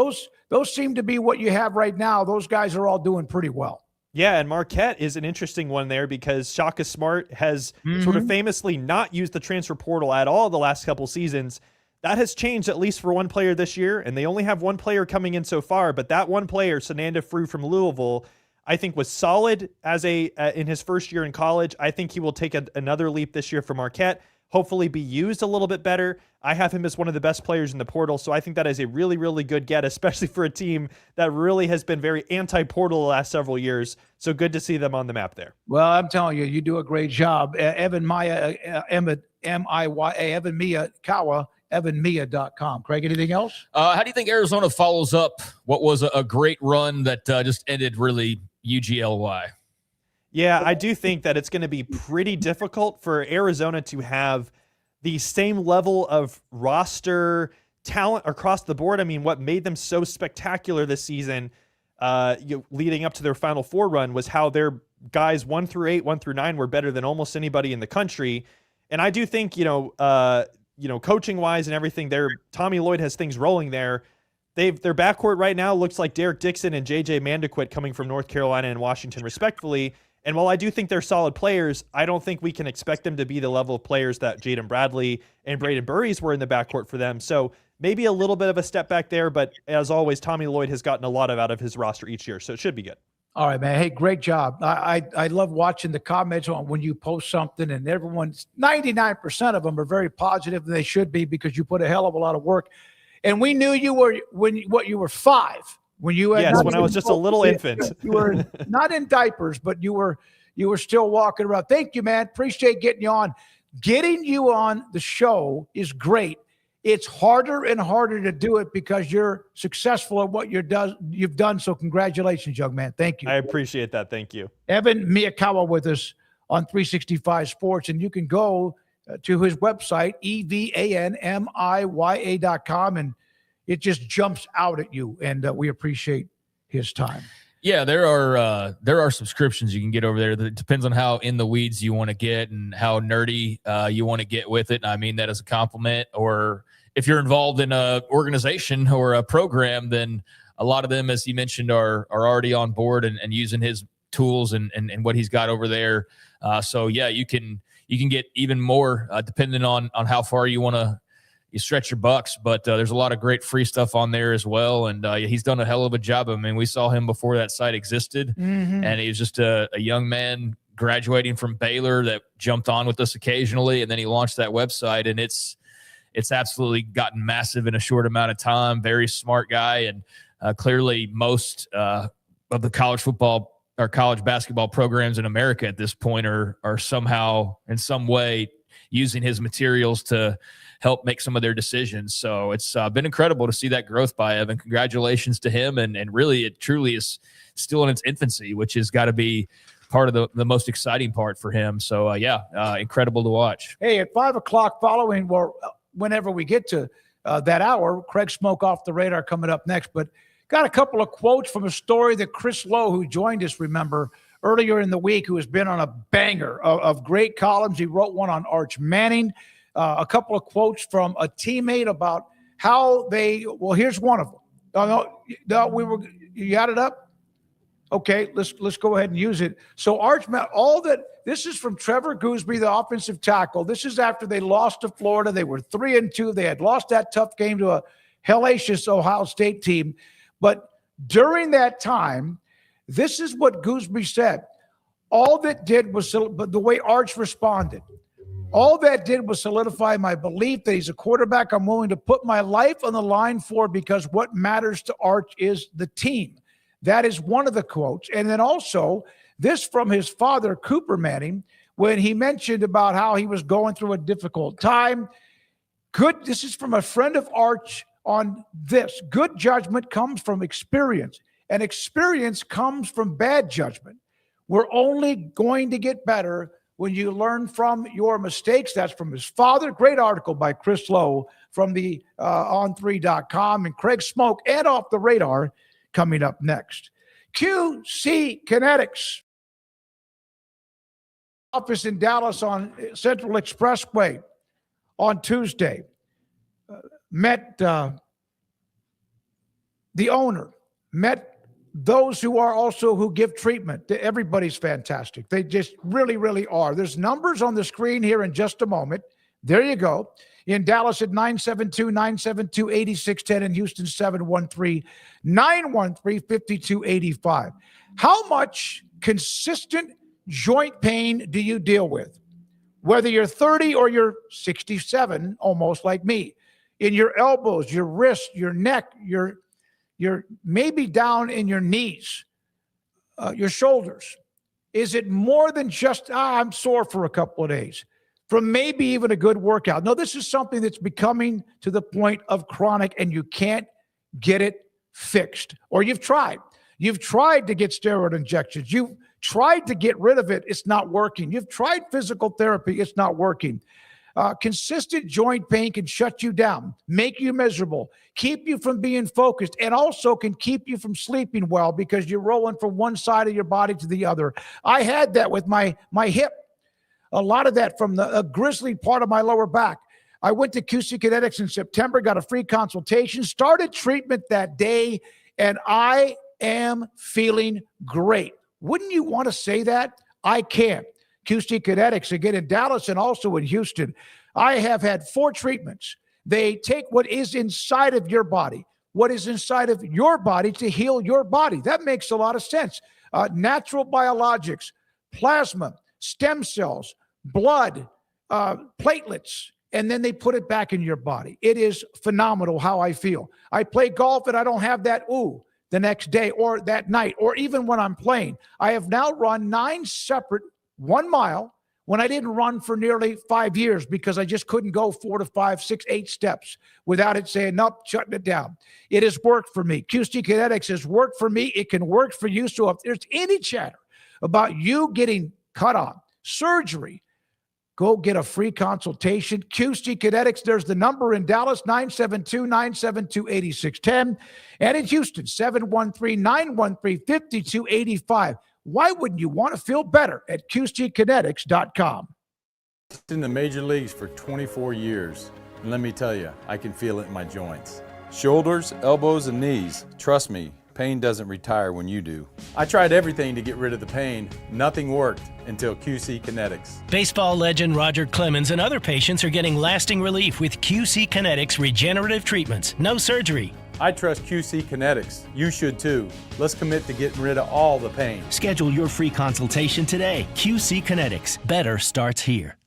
Speaker 2: those seem to be what you have right now. Those guys are all doing pretty well.
Speaker 15: Yeah, and Marquette is an interesting one there because Shaka Smart has sort of famously not used the transfer portal at all the last couple seasons. That has changed at least for one player this year, and they only have one player coming in so far, but that one player, Sananda Frew from Louisville, I think was solid as in his first year in college. I think he will take another leap this year for Marquette, hopefully be used a little bit better. I have him as one of the best players in the portal, so I think that is a really good get, especially for a team that really has been very anti-portal the last several years. So good to see them on the map there.
Speaker 2: Well, I'm telling you, you do a great job. Evan Miya, M-I-Y-A, Evan Miya, Kawa, evanmiya.com. Craig, anything else?
Speaker 3: How do you think Arizona follows up what was a great run that just ended really UGLY?
Speaker 15: Yeah, I do think that it's going to be pretty difficult for Arizona to have the same level of roster talent across the board. I mean, what made them so spectacular this season, leading up to their Final Four run, was how their guys 1 through 8, 1 through 9 were better than almost anybody in the country. And I do think, coaching wise and everything there, Tommy Lloyd has things rolling there. Their backcourt right now looks like Derek Dixon and JJ Mandequit coming from North Carolina and Washington respectively. And while I do think they're solid players, I don't think we can expect them to be the level of players that Jaden Bradley and Braden Burries were in the backcourt for them. So maybe a little bit of a step back there, but as always, Tommy Lloyd has gotten a lot out of his roster each year, so it should be good.
Speaker 2: All right, man. Hey, great job. I love watching the comments on when you post something, and 99% of them are very positive, and they should be because you put a hell of a lot of work. And we knew you were you were 5. When you had
Speaker 15: when I was just a little infant.
Speaker 2: You were not in diapers, but you were still walking around. Thank you, man. Appreciate getting you on. Getting you on the show is great. It's harder and harder to do it because you're successful at what you've done. So congratulations, young man. Thank you.
Speaker 15: I appreciate that. Thank you.
Speaker 2: Evan Miyakawa with us on 365 Sports, and you can go to his website, evanmiya.com, and it just jumps out at you, and we appreciate his time.
Speaker 3: Yeah, there are subscriptions you can get over there. That depends on how in the weeds you want to get and how nerdy you want to get with it. And I mean that as a compliment. Or if you're involved in a organization or a program, then a lot of them, as he mentioned, are already on board and using his tools and what he's got over there. So yeah, you can get even more depending on how far you want to. You stretch your bucks, but there's a lot of great free stuff on there as well. And he's done a hell of a job. I mean, we saw him before that site existed, and he was just a young man graduating from Baylor that jumped on with us occasionally. And then he launched that website, and it's absolutely gotten massive in a short amount of time. Very smart guy. And clearly most of the college football or college basketball programs in America at this point are somehow in some way using his materials to help make some of their decisions. So it's been incredible to see that growth by Evan. Congratulations to him. And really, it truly is still in its infancy, which has got to be part of the most exciting part for him. So, incredible to watch.
Speaker 2: Hey, at 5 o'clock following, or whenever we get to that hour, Craig Smoke Off the Radar coming up next. But got a couple of quotes from a story that Chris Lowe, who joined us, remember, earlier in the week, who has been on a banger of great columns. He wrote one on Arch Manning. A couple of quotes from a teammate about how here's one of them. You got it up? Okay, let's go ahead and use it. So this is from Trevor Gooseby, the offensive tackle. This is after they lost to Florida. They were 3-2. They had lost that tough game to a hellacious Ohio State team. But during that time, this is what Gooseby said. All that did was, but the way Arch responded, all that did was solidify my belief that he's a quarterback I'm willing to put my life on the line for, because what matters to Arch is the team. That is one of the quotes. And then also this from his father, Cooper Manning, when he mentioned about how he was going through a difficult time. This is from a friend of Arch on this. Good judgment comes from experience, and experience comes from bad judgment. We're only going to get better when you learn from your mistakes. That's from his father. Great article by Chris Lowe from the on3.com, and Craig Smoke and Off the Radar coming up next. QC Kinetics office in Dallas on Central Expressway on Tuesday. Met the owner, met those who give treatment. Everybody's fantastic. They just really, really are. There's numbers on the screen here in just a moment. There you go. In Dallas at 972-972-8610, in Houston 713-913-5285. How much consistent joint pain do you deal with? Whether you're 30 or you're 67, almost like me, in your elbows, your wrists, your neck, your maybe down in your knees, your shoulders. Is it more than just, I'm sore for a couple of days, from maybe even a good workout? No, this is something that's becoming to the point of chronic, and you can't get it fixed. Or you've tried. You've tried to get steroid injections. You've tried to get rid of it. It's not working. You've tried physical therapy. It's not working. Consistent joint pain can shut you down, make you miserable, keep you from being focused, and also can keep you from sleeping well because you're rolling from one side of your body to the other. I had that with my hip. A lot of that from the grizzly part of my lower back. I went to QC Kinetics in September, got a free consultation, started treatment that day, and I am feeling great. Wouldn't you want to say that? I can. QC Kinetics, again in Dallas and also in Houston. I have had 4 treatments. They take what is inside of your body, to heal your body. That makes a lot of sense. Natural biologics, plasma, stem cells, blood, platelets, and then they put it back in your body. It is phenomenal how I feel. I play golf and I don't have that the next day or that night or even when I'm playing. I have now run 9 separate 1 mile when I didn't run for nearly 5 years because I just couldn't go 4 to 5, 6, 8 steps without it saying, nope, shutting it down. It has worked for me. QC Kinetics has worked for me. It can work for you. So if there's any chatter about you getting cut on, surgery, go get a free consultation. QC Kinetics, there's the number in Dallas, 972-972-8610. And in Houston, 713-913-5285. Why wouldn't you want to feel better at QCkinetics.com?
Speaker 16: In the major leagues for 24 years, and let me tell you, I can feel it in my joints. Shoulders, elbows, and knees. Trust me, pain doesn't retire when you do. I tried everything to get rid of the pain. Nothing worked until QC Kinetics.
Speaker 17: Baseball legend Roger Clemens and other patients are getting lasting relief with QC Kinetics regenerative treatments. No surgery.
Speaker 16: I trust QC Kinetics. You should too. Let's commit to getting rid of all the pain.
Speaker 17: Schedule your free consultation today. QC Kinetics. Better starts here.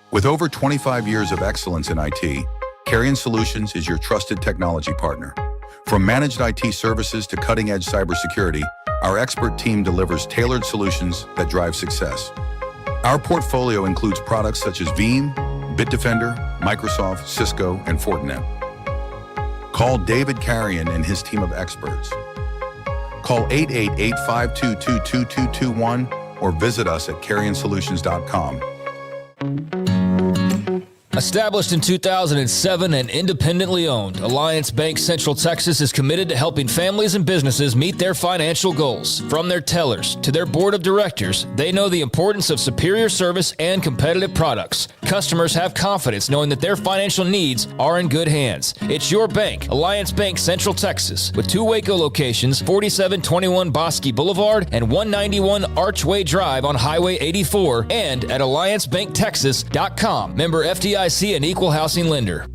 Speaker 18: With over 25 years of excellence in IT, Carrion Solutions is your trusted technology partner. From managed IT services to cutting-edge cybersecurity, our expert team delivers tailored solutions that drive success. Our portfolio includes products such as Veeam, Bitdefender, Microsoft, Cisco, and Fortinet. Call David Carrion and his team of experts. Call 888-522-2221 or visit us at carrionsolutions.com.
Speaker 3: Established in 2007 and independently owned, Alliance Bank Central Texas is committed to helping families and businesses meet their financial goals. From their tellers to their board of directors, they know the importance of superior service and competitive products. Customers have confidence knowing that their financial needs are in good hands. It's your bank, Alliance Bank Central Texas, with 2 Waco locations, 4721 Bosque Boulevard and 191 Archway Drive on Highway 84, and at alliancebanktexas.com. Member FDIC, an equal housing lender.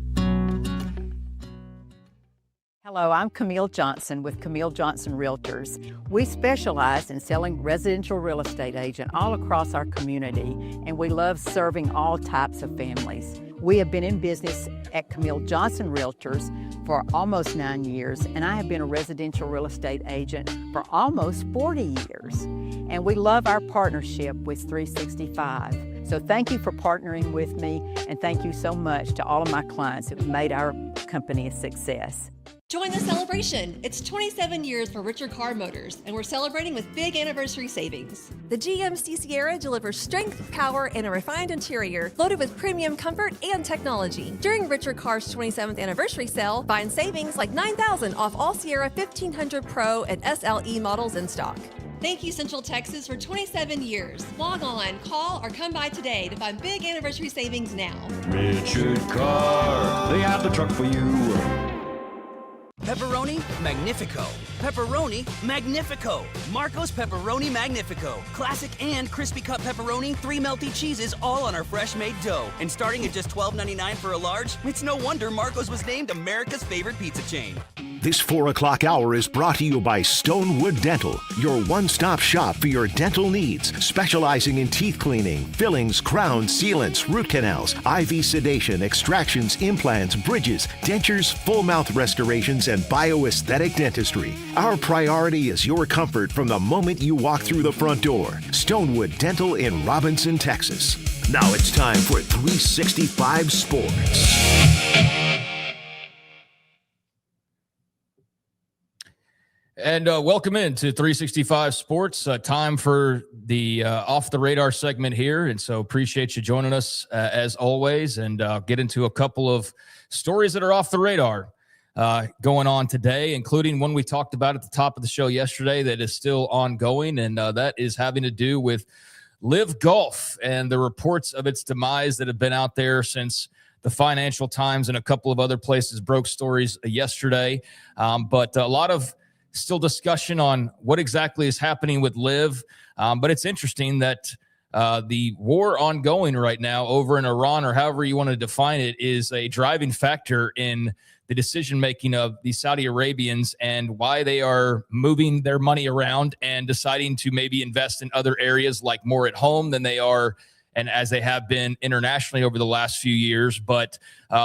Speaker 19: Hello, I'm Camille Johnson with Camille Johnson Realtors. We specialize in selling residential real estate agent all across our community, and we love serving all types of families. We have been in business at Camille Johnson Realtors for almost 9 years, and I have been a residential real estate agent for almost 40 years. And we love our partnership with 365. So thank you for partnering with me, and thank you so much to all of my clients who have made our company a success.
Speaker 20: Join the celebration. It's 27 years for Richard Car Motors, and we're celebrating with big anniversary savings. The GMC Sierra delivers strength, power, and a refined interior loaded with premium comfort and technology. During Richard Car's 27th anniversary sale, find savings like $9,000 off all Sierra 1500 Pro and SLE models in stock. Thank you, Central Texas, for 27 years. Log on, call, or come by today to find big anniversary savings now.
Speaker 21: Richard Car, they have the truck for you.
Speaker 22: Pepperoni Magnifico. Pepperoni Magnifico. Marco's Pepperoni Magnifico. Classic and crispy cut pepperoni, 3 melty cheeses, all on our fresh made dough. And starting at just $12.99 for a large, it's no wonder Marco's was named America's favorite pizza chain.
Speaker 1: This 4 o'clock hour is brought to you by Stonewood Dental, your one-stop shop for your dental needs, specializing in teeth cleaning, fillings, crowns, sealants, root canals, IV sedation, extractions, implants, bridges, dentures, full mouth restorations, and bioaesthetic dentistry. Our priority is your comfort from the moment you walk through the front door. Stonewood Dental in Robinson, Texas. Now it's time for 365 Sports.
Speaker 3: And welcome into 365 Sports. Time for the Off the Radar segment here. And so appreciate you joining us as always, and get into a couple of stories that are off the radar going on today, including one we talked about at the top of the show yesterday that is still ongoing. And that is having to do with LIV Golf and the reports of its demise that have been out there since the Financial Times and a couple of other places broke stories yesterday. But a lot of still discussion on what exactly is happening with LIV. But it's interesting that the war ongoing right now over in Iran, or however you want to define it, is a driving factor in the decision-making of the Saudi Arabians and why they are moving their money around and deciding to maybe invest in other areas, like more at home than they are and as they have been internationally over the last few years. But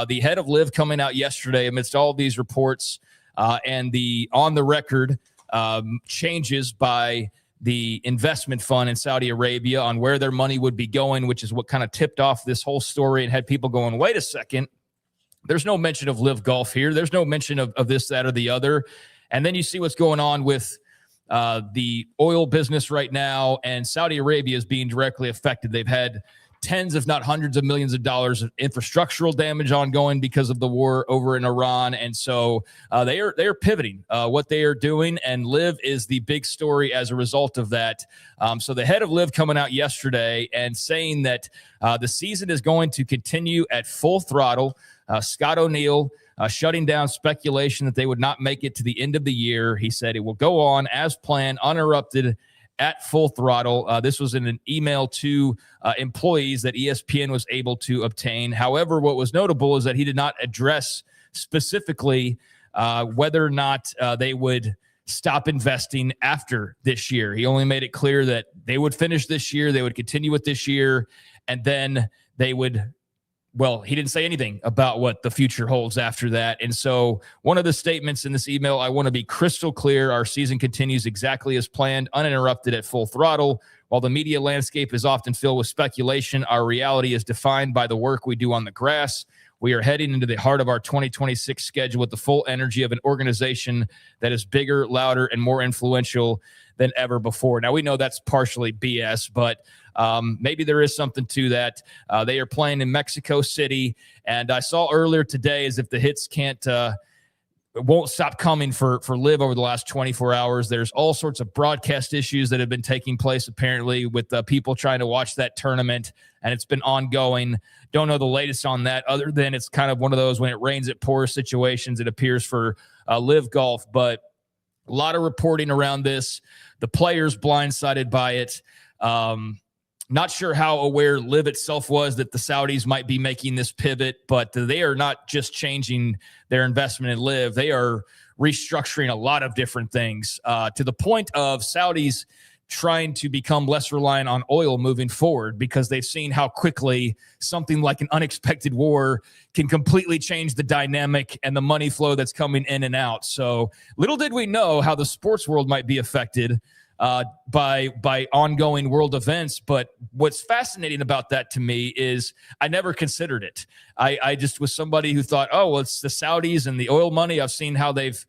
Speaker 3: the head of LIV coming out yesterday amidst all of these reports and the on-the-record changes by the investment fund in Saudi Arabia on where their money would be going, which is what kind of tipped off this whole story and had people going, wait a second, there's no mention of LIV Golf here. There's no mention of this, that, or the other. And then you see what's going on with the oil business right now, and Saudi Arabia is being directly affected. They've had tens, if not hundreds of millions of dollars of infrastructural damage ongoing because of the war over in Iran. And so they are pivoting what they are doing, and LIV is the big story as a result of that. So the head of LIV coming out yesterday and saying that the season is going to continue at full throttle. Scott O'Neill shutting down speculation that they would not make it to the end of the year. He said it will go on as planned, uninterrupted, at full throttle. This was in an email to employees that ESPN was able to obtain. However, what was notable is that he did not address specifically whether or not they would stop investing after this year. He only made it clear that they would finish this year, they would continue with this year, and then they would, well, he didn't say anything about what the future holds after that. And so one of the statements in this email, I want to be crystal clear. Our season continues exactly as planned, uninterrupted at full throttle. While the media landscape is often filled with speculation, our reality is defined by the work we do on the grass. We are heading into the heart of our 2026 schedule with the full energy of an organization that is bigger, louder, and more influential than ever before. Now, we know that's partially BS, but maybe there is something to that. They are playing in Mexico City, and I saw earlier today, as if the hits won't stop coming for LIV over the last 24 hours. There's all sorts of broadcast issues that have been taking place, apparently, with people trying to watch that tournament, and it's been ongoing. Don't know the latest on that, other than it's kind of one of those when it rains, it pours situations, it appears, for LIV Golf. But a lot of reporting around this. The players blindsided by it. Not sure how aware LIV itself was that the Saudis might be making this pivot, but they are not just changing their investment in LIV. They are restructuring a lot of different things to the point of Saudis trying to become less reliant on oil moving forward, because they've seen how quickly something like an unexpected war can completely change the dynamic and the money flow that's coming in and out. So little did we know how the sports world might be affected by ongoing world events. But what's fascinating about that to me is I never considered it. I just was somebody who thought, oh, well, it's the Saudis and the oil money. I've seen how they've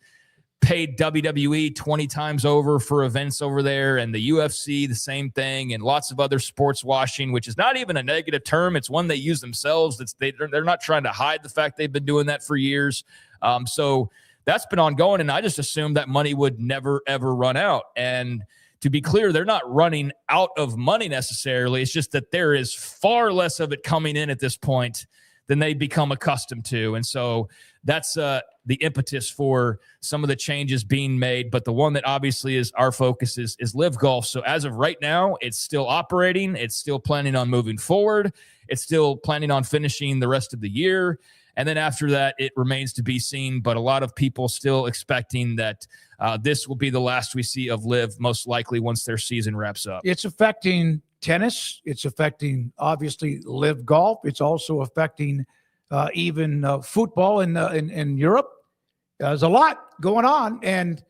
Speaker 3: paid WWE 20 times over for events over there, and the UFC the same thing, and lots of other sports washing, which is not even a negative term. It's one they use themselves. They're not trying to hide the fact they've been doing that for years. So that's been ongoing, and I just assumed that money would never, ever run out. And to be clear, they're not running out of money necessarily. It's just that there is far less of it coming in at this point than they become accustomed to. And so that's the impetus for some of the changes being made. But the one that obviously is our focus is LIV Golf. So as of right now, it's still operating. It's still planning on moving forward. It's still planning on finishing the rest of the year. And then after that, it remains to be seen. But a lot of people still expecting that this will be the last we see of LIV, most likely once their season wraps up.
Speaker 2: It's affecting tennis. It's affecting, obviously, LIV Golf. It's also affecting even football in Europe. There's a lot going on, and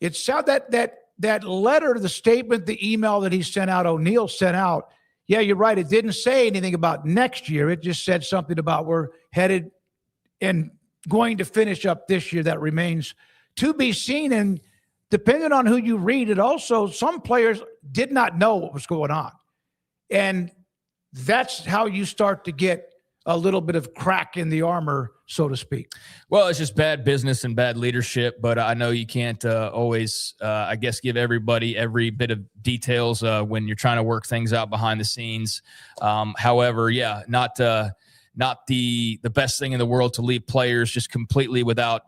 Speaker 2: it's that letter, the statement, the email that he sent out, O'Neill sent out. Yeah, you're right. It didn't say anything about next year. It just said something about we're headed and going to finish up this year. That remains to be seen. And depending on who you read, it also, some players did not know what was going on. And that's how you start to get a little bit of crack in the armor, so to speak.
Speaker 3: Well, it's just bad business and bad leadership, but I know you can't always, I guess, give everybody every bit of details when you're trying to work things out behind the scenes. However, yeah, not the best thing in the world to leave players just completely without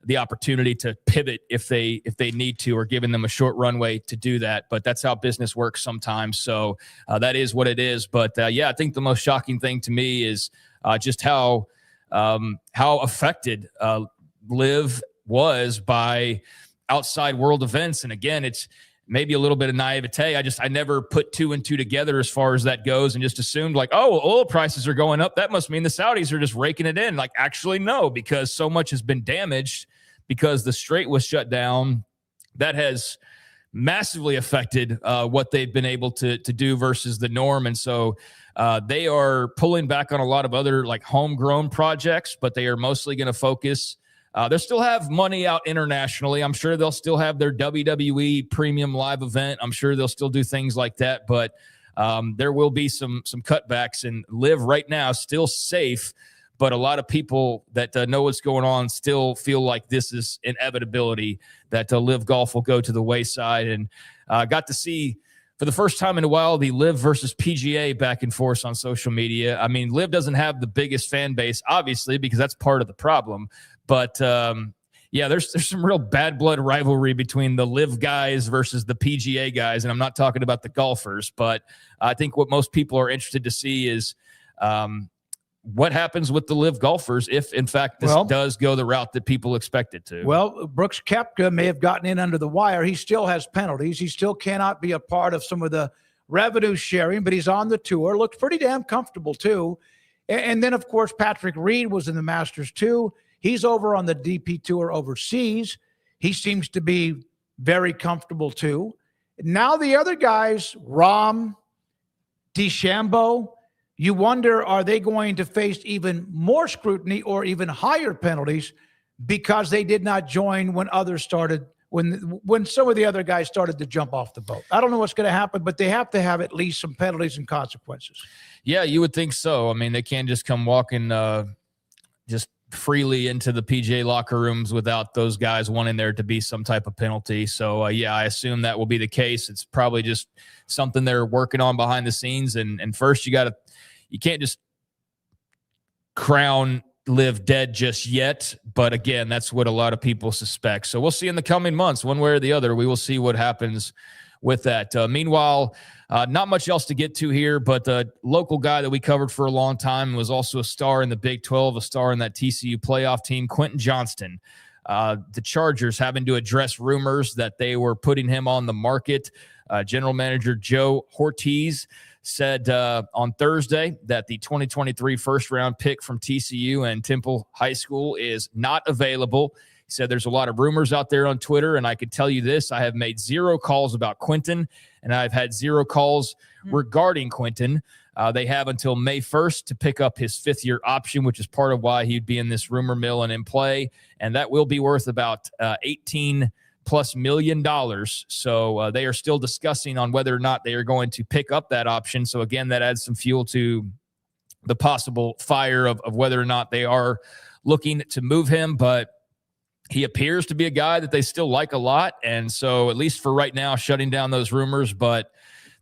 Speaker 3: the opportunity to pivot if they need to, or giving them a short runway to do that. But that's how business works sometimes. So that is what it is. But yeah, I think the most shocking thing to me is just how affected LIV was by outside world events. And again, it's maybe a little bit of naivete. I never put two and two together as far as that goes, and just assumed like, oh, oil prices are going up, that must mean the Saudis are just raking it in. Like, actually, no, because so much has been damaged because the Strait was shut down. That has massively affected what they've been able to do versus the norm. And so they are pulling back on a lot of other like homegrown projects, but they are mostly going to focus. They'll still have money out internationally. I'm sure they'll still have their WWE premium live event. I'm sure they'll still do things like that, but there will be some cutbacks, and LIV right now is still safe. But a lot of people that know what's going on still feel like this is inevitability, that LIV Golf will go to the wayside. And got to see for the first time in a while the LIV versus PGA back and forth on social media. I mean, LIV doesn't have the biggest fan base, obviously, because that's part of the problem. But yeah, there's some real bad blood rivalry between the LIV guys versus the PGA guys. And I'm not talking about the golfers, but I think what most people are interested to see is what happens with the LIV golfers if, in fact, this does go the route that people expect it to.
Speaker 2: Well, Brooks Koepka may have gotten in under the wire. He still has penalties. He still cannot be a part of some of the revenue sharing, but he's on the tour. Looks pretty damn comfortable, too. And then, of course, Patrick Reed was in the Masters, too. He's over on the DP Tour overseas. He seems to be very comfortable, too. Now the other guys, Rahm, DeChambeau, you wonder, are they going to face even more scrutiny or even higher penalties because they did not join when others started, when some of the other guys started to jump off the boat? I don't know what's going to happen, but they have to have at least some penalties and consequences.
Speaker 3: Yeah, you would think so. I mean, they can't just come walking just freely into the PGA locker rooms without those guys wanting there to be some type of penalty. So, yeah, I assume that will be the case. It's probably just something they're working on behind the scenes. And first, you can't just crown LIV dead just yet. But again, that's what a lot of people suspect. So we'll see in the coming months, one way or the other. We will see what happens with that. Meanwhile, not much else to get to here, but a local guy that we covered for a long time, was also a star in the Big 12, a star in that TCU playoff team, Quentin Johnston. The Chargers having to address rumors that they were putting him on the market. General Manager Joe Ortiz said on Thursday that the 2023 first-round pick from TCU and Temple High School is not available. He said there's a lot of rumors out there on Twitter, and I could tell you this: I have made 0 calls about Quentin, and I've had 0 calls regarding Quentin. They have until May 1st to pick up his 5th-year option, which is part of why he'd be in this rumor mill and in play, and that will be worth about $18+ million. So they are still discussing on whether or not they are going to pick up that option. So again, that adds some fuel to the possible fire of whether or not they are looking to move him. But he appears to be a guy that they still like a lot. And so at least for right now, shutting down those rumors. But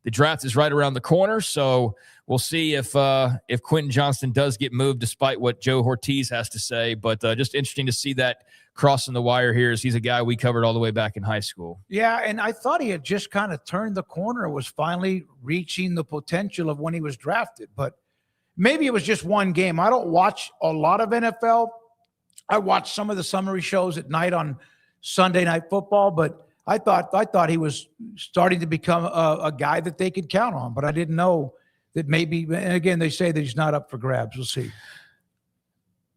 Speaker 3: the draft is right around the corner. So we'll see if Quentin Johnston does get moved, despite what Joe Ortiz has to say. But just interesting to see that crossing the wire here, as he's a guy we covered all the way back in high school.
Speaker 2: Yeah, and I thought he had just kind of turned the corner, was finally reaching the potential of when he was drafted. But maybe it was just one game. I don't watch a lot of NFL. I watch some of the summary shows at night on Sunday Night Football, but I thought he was starting to become a guy that they could count on. But I didn't know that maybe, and again, they say that he's not up for grabs. We'll see.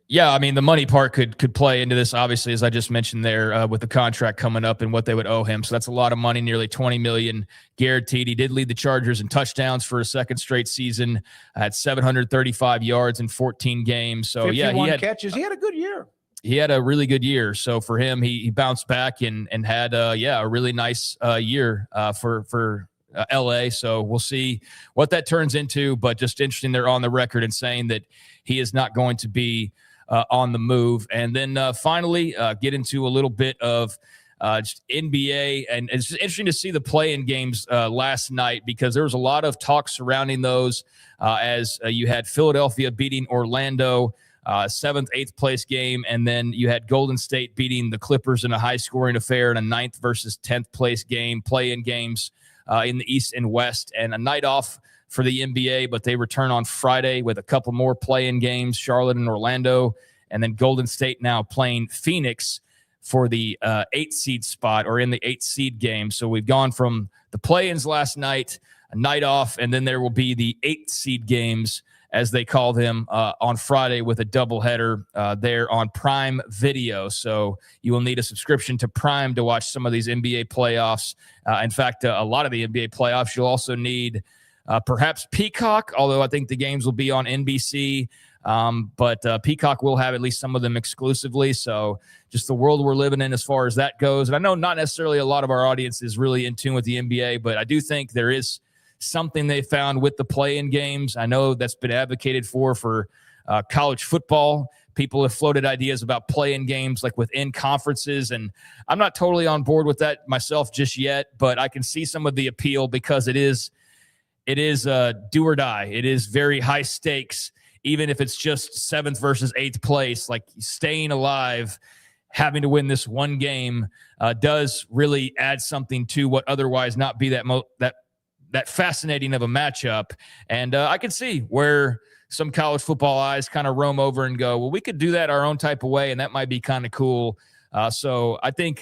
Speaker 3: Yeah, I mean, the money part could play into this, obviously, as I just mentioned there, with the contract coming up and what they would owe him. So that's a lot of money, nearly $20 million guaranteed. He did lead the Chargers in touchdowns for a second straight season, had 735 yards in 14 games. So, yeah, he had
Speaker 2: catches. He had a good year.
Speaker 3: he had a really good year. So for him, he bounced back and had a really nice year for LA. So we'll see what that turns into, but just interesting they're on the record and saying that he is not going to be on the move. And then finally get into a little bit of just NBA, and it's just interesting to see the play-in games last night, because there was a lot of talk surrounding those as you had Philadelphia beating Orlando, 7th, 8th place game, and then you had Golden State beating the Clippers in a high-scoring affair in a 9th versus 10th place game, play-in games in the East and West, and a night off for the NBA, but they return on Friday with a couple more play-in games, Charlotte and Orlando, and then Golden State now playing Phoenix for the 8th seed spot, or in the 8th seed game. So we've gone from the play-ins last night, a night off, and then there will be the 8th seed games, as they call them, on Friday with a doubleheader there on Prime Video. So you will need a subscription to Prime to watch some of these NBA playoffs. In fact, a lot of the NBA playoffs, you'll also need perhaps Peacock, although I think the games will be on NBC. But Peacock will have at least some of them exclusively. So just the world we're living in as far as that goes. And I know not necessarily a lot of our audience is really in tune with the NBA, but I do think there is something they found with the play-in games. I know that's been advocated for college football. People have floated ideas about play-in games like within conferences, and I'm not totally on board with that myself just yet, but I can see some of the appeal, because it is do or die. It is very high stakes, even if it's just 7th versus 8th place. Like, staying alive, having to win this one game does really add something to what otherwise not be that fascinating of a matchup. And I can see where some college football eyes kind of roam over and go, well, we could do that our own type of way, and that might be kind of cool. So I think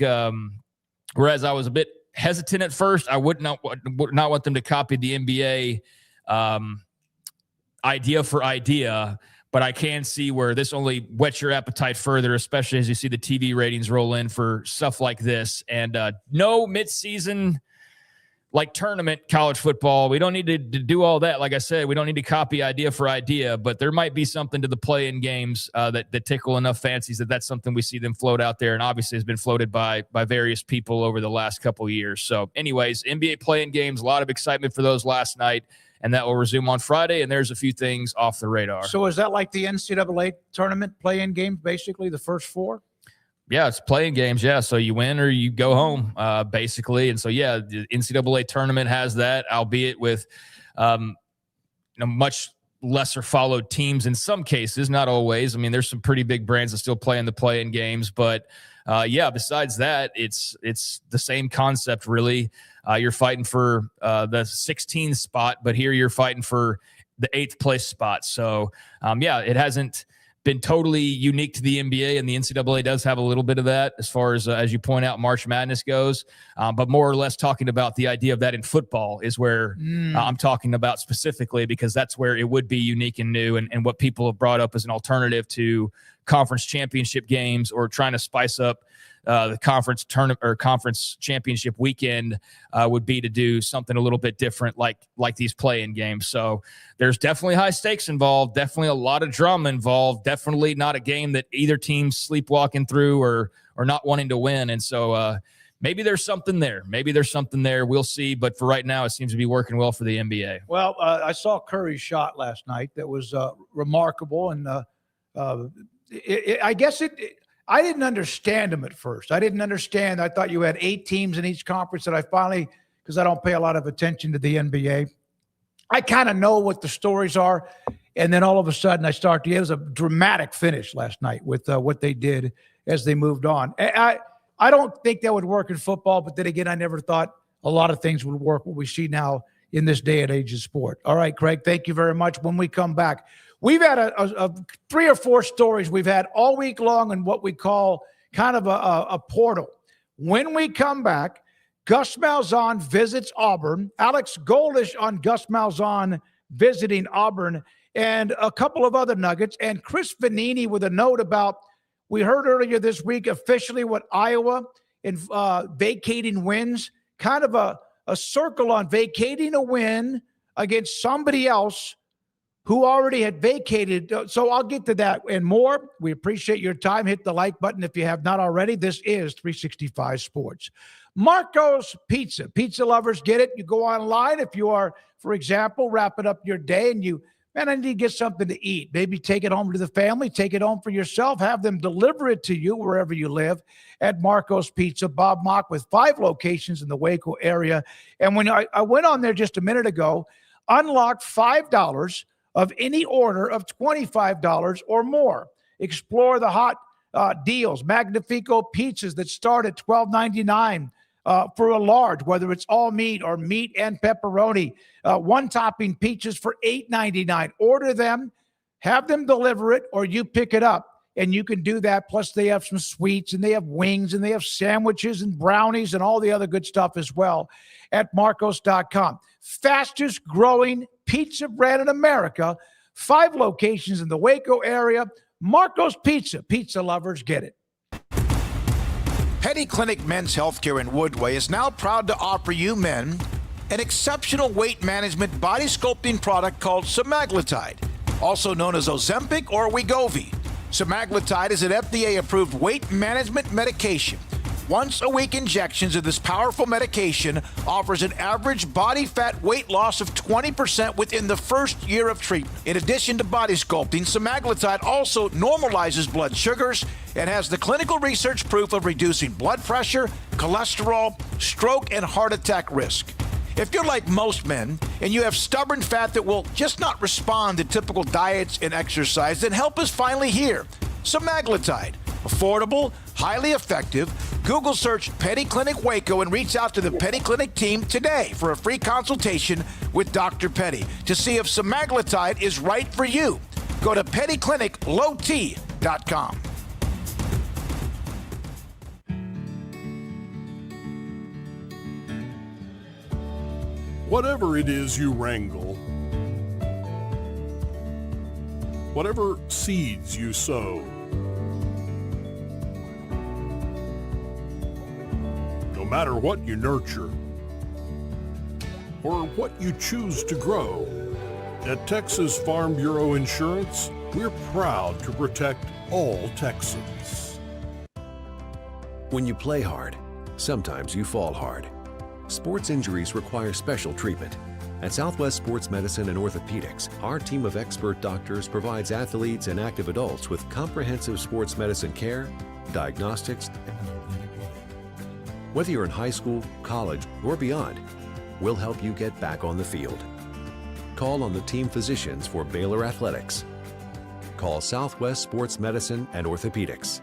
Speaker 3: whereas I was a bit hesitant at first, I would not want them to copy the NBA idea for idea, but I can see where this only whets your appetite further, especially as you see the TV ratings roll in for stuff like this. And no midseason like tournament college football. We don't need to do all that. Like I said, we don't need to copy idea for idea, but there might be something to the play-in games that tickle enough fancies that's something we see them float out there, and obviously has been floated by various people over the last couple of years. So anyways, NBA play-in games, a lot of excitement for those last night, and that will resume on Friday, and there's a few things off the radar.
Speaker 2: So is that like the NCAA tournament play-in games, basically, the first 4?
Speaker 3: Yeah, it's playing games. Yeah, so you win or you go home, basically. And so, yeah, the NCAA tournament has that, albeit with much lesser followed teams in some cases, not always. I mean, there's some pretty big brands that still play in the play-in games, but yeah, besides that, it's the same concept, really. You're fighting for the 16th spot, but here you're fighting for the 8th place spot. So, yeah, it hasn't been totally unique to the NBA, and the NCAA does have a little bit of that as far as you point out, March Madness goes. But more or less talking about the idea of that in football is where I'm talking about specifically, because that's where it would be unique and new, and what people have brought up as an alternative to conference championship games or trying to spice up the conference tournament or conference championship weekend would be to do something a little bit different, like these play-in games. So there's definitely high stakes involved, definitely a lot of drama involved, definitely not a game that either team's sleepwalking through or not wanting to win. And so maybe there's something there. We'll see. But for right now, it seems to be working well for the NBA.
Speaker 2: Well, I saw Curry's shot last night. That was remarkable. And I guess I didn't understand him at first. I thought you had 8 teams in each conference, that I finally, because I don't pay a lot of attention to the NBA, I kind of know what the stories are. And then all of a sudden it was a dramatic finish last night with what they did as they moved on. I don't think that would work in football, but then again, I never thought a lot of things would work, what we see now in this day and age of sport. All right, Craig, thank you very much. When we come back, we've had a 3 or 4 stories we've had all week long in what we call kind of a portal. When we come back, Gus Malzahn visits Auburn. Alex Goldish on Gus Malzahn visiting Auburn, and a couple of other nuggets. And Chris Vanini with a note about, we heard earlier this week officially what Iowa in vacating wins, kind of a circle on vacating a win against somebody else who already had vacated. So I'll get to that and more. We appreciate your time. Hit the like button if you have not already. This is 365 Sports. Marco's Pizza. Pizza lovers get it. You go online if you are, for example, wrapping up your day and I need to get something to eat. Maybe take it home to the family, take it home for yourself, have them deliver it to you wherever you live at Marco's Pizza. Bob Mock with 5 locations in the Waco area. And when I went on there just a minute ago, unlocked $5 of any order of $25 or more. Explore the hot deals, Magnifico pizzas that start at $12.99 for a large, whether it's all meat or meat and pepperoni. One-topping pizzas for $8.99. Order them, have them deliver it, or you pick it up. And you can do that. Plus, they have some sweets, and they have wings, and they have sandwiches and brownies and all the other good stuff as well at Marcos.com. Fastest growing pizza brand in America. 5 locations in the Waco area. Marco's Pizza. Pizza lovers get it.
Speaker 4: Petty Clinic Men's Healthcare in Woodway is now proud to offer you men an exceptional weight management body sculpting product called semaglutide, also known as Ozempic or Wegovy. Semaglutide is an FDA-approved weight management medication. Once-a-week injections of this powerful medication offers an average body fat weight loss of 20% within the first year of treatment. In addition to body sculpting, semaglutide also normalizes blood sugars and has the clinical research proof of reducing blood pressure, cholesterol, stroke, and heart attack risk. If you're like most men and you have stubborn fat that will just not respond to typical diets and exercise, then help is finally here. Semaglutide. Affordable, highly effective. Google search Petty Clinic Waco and reach out to the Petty Clinic team today for a free consultation with Dr. Petty to see if semaglutide is right for you. Go to pettycliniclowt.com.
Speaker 5: Whatever it is you wrangle, whatever seeds you sow, no matter what you nurture or what you choose to grow, at Texas Farm Bureau Insurance, we're proud to protect all Texans.
Speaker 23: When you play hard, sometimes you fall hard. Sports injuries require special treatment. At Southwest Sports Medicine and Orthopedics, our team of expert doctors provides athletes and active adults with comprehensive sports medicine care, diagnostics. Whether you're in high school, college, or beyond, we'll help you get back on the field. Call on the team physicians for Baylor Athletics. Call Southwest Sports Medicine and Orthopedics.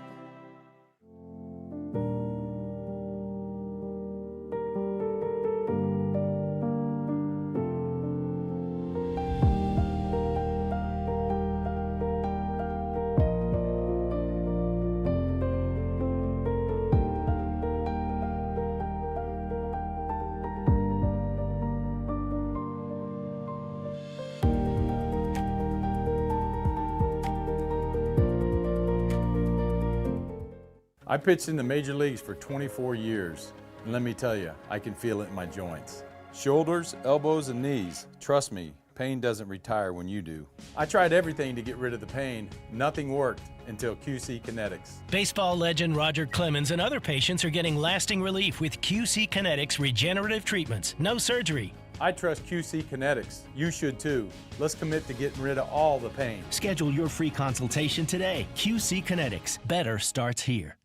Speaker 16: I pitched in the major leagues for 24 years, and let me tell you, I can feel it in my joints. Shoulders, elbows, and knees. Trust me, pain doesn't retire when you do. I tried everything to get rid of the pain. Nothing worked until QC Kinetics.
Speaker 17: Baseball legend Roger Clemens and other patients are getting lasting relief with QC Kinetics regenerative treatments. No surgery.
Speaker 16: I trust QC Kinetics. You should too. Let's commit to getting rid of all the pain.
Speaker 17: Schedule your free consultation today. QC Kinetics. Better starts here.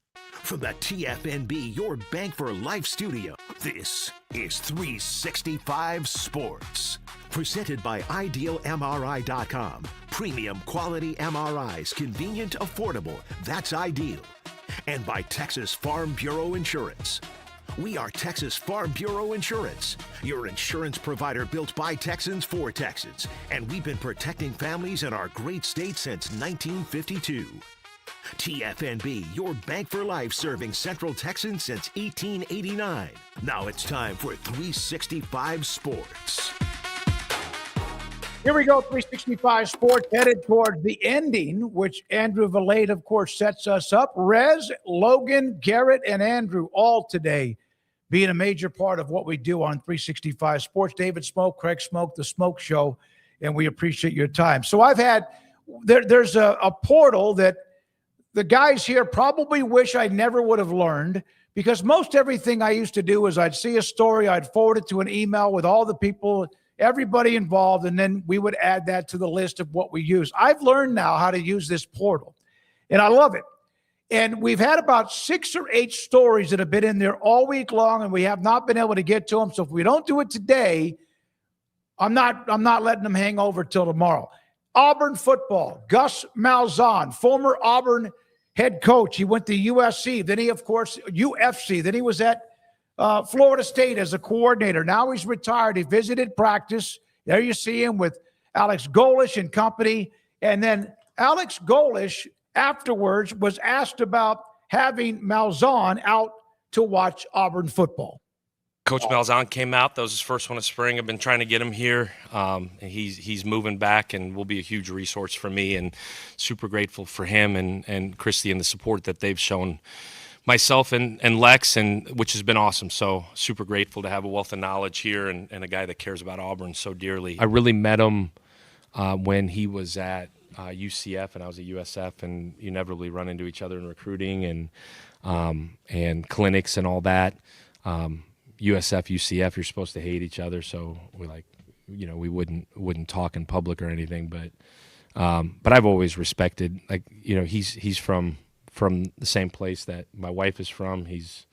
Speaker 1: From the TFNB, your Bank for Life studio, this is 365 Sports. Presented by IdealMRI.com. Premium quality MRIs, convenient, affordable. That's ideal. And by Texas Farm Bureau Insurance. We are Texas Farm Bureau Insurance, your insurance provider built by Texans for Texans. And we've been protecting families in our great state since 1952. TFNB, your bank for life, serving Central Texans since 1889. Now it's time for 365 Sports.
Speaker 2: Here we go, 365 Sports, headed towards the ending, which Andrew Valade, of course, sets us up. Rez, Logan, Garrett, and Andrew all today being a major part of what we do on 365 Sports. David Smoke, Craig Smoke, The Smoke Show and we appreciate your time. So there's a portal that the guys here probably wish I never would have learned, because most everything I used to do is I'd see a story, I'd forward it to an email with all the people, everybody involved, and then we would add that to the list of what we use. I've learned now how to use this portal, and I love it. And we've had about 6 or 8 stories that have been in there all week long, and we have not been able to get to them. So if we don't do it today, I'm not letting them hang over till tomorrow. Auburn football, Gus Malzahn, former Auburn head coach. He went to USC, then he, of course, UFC. Then he was at Florida State as a coordinator. Now he's retired. He visited practice. There you see him with Alex Golish and company. And then Alex Golish afterwards was asked about having Malzahn out to watch Auburn football.
Speaker 9: Coach Malzahn came out. That was his first one of spring. I've been trying to get him here. He's moving back and will be a huge resource for me, and super grateful for him and Christy and the support that they've shown myself and Lex, and which has been awesome. So super grateful to have a wealth of knowledge here and a guy that cares about Auburn so dearly. I really met him when he was at UCF and I was at USF, and you inevitably run into each other in recruiting and clinics and all that. USF, UCF, you're supposed to hate each other, so we wouldn't talk in public or anything. But I've always respected, he's from the same place that my wife is from. He's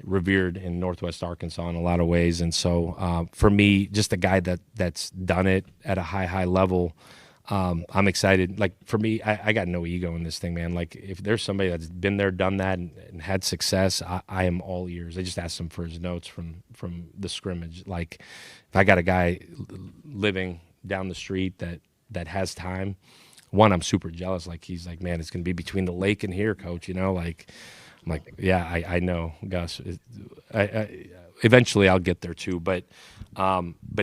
Speaker 9: revered in Northwest Arkansas in a lot of ways, and so for me, just a guy that's done it at a high level. I'm excited. Like, for me, I got no ego in this thing, man. Like, if there's somebody that's been there, done that, and had success, I am all ears. I just asked him for his notes from the scrimmage. Like, if I got a guy living down the street that has time, one, I'm super jealous. Like, he's like, man, it's going to be between the lake and here, coach, like, I'm like, yeah, I know, Gus. Eventually I'll get there too, but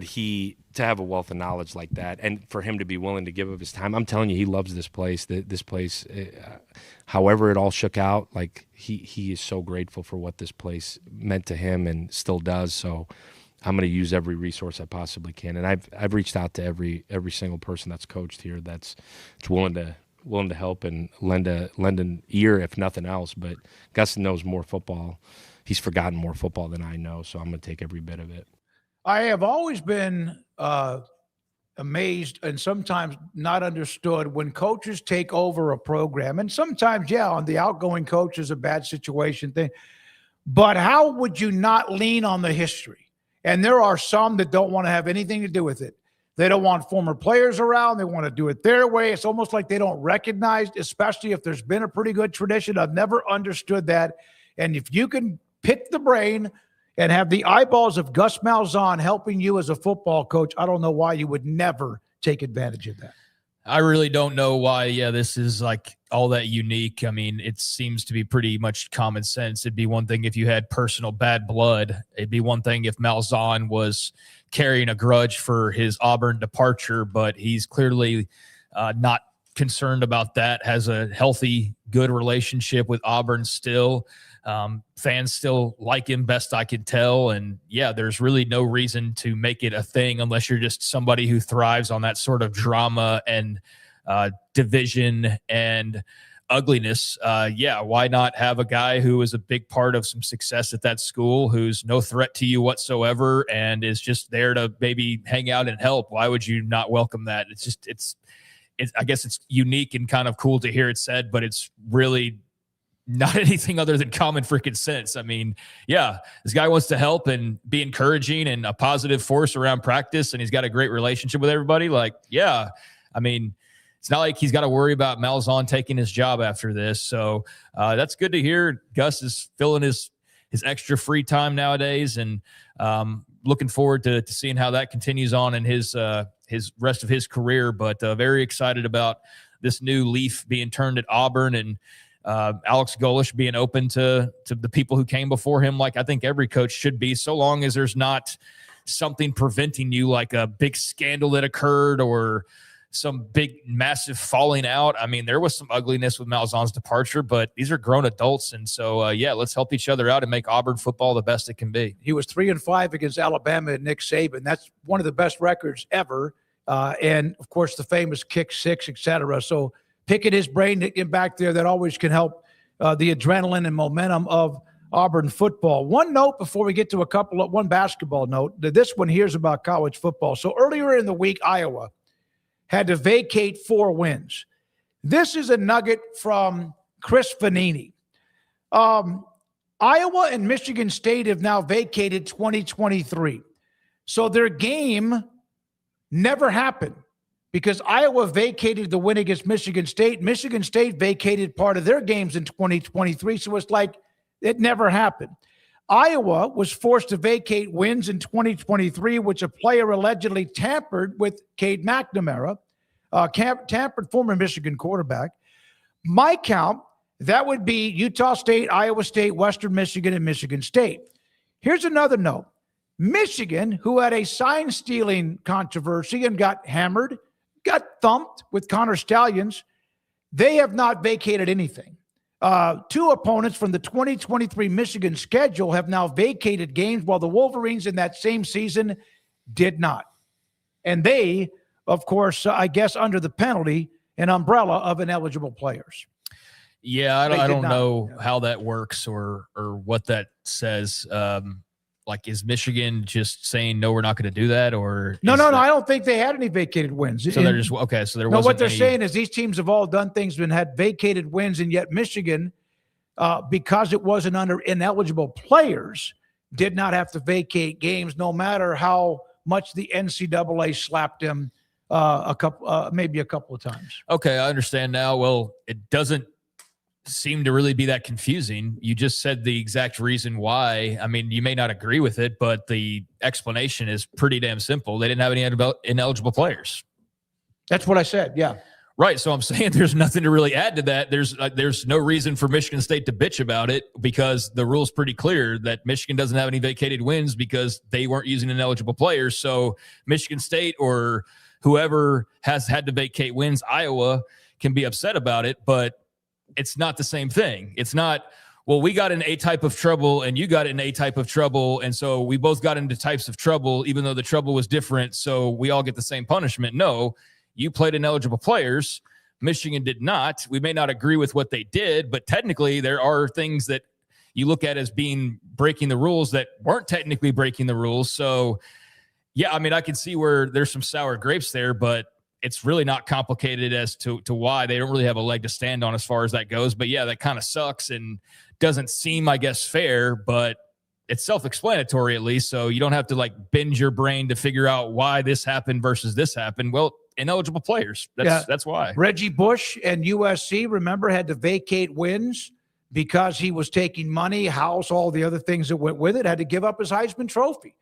Speaker 9: he, to have a wealth of knowledge like that, and for him to be willing to give up his time, I'm telling you, he loves this place. This place, however it all shook out, like he is so grateful for what this place meant to him and still does. So I'm going to use every resource I possibly can, and I've reached out to every single person that's coached here that's willing to help and lend an ear, if nothing else. But Gus knows more football. He's forgotten more football than I know, so I'm going to take every bit of it.
Speaker 2: I have always been amazed and sometimes not understood when coaches take over a program. And sometimes, on the outgoing coach is a bad situation thing. But how would you not lean on the history? And there are some that don't want to have anything to do with it. They don't want former players around. They want to do it their way. It's almost like they don't recognize, especially if there's been a pretty good tradition. I've never understood that. And if you can pick the brain and have the eyeballs of Gus Malzahn helping you as a football coach, I don't know why you would never take advantage of that.
Speaker 3: I really don't know why, this is like all that unique. I mean, it seems to be pretty much common sense. It'd be one thing if you had personal bad blood. It'd be one thing if Malzahn was carrying a grudge for his Auburn departure, but he's clearly not concerned about that, has a healthy, good relationship with Auburn still. Fans still like him, best I can tell. And there's really no reason to make it a thing unless you're just somebody who thrives on that sort of drama and division and ugliness. Why not have a guy who is a big part of some success at that school, who's no threat to you whatsoever and is just there to maybe hang out and help? Why would you not welcome that? It's I guess it's unique and kind of cool to hear it said, but it's really not anything other than common freaking sense. I mean, this guy wants to help and be encouraging and a positive force around practice, and he's got a great relationship with everybody. Like, I mean, it's not like he's got to worry about Malzahn taking his job after this. So that's good to hear. Gus is filling his extra free time nowadays, and looking forward to seeing how that continues on in his rest of his career. But very excited about this new leaf being turned at Auburn, and Alex Golish being open to the people who came before him, like I think every coach should be, so long as there's not something preventing you, like a big scandal that occurred or some big massive falling out. I mean, there was some ugliness with Malzahn's departure, but these are grown adults. And so, let's help each other out and make Auburn football the best it can be.
Speaker 2: He was 3-5 against Alabama and Nick Saban. That's one of the best records ever. and, of course, the famous kick six, et cetera. So picking his brain to get back there, that always can help the adrenaline and momentum of Auburn football. One note before we get to one basketball note. This one here is about college football. So earlier in the week, Iowa had to vacate 4 wins. This is a nugget from Chris Vanini. Iowa and Michigan State have now vacated 2023. So their game never happened because Iowa vacated the win against Michigan State. Michigan State vacated part of their games in 2023. So it's like it never happened. Iowa was forced to vacate wins in 2023, which a player allegedly tampered with Cade McNamara, tampered former Michigan quarterback. My count, that would be Utah State, Iowa State, Western Michigan, and Michigan State. Here's another note. Michigan, who had a sign-stealing controversy and got hammered, got thumped with Connor Stallions, they have not vacated anything. 2 opponents from the 2023 Michigan schedule have now vacated games, while the Wolverines in that same season did not. And they, of course, I guess under the penalty and umbrella of ineligible players.
Speaker 3: Yeah, I don't know how that works or what that says. Like, is Michigan just saying, no, we're not going to do that? Or
Speaker 2: No, I don't think they had any vacated wins.
Speaker 3: So they're just, okay, so there
Speaker 2: wasn't. No, what they're
Speaker 3: any...
Speaker 2: saying is these teams have all done things and had vacated wins, and yet Michigan, because it wasn't under ineligible players, did not have to vacate games, no matter how much the NCAA slapped them maybe a couple of times.
Speaker 3: Okay, I understand now. Well, it doesn't seem to really be that confusing. You just said the exact reason why. I mean, you may not agree with it, but the explanation is pretty damn simple. They didn't have any ineligible players.
Speaker 2: That's what I said. Yeah.
Speaker 3: Right. So I'm saying there's nothing to really add to that. There's no reason for Michigan State to bitch about it because the rule's pretty clear that Michigan doesn't have any vacated wins because they weren't using ineligible players. So Michigan State or whoever has had to vacate wins, Iowa, can be upset about it, but it's not the same thing. It's not, well, we got in A type of trouble and you got in A type of trouble. And so we both got into types of trouble, even though the trouble was different. So we all get the same punishment. No, you played ineligible players. Michigan did not. We may not agree with what they did, but technically there are things that you look at as being breaking the rules that weren't technically breaking the rules. So yeah, I mean, I can see where there's some sour grapes there, but it's really not complicated as to why. They don't really have a leg to stand on as far as that goes. But yeah, that kind of sucks and doesn't seem, I guess, fair, but it's self-explanatory at least. So you don't have to like bend your brain to figure out why this happened versus this happened. Well, ineligible players. That's why.
Speaker 2: Reggie Bush and USC, remember, had to vacate wins because he was taking money, house, all the other things that went with it, had to give up his Heisman Trophy.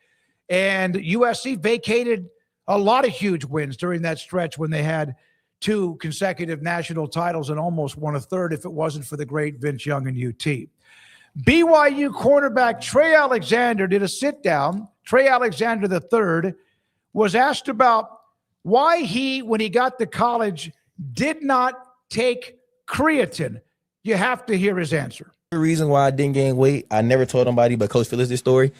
Speaker 2: And USC vacated a lot of huge wins during that stretch when they had 2 consecutive national titles and almost won a third if it wasn't for the great Vince Young and UT. BYU cornerback Trey Alexander did a sit-down. Trey Alexander III was asked about why he, when he got to college, did not take creatine. You have to hear his answer.
Speaker 7: The reason why I didn't gain weight, I never told nobody but Coach Phillips this story.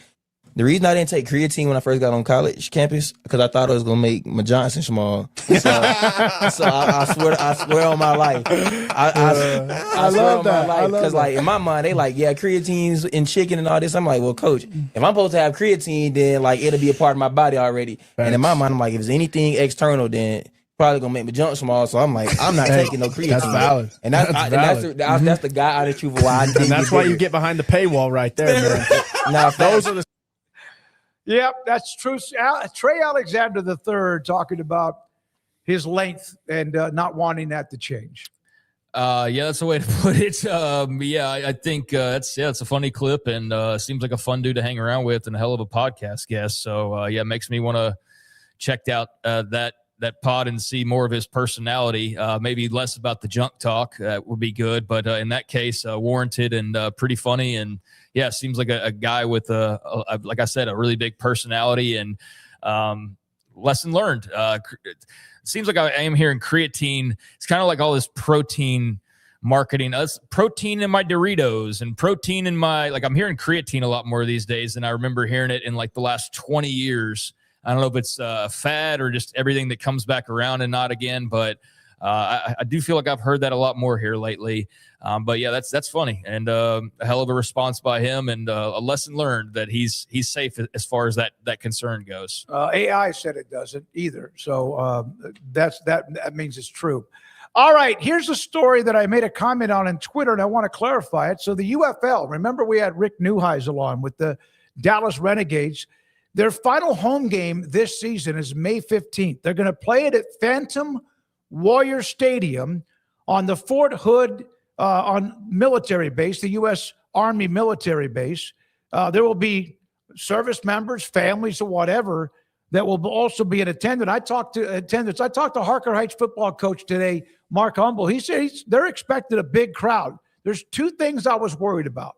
Speaker 7: The reason I didn't take creatine when I first got on college campus, because I thought it was gonna make my Johnson small. So I swear on my life. I love that. Because like in my mind, they like, yeah, creatine's in chicken and all this. I'm like, well, Coach, if I'm supposed to have creatine, then like it'll be a part of my body already. Thanks. And in my mind, I'm like, if it's anything external, then probably gonna make my junk small. So I'm like, I'm not taking no creatine.
Speaker 10: That's valid.
Speaker 7: And that's the guy out of truth why I didn't.
Speaker 10: And that's why you get behind the paywall right there, man.
Speaker 7: Now those are the.
Speaker 2: Yep, that's true. Trey Alexander III talking about his length and not wanting that to change.
Speaker 3: Yeah, that's the way to put it. I think it's a funny clip and seems like a fun dude to hang around with and a hell of a podcast guest. So it makes me want to check out that pod and see more of his personality. Maybe less about the junk talk would be good, but in that case, warranted and pretty funny. And yeah, seems like a guy with like I said, a really big personality and lesson learned. It seems like I am hearing creatine. It's kind of like all this protein marketing. Protein in my Doritos and protein in my, like I'm hearing creatine a lot more these days than I remember hearing it in like the last 20 years. I don't know if it's a fad or just everything that comes back around and not again, but I do feel like I've heard that a lot more here lately. But yeah, that's funny, and a hell of a response by him, and a lesson learned that he's safe as far as that concern goes.
Speaker 2: AI said it doesn't either, so that means it's true. All right, here's a story that I made a comment on Twitter, and I want to clarify it. So the UFL, remember we had Rick Neuheisel on with the Dallas Renegades. Their final home game this season is May 15th. They're going to play it at Phantom Warrior Stadium on the Fort Hood on military base, the U.S. Army military base. There will be service members, families, or whatever that will also be in attendance. I talked to Harker Heights football coach today, Mark Humble. He said they're expecting a big crowd. There's two things I was worried about.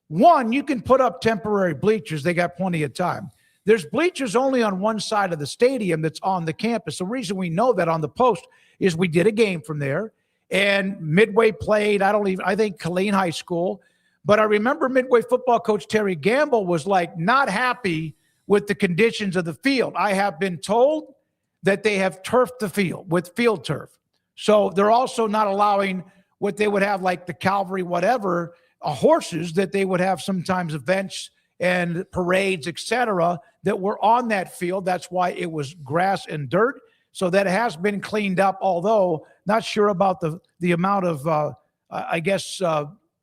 Speaker 2: One, you can put up temporary bleachers. They got plenty of time. There's bleachers only on one side of the stadium that's on the campus. The reason we know that on the Post is we did a game from there, and Midway played. I think Killeen High School. But I remember Midway football coach Terry Gamble was like not happy with the conditions of the field. I have been told that they have turfed the field with field turf. So they're also not allowing what they would have like the cavalry, whatever, horses that they would have sometimes events and parades, etc., that were on that field. That's why it was grass and dirt. So that has been cleaned up, although not sure about the amount of,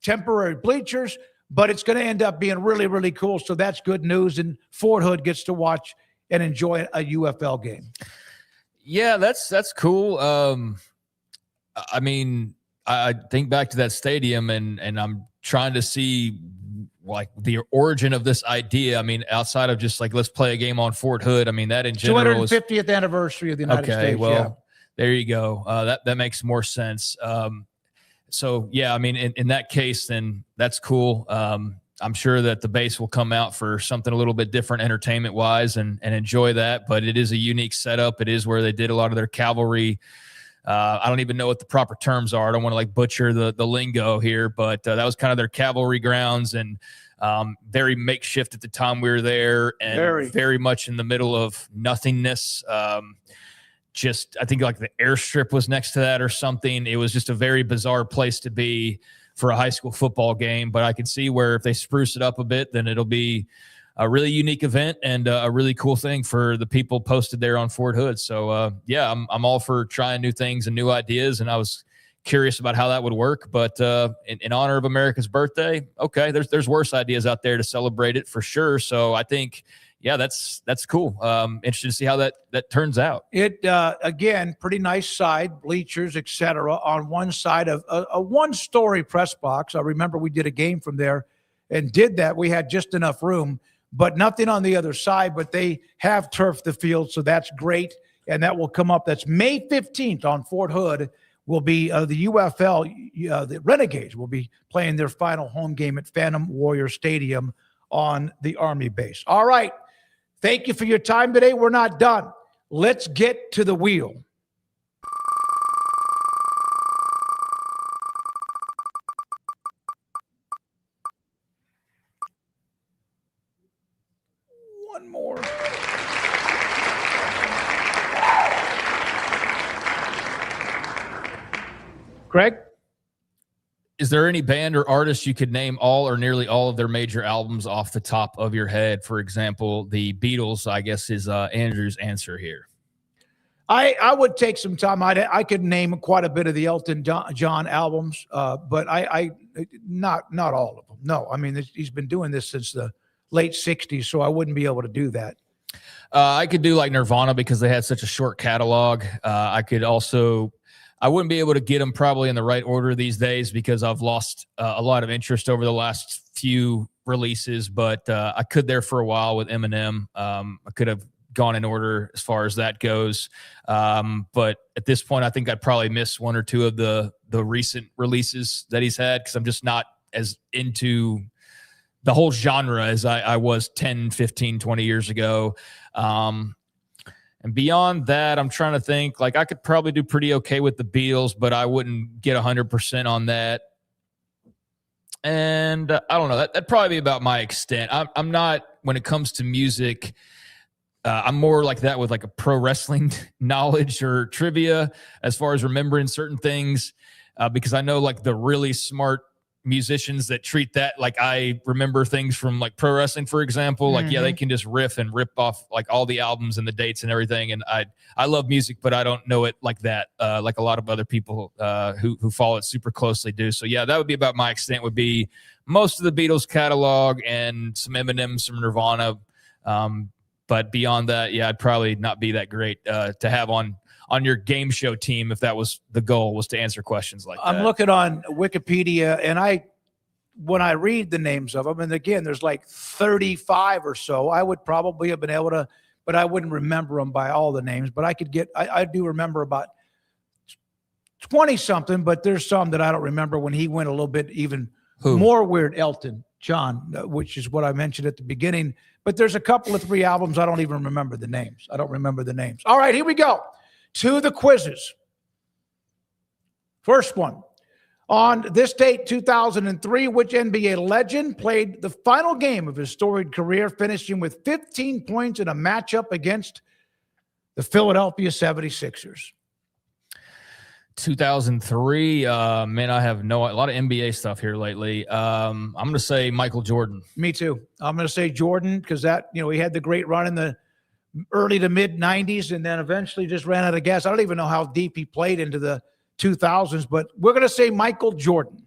Speaker 2: temporary bleachers, but it's going to end up being really, really cool. So that's good news. And Fort Hood gets to watch and enjoy a UFL game.
Speaker 3: Yeah, that's cool. I mean, I think back to that stadium and I'm trying to see like the origin of this idea. I mean, outside of just like, let's play a game on Fort Hood. I mean, that in general
Speaker 2: 250th anniversary of the United States.
Speaker 3: Well,
Speaker 2: yeah.
Speaker 3: There you go. That makes more sense. So yeah, I mean, in that case, then that's cool. I'm sure that the base will come out for something a little bit different entertainment wise and enjoy that, but it is a unique setup. It is where they did a lot of their cavalry. I don't even know what the proper terms are. I don't want to like butcher the lingo here, but that was kind of their cavalry grounds and very makeshift at the time we were there and very much in the middle of nothingness. I think like the airstrip was next to that or something. It was just a very bizarre place to be for a high school football game, but I can see where if they spruce it up a bit, then it'll be a really unique event and a really cool thing for the people posted there on Fort Hood. So yeah, I'm all for trying new things and new ideas. And I was curious about how that would work, but in honor of America's birthday, okay, there's worse ideas out there to celebrate it for sure. So I think, yeah, that's cool. Interested to see how that turns out.
Speaker 2: It again, pretty nice side bleachers, etc. On one side of a one-story press box. I remember we did a game from there and did that. We had just enough room, but nothing on the other side. But they have turfed the field, so that's great. And that will come up. That's May 15th on Fort Hood. Will be the UFL. The Renegades will be playing their final home game at Phantom Warrior Stadium on the Army base. All right. Thank you for your time today. We're not done. Let's get to the wheel. One more. Craig?
Speaker 3: Is there any band or artist you could name all or nearly all of their major albums off the top of your head? For example, the Beatles, I guess, is Andrew's answer here.
Speaker 2: I would take some time. I could name quite a bit of the Elton John albums, but I not all of them. No, I mean, he's been doing this since the late 60s, so I wouldn't be able to do that.
Speaker 3: I could do like Nirvana because they had such a short catalog. I wouldn't be able to get them probably in the right order these days because I've lost a lot of interest over the last few releases, but I could there for a while with Eminem. I could have gone in order as far as that goes. But at this point, I think I'd probably miss one or two of the recent releases that he's had because I'm just not as into the whole genre as I was 10, 15, 20 years ago. And beyond that, I'm trying to think, like I could probably do pretty okay with the Beatles, but I wouldn't get 100% on that. And I don't know, that'd probably be about my extent. I'm not, when it comes to music, I'm more like that with like a pro wrestling knowledge or trivia as far as remembering certain things, because I know like the really smart musicians that treat that like I remember things from like pro wrestling, for example. Like, yeah, they can just riff and rip off like all the albums and the dates and everything. And I love music, but I don't know it like that, like a lot of other people who follow it super closely do. So yeah, that would be about my extent, would be most of the Beatles catalog and some Eminem, some Nirvana. But beyond that, yeah, I'd probably not be that great to have on your game show team if that was the goal, was to answer questions like that.
Speaker 2: I'm looking on Wikipedia, and when I read the names of them, and again, there's like 35 or so, I would probably have been able to, but I wouldn't remember them by all the names. But I do remember about 20-something, but there's some that I don't remember when he went a little bit even more weird. Elton John, which is what I mentioned at the beginning. But there's a couple of 3 albums I don't even remember the names. I don't remember the names. All right, here we go. To the quizzes. First one. On this date, 2003, which NBA legend played the final game of his storied career, finishing with 15 points in a matchup against the Philadelphia 76ers?
Speaker 3: 2003. Man, I have a lot of NBA stuff here lately. I'm going to say Michael Jordan.
Speaker 2: Me too. I'm going to say Jordan because he had the great run in the early to mid 90s and then eventually just ran out of gas. I don't even know how deep he played into the 2000s, but we're going to say Michael Jordan.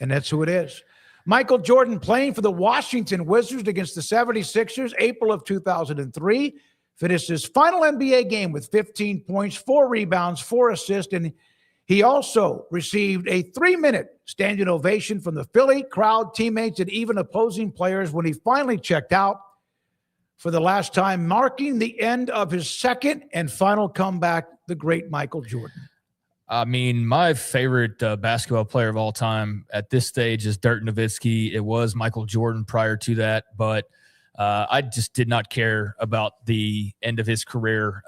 Speaker 2: And that's who it is. Michael Jordan playing for the Washington Wizards against the 76ers, April of 2003. Finished his final NBA game with 15 points, 4 rebounds, 4 assists, and he also received a 3-minute standing ovation from the Philly crowd, teammates, and even opposing players when he finally checked out for the last time, marking the end of his second and final comeback, the great Michael Jordan.
Speaker 3: I mean, my favorite basketball player of all time at this stage is Dirk Nowitzki. It was Michael Jordan prior to that, but I just did not care about the end of his career.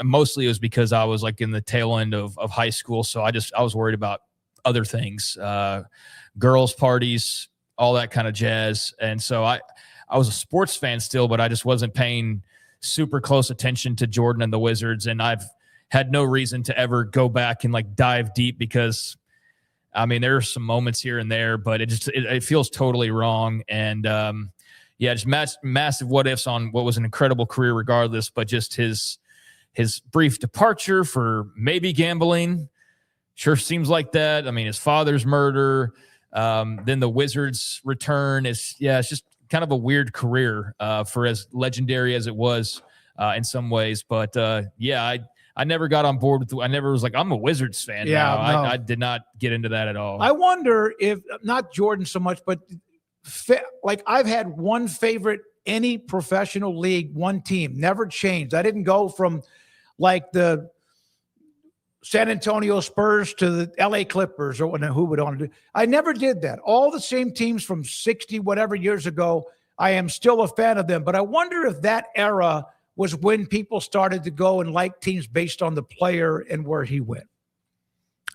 Speaker 3: Mostly it was because I was like in the tail end of high school. So I was worried about other things, girls' parties, all that kind of jazz. And so I was a sports fan still, but I just wasn't paying super close attention to Jordan and the Wizards. And I've had no reason to ever go back and like dive deep because I mean, there are some moments here and there, but it feels totally wrong. And, yeah, just massive what ifs on what was an incredible career regardless, but just his brief departure for maybe gambling sure seems like that. I mean, his father's murder, then the Wizards' return it's just kind of a weird career for as legendary as it was in some ways. But I never got on board with I never was like, I'm a Wizards fan now. No. I did not get into that at all.
Speaker 2: I wonder if not Jordan so much, but like I've had one favorite, any professional league, one team, never changed. I didn't go from like the San Antonio Spurs to the LA Clippers or who would want to do. I never did that. All the same teams from 60 whatever years ago, I am still a fan of them. But I wonder if that era was when people started to go and like teams based on the player and where he went.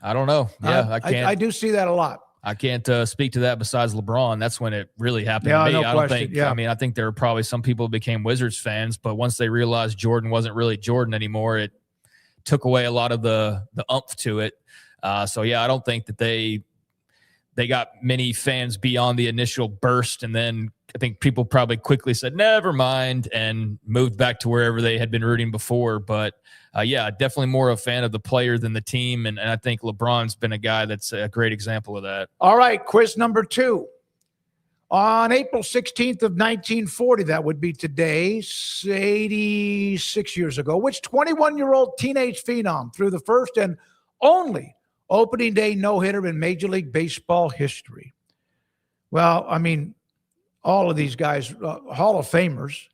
Speaker 3: I don't know. Yeah, I can't.
Speaker 2: I do see that a lot.
Speaker 3: I can't speak to that besides LeBron. That's when it really happened to me.
Speaker 2: No
Speaker 3: I don't
Speaker 2: question.
Speaker 3: think, I mean, I think there were probably some people who became Wizards fans, but once they realized Jordan wasn't really Jordan anymore, it took away a lot of the oomph to it. So yeah, I don't think that they got many fans beyond the initial burst. And then I think people probably quickly said, never mind, and moved back to wherever they had been rooting before. But yeah, definitely more a fan of the player than the team. And I think LeBron's been a guy that's a great example of that.
Speaker 2: All right, quiz number 2. On April 16th of 1940, that would be today, 86 years ago, which 21-year-old teenage phenom threw the first and only opening day no-hitter in Major League Baseball history? Well, I mean, all of these guys, Hall of Famers.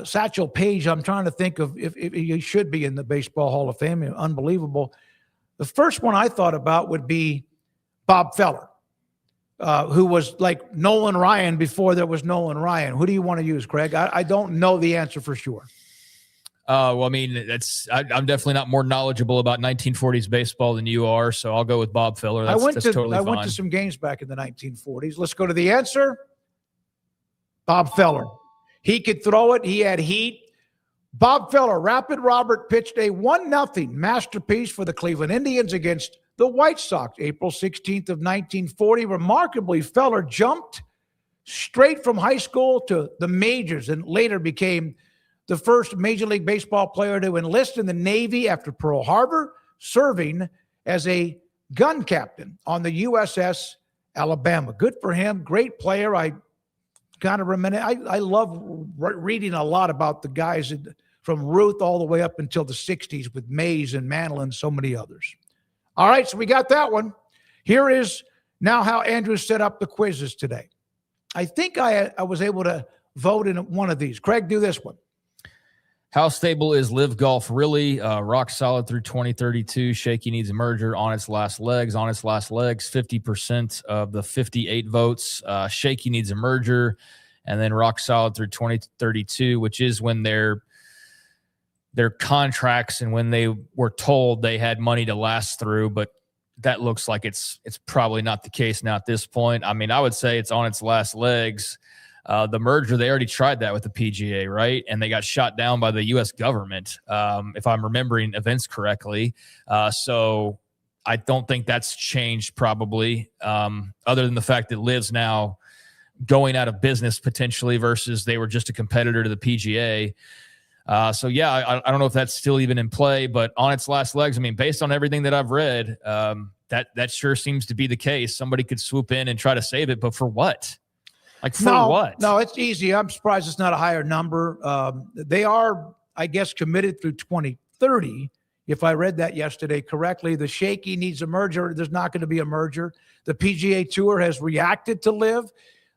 Speaker 2: Satchel Paige, I'm trying to think of if he should be in the Baseball Hall of Fame. Unbelievable. The first one I thought about would be Bob Feller, who was like Nolan Ryan before there was Nolan Ryan. Who do you want to use, Craig? I don't know the answer for sure.
Speaker 3: Well, I mean, I'm definitely not more knowledgeable about 1940s baseball than you are, so I'll go with Bob Feller.
Speaker 2: I went
Speaker 3: fine.
Speaker 2: to some games back in the 1940s. Let's go to the answer. Bob Feller. He could throw it. He had heat. Bob Feller, Rapid Robert pitched a 1-0 masterpiece for the Cleveland Indians against the White Sox, April 16th of 1940. Remarkably, Feller jumped straight from high school to the majors and later became the first Major League Baseball player to enlist in the Navy after Pearl Harbor, serving as a gun captain on the USS Alabama. Good for him. Great player. I kind of I love reading a lot about the guys from Ruth all the way up until the 60s with Mays and Mantle and so many others. All right, so we got that one. Here is now how Andrew set up the quizzes today. I think I was able to vote in one of these. Craig, do this one.
Speaker 3: How stable is LIV Golf really? Rock solid through 2032. Shaky needs a merger on its last legs. On its last legs, 50% of the 58 votes. Shaky needs a merger. And then rock solid through 2032, which is when their contracts and when they were told they had money to last through. But that looks like it's probably not the case now at this point. I mean, I would say it's on its last legs. The merger, they already tried that with the PGA, right? And they got shot down by the U.S. government, if I'm remembering events correctly. So I don't think that's changed probably, other than the fact that LIV's now going out of business potentially versus they were just a competitor to the PGA. So, yeah, I don't know if that's still even in play, but on its last legs, I mean, based on everything that I've read, that sure seems to be the case. Somebody could swoop in and try to save it, but for what? Like, for what?
Speaker 2: No, it's easy. I'm surprised it's not a higher number. They are, I guess, committed through 2030. If I read that yesterday correctly, the Shaky needs a merger. There's not going to be a merger. The PGA Tour has reacted to LIV.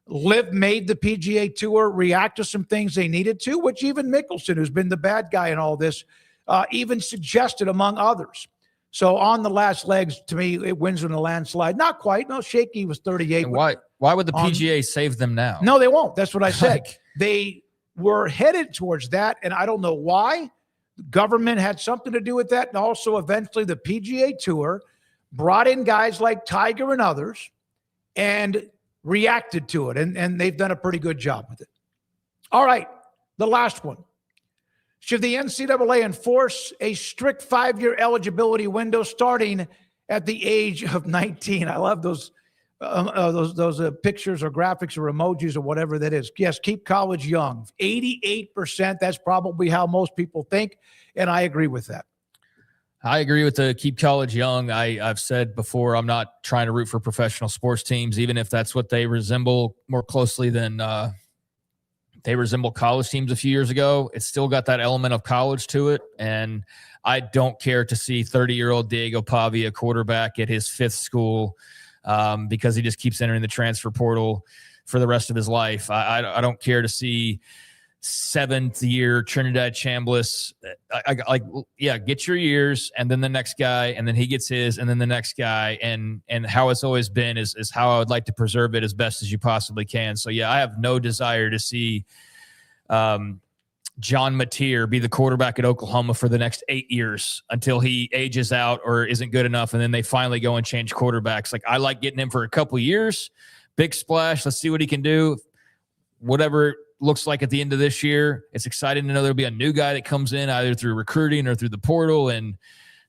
Speaker 2: LIV made the PGA Tour react to some things they needed to, which even Mickelson, who's been the bad guy in all this, even suggested, among others. So on the last legs, to me, it wins in a landslide. Not quite. No, Shaky was 38.
Speaker 3: And why would the PGA save them now?
Speaker 2: No, they won't. That's what I said. They were headed towards that, and I don't know why. The government had something to do with that, and also eventually the PGA Tour brought in guys like Tiger and others and reacted to it, and they've done a pretty good job with it. All right, the last one. Should the NCAA enforce a strict 5-year eligibility window starting at the age of 19? I love those pictures or graphics or emojis or whatever that is. Yes, keep college young. 88%, that's probably how most people think, and I agree with that.
Speaker 3: I agree with the keep college young. I've said before, I'm not trying to root for professional sports teams, even if that's what they resemble more closely than they resemble college teams a few years ago. It's still got that element of college to it, and I don't care to see 30-year-old Diego Pavia quarterback at his 5th school because he just keeps entering the transfer portal for the rest of his life. I don't care to see 7th-year Trinidad Chambliss. Get your years, and then the next guy, and then he gets his, and then the next guy, and how it's always been is how I would like to preserve it as best as you possibly can. So, yeah, I have no desire to see John Mateer be the quarterback at Oklahoma for the next 8 years until he ages out or isn't good enough, and then they finally go and change quarterbacks. Like, I like getting him for a couple years, big splash, let's see what he can do. Whatever looks like at the end of this year, it's exciting to know there'll be a new guy that comes in either through recruiting or through the portal, and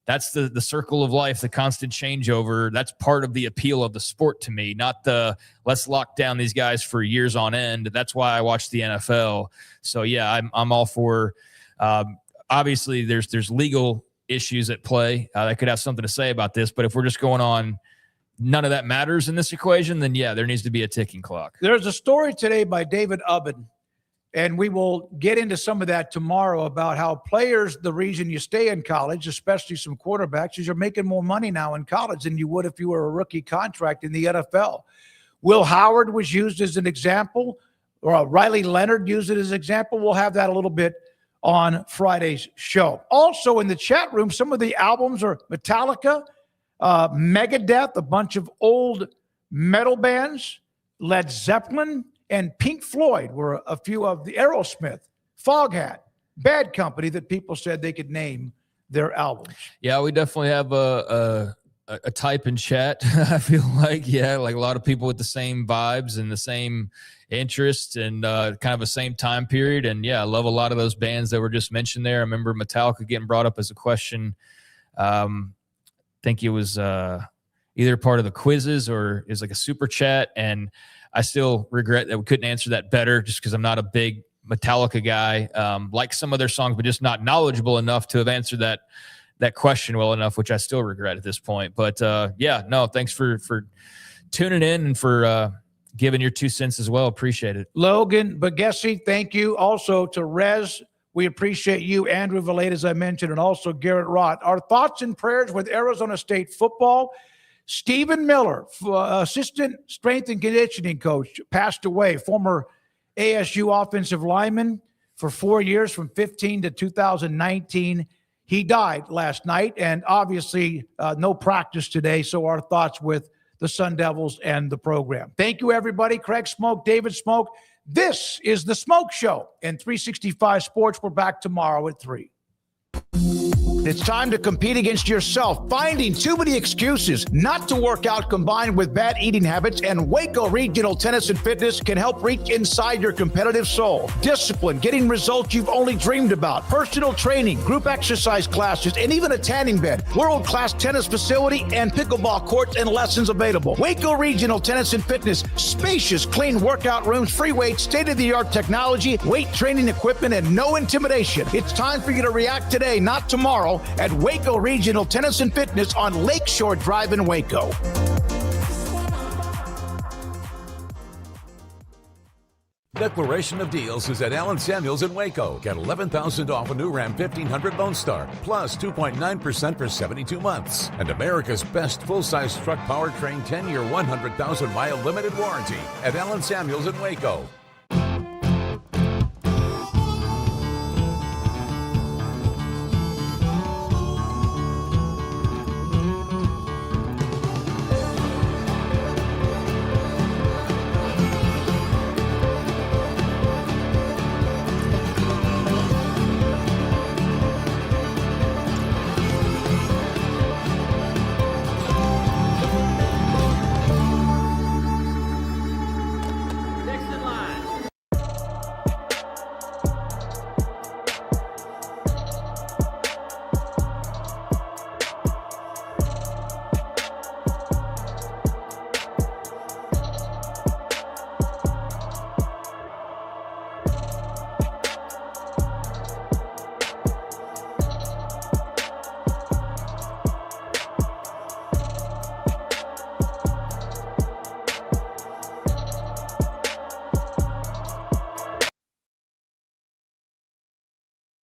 Speaker 3: that's the circle of life, the constant changeover. That's part of the appeal of the sport to me, not the let's lock down these guys for years on end. That's why I watch the NFL. So yeah, I'm all for. Obviously, there's legal issues at play that could have something to say about this, but if we're just going on, none of that matters in this equation, then yeah, there needs to be a ticking clock.
Speaker 2: There's a story today by David Ubben, and we will get into some of that tomorrow about how players, the reason you stay in college, especially some quarterbacks, is you're making more money now in college than you would if you were a rookie contract in the NFL. Will Howard was used as an example, or Riley Leonard used it as an example. We'll have that a little bit on Friday's show. Also in the chat room, some of the albums are Metallica, Megadeth, a bunch of old metal bands, Led Zeppelin, and Pink Floyd were a few of the Aerosmith, Foghat, Bad Company that people said they could name their albums.
Speaker 3: Yeah, we definitely have a a type in chat. I feel like, like a lot of people with the same vibes and the same interests and kind of the same time period. And I love a lot of those bands that were just mentioned there. I remember Metallica getting brought up as a question. I think it was either part of the quizzes or is like a super chat. And I still regret that we couldn't answer that better just because I'm not a big Metallica guy. Like some of their songs, but just not knowledgeable enough to have answered that question well enough, which I still regret at this point. But thanks for tuning in and for giving your 2 cents as well. Appreciate it.
Speaker 2: Logan Bagessi, thank you. Also to Rez, we appreciate you. Andrew Valade, as I mentioned, and also Garrett Rott. Our thoughts and prayers with Arizona State football. Stephen Miller, assistant strength and conditioning coach, passed away. Former ASU offensive lineman for 4 years from 15 to 2019. He died last night, and obviously no practice today, so our thoughts with the Sun Devils and the program. Thank you, everybody. Craig Smoke, David Smoke. This is The Smoke Show and 365 Sports. We're back tomorrow at 3. It's time to compete against yourself. Finding too many excuses not to work out combined with bad eating habits, and Waco Regional Tennis and Fitness can help reach inside your competitive soul. Discipline, getting results you've only dreamed about, personal training, group exercise classes, and even a tanning bed. World-class tennis facility and pickleball courts and lessons available. Waco Regional Tennis and Fitness, spacious, clean workout rooms, free weights, state-of-the-art technology, weight training equipment, and no intimidation. It's time for you to react today, not tomorrow, at Waco Regional Tennis and Fitness on Lakeshore Drive in Waco.
Speaker 6: Declaration of Deals is at Allen Samuels in Waco. Get $11,000 off a new Ram 1500 Lone Star, plus 2.9% for 72 months. And America's best full-size truck powertrain 10-year, 100,000-mile limited warranty at Allen Samuels in Waco.